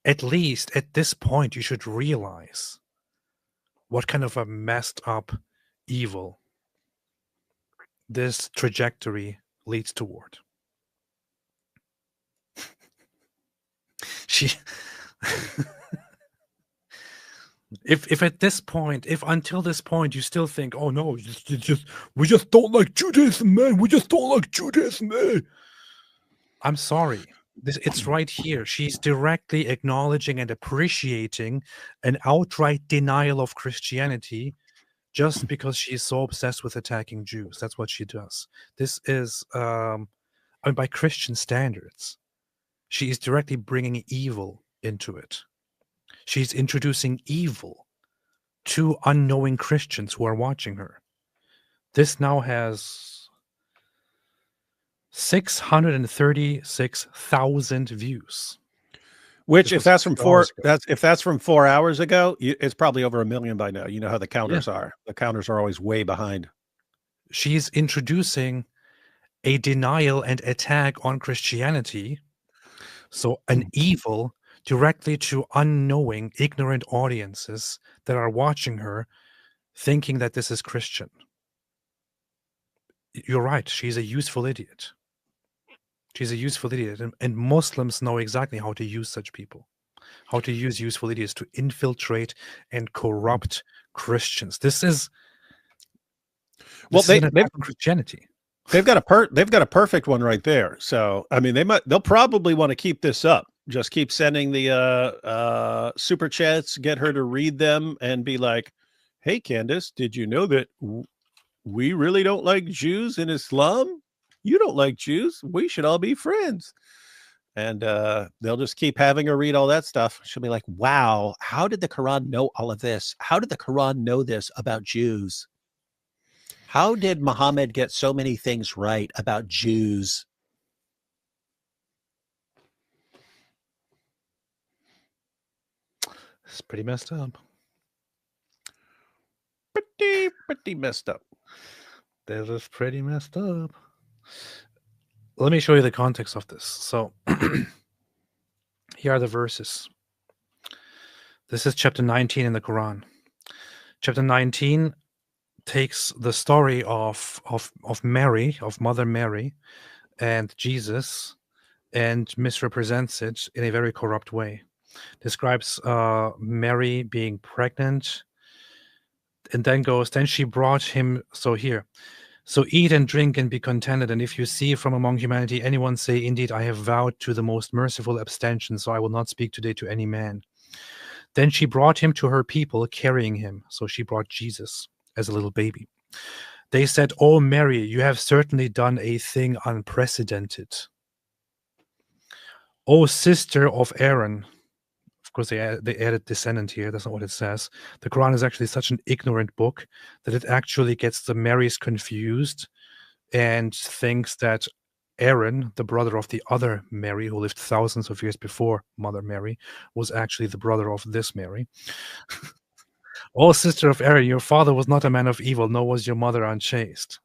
at least at this point, you should realize what kind of a messed up evil this trajectory leads toward. She... If at this point, if until this point you still think, oh no, we just don't like Judaism, man. We just don't like Judaism, man. I'm sorry. It's right here. She's directly acknowledging and appreciating an outright denial of Christianity just because she's so obsessed with attacking Jews. That's what she does. This is, by Christian standards, she is directly bringing evil into it. She's introducing evil to unknowing Christians who are watching her. This now has 636,000 views. Which, if that's from 4 hours ago, it's probably over 1 million by now. You know how the counters are. The counters are always way behind. She's introducing a denial and attack on Christianity. So an evil directly to unknowing, ignorant audiences that are watching her, thinking that this is Christian. You're right. She's a useful idiot. She's a useful idiot. And Muslims know exactly how to use such people, how to use useful idiots to infiltrate and corrupt Christians. This is an attack on Christianity. They've got a perfect one right there. So, I mean, they'll probably want to keep this up. Just keep sending the super chats, get her to read them and be like, hey, Candace, did you know that we really don't like Jews in Islam? You don't like Jews. We should all be friends. And they'll just keep having her read all that stuff. She'll be like, wow, how did the Quran know all of this? How did the Quran know this about Jews? How did Muhammad get so many things right about Jews? It's pretty messed up. Pretty messed up. That is pretty messed up. Let me show you the context of this. So here are the verses. This is chapter 19 in the Quran. Chapter 19 takes the story of Mary, of Mother Mary, and Jesus, and misrepresents it in a very corrupt way. Describes Mary being pregnant, and then she brought him. So eat and drink and be contented. And if you see from among humanity anyone say, indeed, I have vowed to the most merciful abstention, so I will not speak today to any man. Then she brought him to her people, carrying him. So she brought Jesus as a little baby. They said, "Oh, Mary, you have certainly done a thing unprecedented. Oh, sister of Aaron." Of course, they added descendant here. That's not what it says. The Quran is actually such an ignorant book that it actually gets the Marys confused and thinks that Aaron, the brother of the other Mary, who lived thousands of years before Mother Mary, was actually the brother of this Mary. "Oh, sister of Aaron, your father was not a man of evil, nor was your mother unchaste."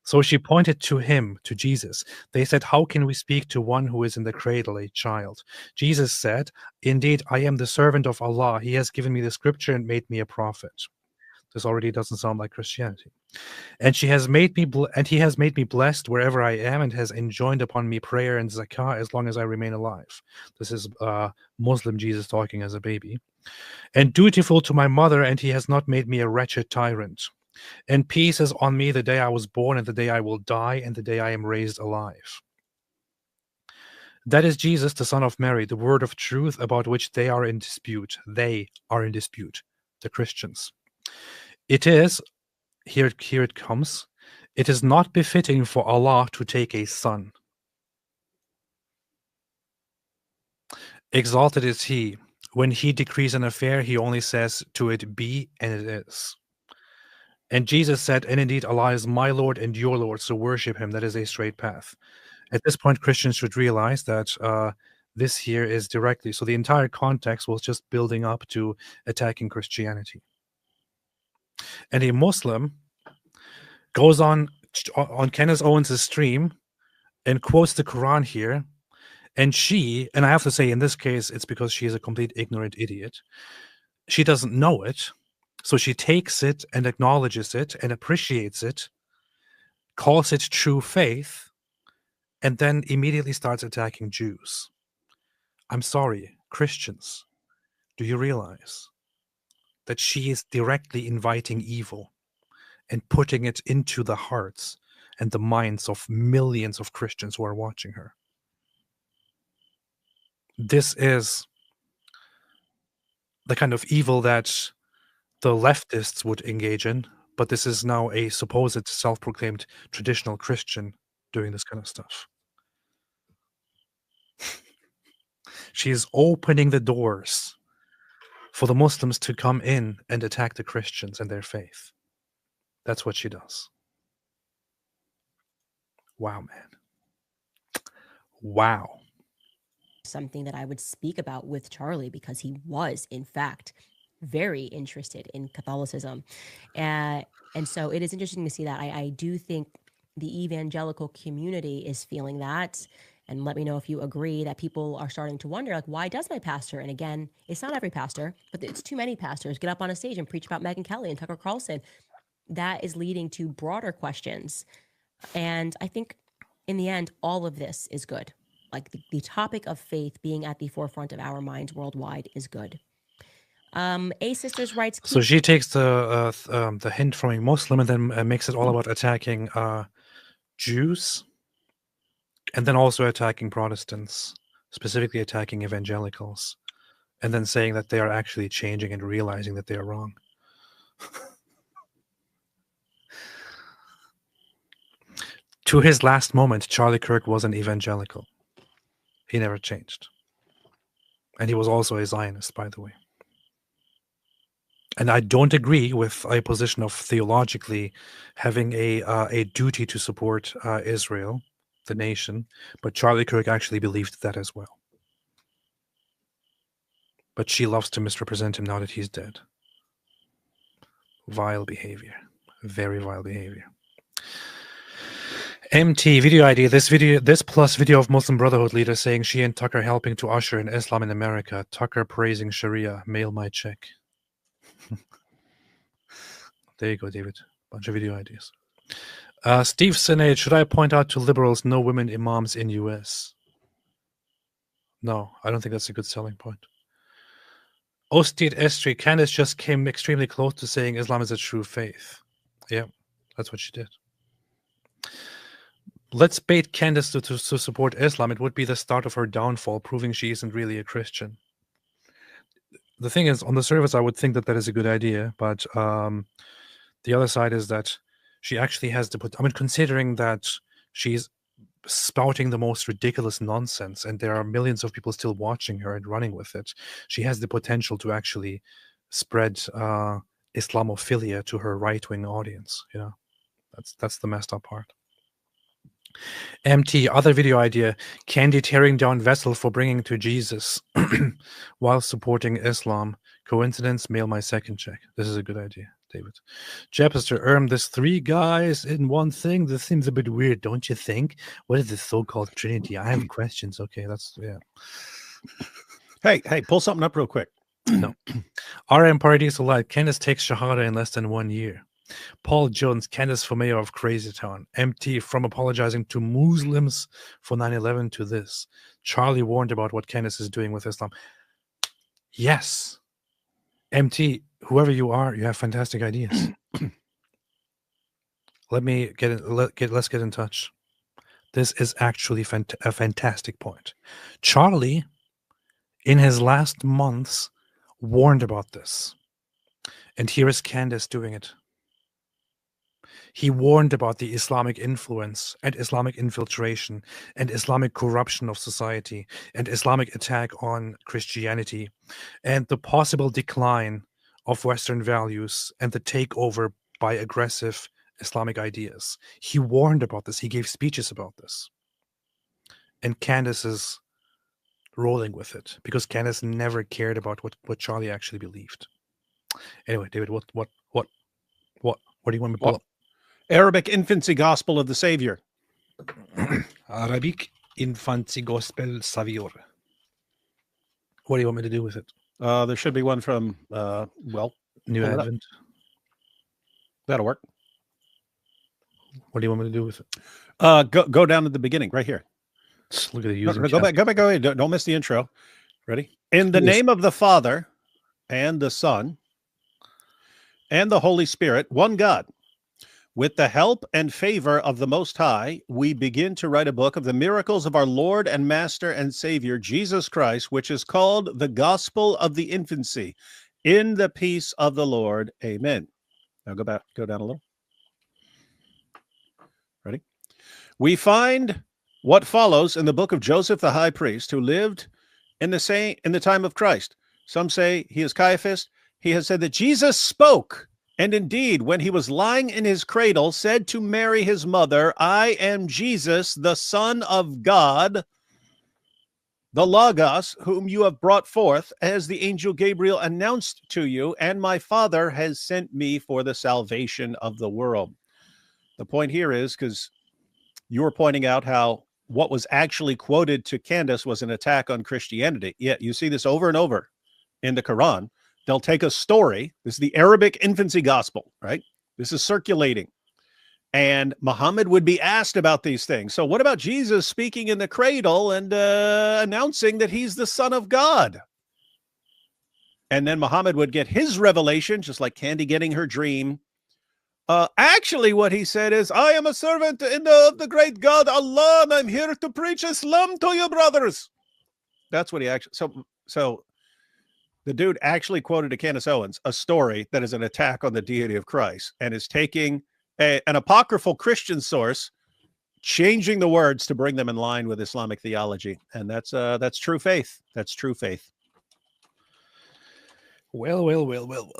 So she pointed to him, to Jesus. They said, "How can we speak to one who is in the cradle, a child?" Jesus said, "Indeed, I am the servant of Allah. He has given me the scripture and made me a prophet." This already doesn't sound like Christianity. "And he has made me blessed wherever I am, and has enjoined upon me prayer and zakah as long as I remain alive." This is Muslim Jesus talking as a baby. "And dutiful to my mother, and he has not made me a wretched tyrant. And peace is on me the day I was born, and the day I will die, and the day I am raised alive." That is Jesus, the son of Mary, the word of truth about which they are in dispute. They are in dispute, the Christians. It is, here it comes, it is not befitting for Allah to take a son. Exalted is he. When he decrees an affair, he only says to it, be, and it is. And Jesus said, and indeed Allah is my Lord and your Lord, so worship him. That is a straight path. At this point, Christians should realize that this here is directly, so the entire context was just building up to attacking Christianity. And a Muslim goes on Candace Owens' stream and quotes the Quran here, and I have to say in this case, it's because she is a complete ignorant idiot. She doesn't know it, so she takes it and acknowledges it and appreciates it, calls it true faith, and then immediately starts attacking Jews. I'm sorry, Christians, do you realize that she is directly inviting evil and putting it into the hearts and the minds of millions of Christians who are watching her? This is the kind of evil that the leftists would engage in, but this is now a supposed self-proclaimed traditional Christian doing this kind of stuff. She is opening the doors for the Muslims to come in and attack the Christians and their faith. That's what she does. Wow, man. Wow. Something that I would speak about with Charlie, because he was, in fact, very interested in Catholicism. And so it is interesting to see that. I do think the evangelical community is feeling that. And let me know if you agree that people are starting to wonder, like, why does my pastor? And again, it's not every pastor, but it's too many pastors get up on a stage and preach about Megyn Kelly and Tucker Carlson. That is leading to broader questions. And I think in the end, all of this is good. Like the topic of faith being at the forefront of our minds worldwide is good. A sister's rights. So she takes the hint from a Muslim and then makes it all about attacking Jews, and then also attacking Protestants, specifically attacking evangelicals, and then saying that they are actually changing and realizing that they are wrong. To his last moment, Charlie Kirk was an evangelical. He never changed. And he was also a Zionist, by the way. And I don't agree with a position of theologically having a duty to support Israel, the nation, but Charlie Kirk actually believed that as well. But she loves to misrepresent him now that he's dead. Vile behavior. Very vile behavior. MT video ID. This plus video of Muslim Brotherhood leader saying she and Tucker helping to usher in Islam in America. Tucker praising Sharia. Mail my check. There you go, David. Bunch of video ideas. Steve Sinead, should I point out to liberals no women imams in US? No, I don't think that's a good selling point. Ostit Estri, Candace just came extremely close to saying Islam is a true faith. Yeah, that's what she did. Let's bait Candace to support Islam. It would be the start of her downfall, proving she isn't really a Christian. The thing is, on the surface, I would think that is a good idea, but the other side is that she actually has to put, I mean, considering that she's spouting the most ridiculous nonsense and there are millions of people still watching her and running with it, she has the potential to actually spread Islamophilia to her right-wing audience. You know, that's the messed up part. MT, other video idea, Candy tearing down Vessel for bringing to Jesus while supporting Islam. Coincidence? Mail my second check. This is a good idea, David. Jepster, there's 3 guys in one thing. This seems a bit weird, don't you think? What is this so-called Trinity? I have questions. Okay, that's, yeah. Hey, pull something up real quick. No. RM Paradiso Light, Candace takes Shahada in less than 1 year. Paul Jones, Candace for mayor of Crazy Town. MT, from apologizing to Muslims for 9/11 to this. Charlie warned about what Candace is doing with Islam. Yes. MT, whoever you are, you have fantastic ideas. Let's get in touch. This is actually a fantastic point. Charlie, in his last months, warned about this. And here is Candace doing it. He warned about the Islamic influence and Islamic infiltration and Islamic corruption of society and Islamic attack on Christianity and the possible decline of Western values and the takeover by aggressive Islamic ideas. He warned about this. He gave speeches about this. And Candace is rolling with it because Candace never cared about what Charlie actually believed. Anyway, David, what do you want me to pull up? Arabic Infancy Gospel of the Savior. Arabic Infancy Gospel Savior. What do you want me to do with it? There should be one from, New Advent. That'll work. What do you want me to do with it? Go down to the beginning, right here. Just look at the using. Go back. Go ahead. Don't miss the intro. Ready? In the name of the Father and the Son and the Holy Spirit, one God. With the help and favor of the Most High, we begin to write a book of the miracles of our Lord and Master and Savior, Jesus Christ, which is called the Gospel of the Infancy. In the peace of the Lord. Amen. Now go down a little. Ready? We find what follows in the book of Joseph the high priest, who lived in the time of Christ. Some say he is Caiaphas. He has said that Jesus spoke. And indeed, when he was lying in his cradle, said to Mary, his mother, I am Jesus, the Son of God, the Logos, whom you have brought forth, as the angel Gabriel announced to you, and my Father has sent me for the salvation of the world. The point here is, because you were pointing out how what was actually quoted to Candace was an attack on Christianity. Yet you see this over and over in the Quran. They'll take a story. This is the Arabic Infancy Gospel, right? This is circulating. And Muhammad would be asked about these things. So what about Jesus speaking in the cradle and announcing that he's the Son of God? And then Muhammad would get his revelation, just like Candy getting her dream. Actually, what he said is, I am a servant of the great God Allah, and I'm here to preach Islam to you, brothers. That's what he actually... So the dude actually quoted to Candace Owens a story that is an attack on the deity of Christ and is taking an apocryphal Christian source, changing the words to bring them in line with Islamic theology. And that's true faith. That's true faith. Well. Well.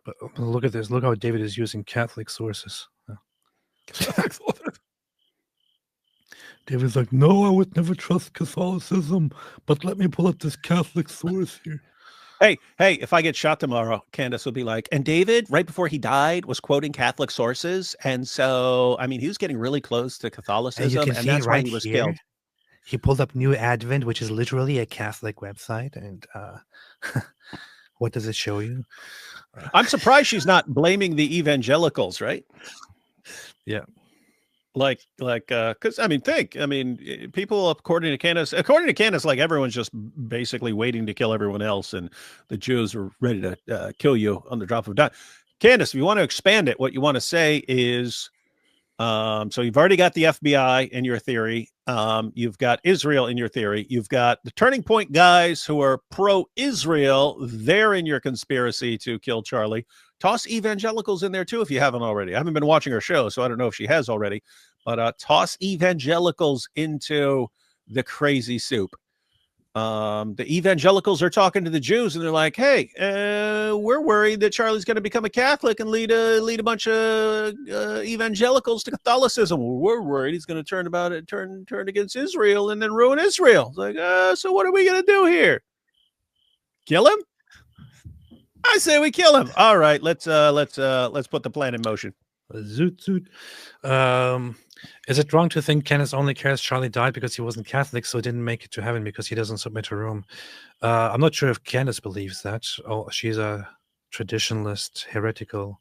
But look at this. Look how David is using Catholic sources. David's like, no, I would never trust Catholicism, but let me pull up this Catholic source here. Hey, if I get shot tomorrow, Candace will be like, and David, right before he died, was quoting Catholic sources. And so, I mean, he was getting really close to Catholicism, and that's why he was killed. He pulled up New Advent, which is literally a Catholic website. And What does it show you? I'm surprised she's not blaming the evangelicals, right? Yeah. Because people, according to Candace, like everyone's just basically waiting to kill everyone else, and the Jews are ready to kill you on the drop of a dime. Candace, if you want to expand it, what you want to say is, so you've already got the FBI in your theory. You've got Israel in your theory. You've got the Turning Point guys who are pro-Israel. They're in your conspiracy to kill Charlie. Toss evangelicals in there too if you haven't already. I haven't been watching her show, so I don't know if she has already. But toss evangelicals into the crazy soup. The evangelicals are talking to the Jews, and they're like, "Hey, we're worried that Charlie's going to become a Catholic and lead a bunch of evangelicals to Catholicism. We're worried he's going to turn against Israel and then ruin Israel." It's like, so what are we going to do here? Kill him? I say we kill him. All right, let's put the plan in motion. Zoot. Is it wrong to think Candace only cares Charlie died because he wasn't Catholic, so he didn't make it to heaven because he doesn't submit to Rome? I'm not sure if Candace believes that. Oh, she's a traditionalist, heretical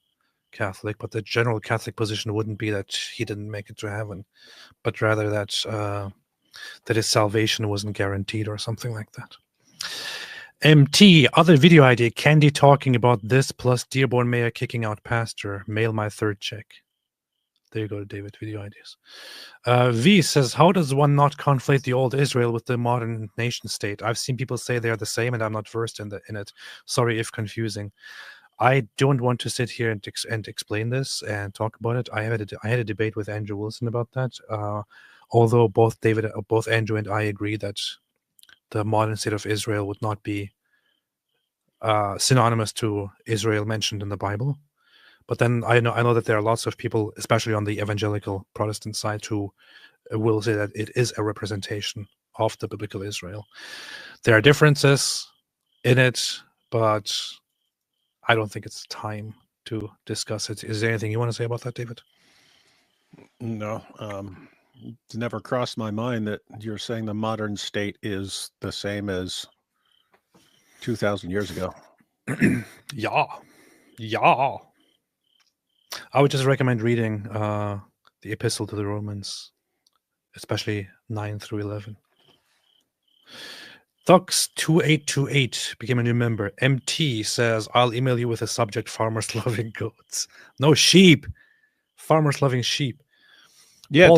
Catholic, but the general Catholic position wouldn't be that he didn't make it to heaven, but rather that his salvation wasn't guaranteed or something like that. MT, other video idea, Candy talking about this plus Dearborn Mayor kicking out pastor. Mail my third check. There you go, David, video ideas. V says, how does one not conflate the old Israel with the modern nation state? I've seen people say they are the same, and I'm not versed in it. Sorry if confusing. I don't want to sit here and explain this and talk about it. I had a debate with Andrew Wilson about that. Although both Andrew and I agree that the modern state of Israel would not be synonymous to Israel mentioned in the Bible. But then I know that there are lots of people, especially on the evangelical Protestant side, who will say that it is a representation of the biblical Israel. There are differences in it, but I don't think it's time to discuss it. Is there anything you want to say about that, David? No. It's never crossed my mind that you're saying the modern state is the same as 2,000 years ago. Yeah. I would just recommend reading the Epistle to the Romans, especially 9 through 11. Thux2828 became a new member. MT says, I'll email you with a subject, farmers loving goats. No, sheep. Farmers loving sheep. Yeah,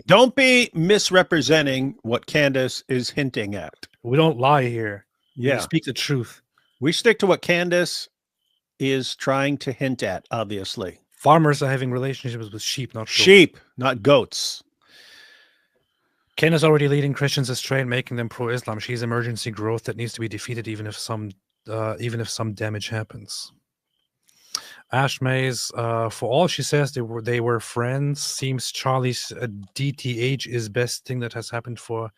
don't be misrepresenting what Candace is hinting at. We don't lie here. Yeah. We speak the truth. We stick to what Candace is trying to hint at, obviously. Farmers are having relationships with sheep, not goats. Sheep, not goats. Ken is already leading Christians astray and making them pro-Islam. She's emergency growth that needs to be defeated, even if some damage happens. Ash Mays, for all she says they were friends, seems Charlie's DTH is best thing that has happened for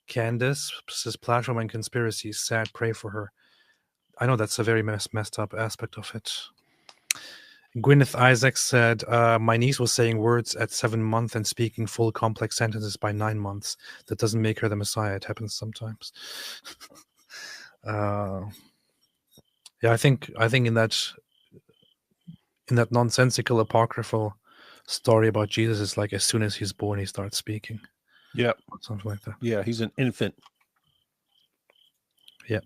Candace. His platform and conspiracy. Sad, pray for her. I know that's a very messed up aspect of it. Gwyneth Isaacs said, my niece was saying words at 7 months and speaking full complex sentences by 9 months. That doesn't make her the Messiah. It happens sometimes. Yeah, I think in that nonsensical apocryphal story about Jesus, it's like as soon as he's born, he starts speaking. Yeah. Something like that. Yeah, he's an infant. Yeah.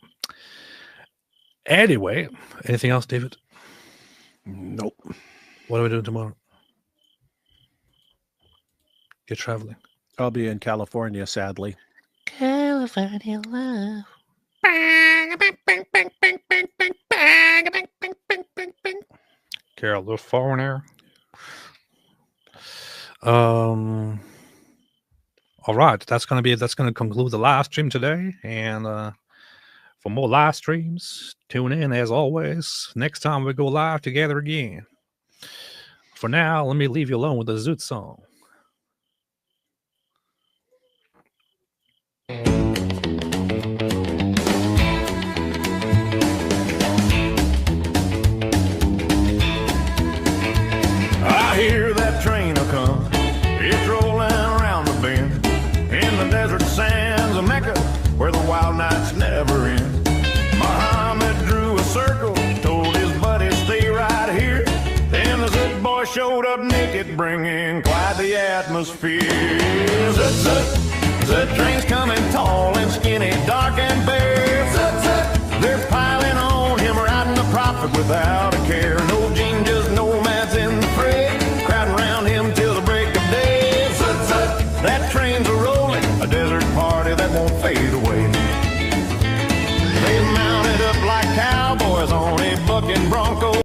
Anyway, anything else, David? Nope. What are we doing tomorrow? You're traveling. I'll be in California, sadly. California love. California. All right, that's gonna conclude the live stream today. And for more live streams, tune in as always. Next time we go live together again. For now, let me leave you alone with the Zoot song. I hear that train will come. It's rolling around the bend in the desert sands of Mecca, where the wild nights never end. Muhammad drew a circle showed up naked, bringing quite the atmosphere. Zut, zut, zut, train's coming tall and skinny, dark and bare. Zut, zut, they're piling on him, riding the prophet without a care. No gene, just nomads in the fray, crowding around him till the break of day. Zut, zut, that train's a-rolling, a desert party that won't fade away. They mounted up like cowboys on a bucking bronco.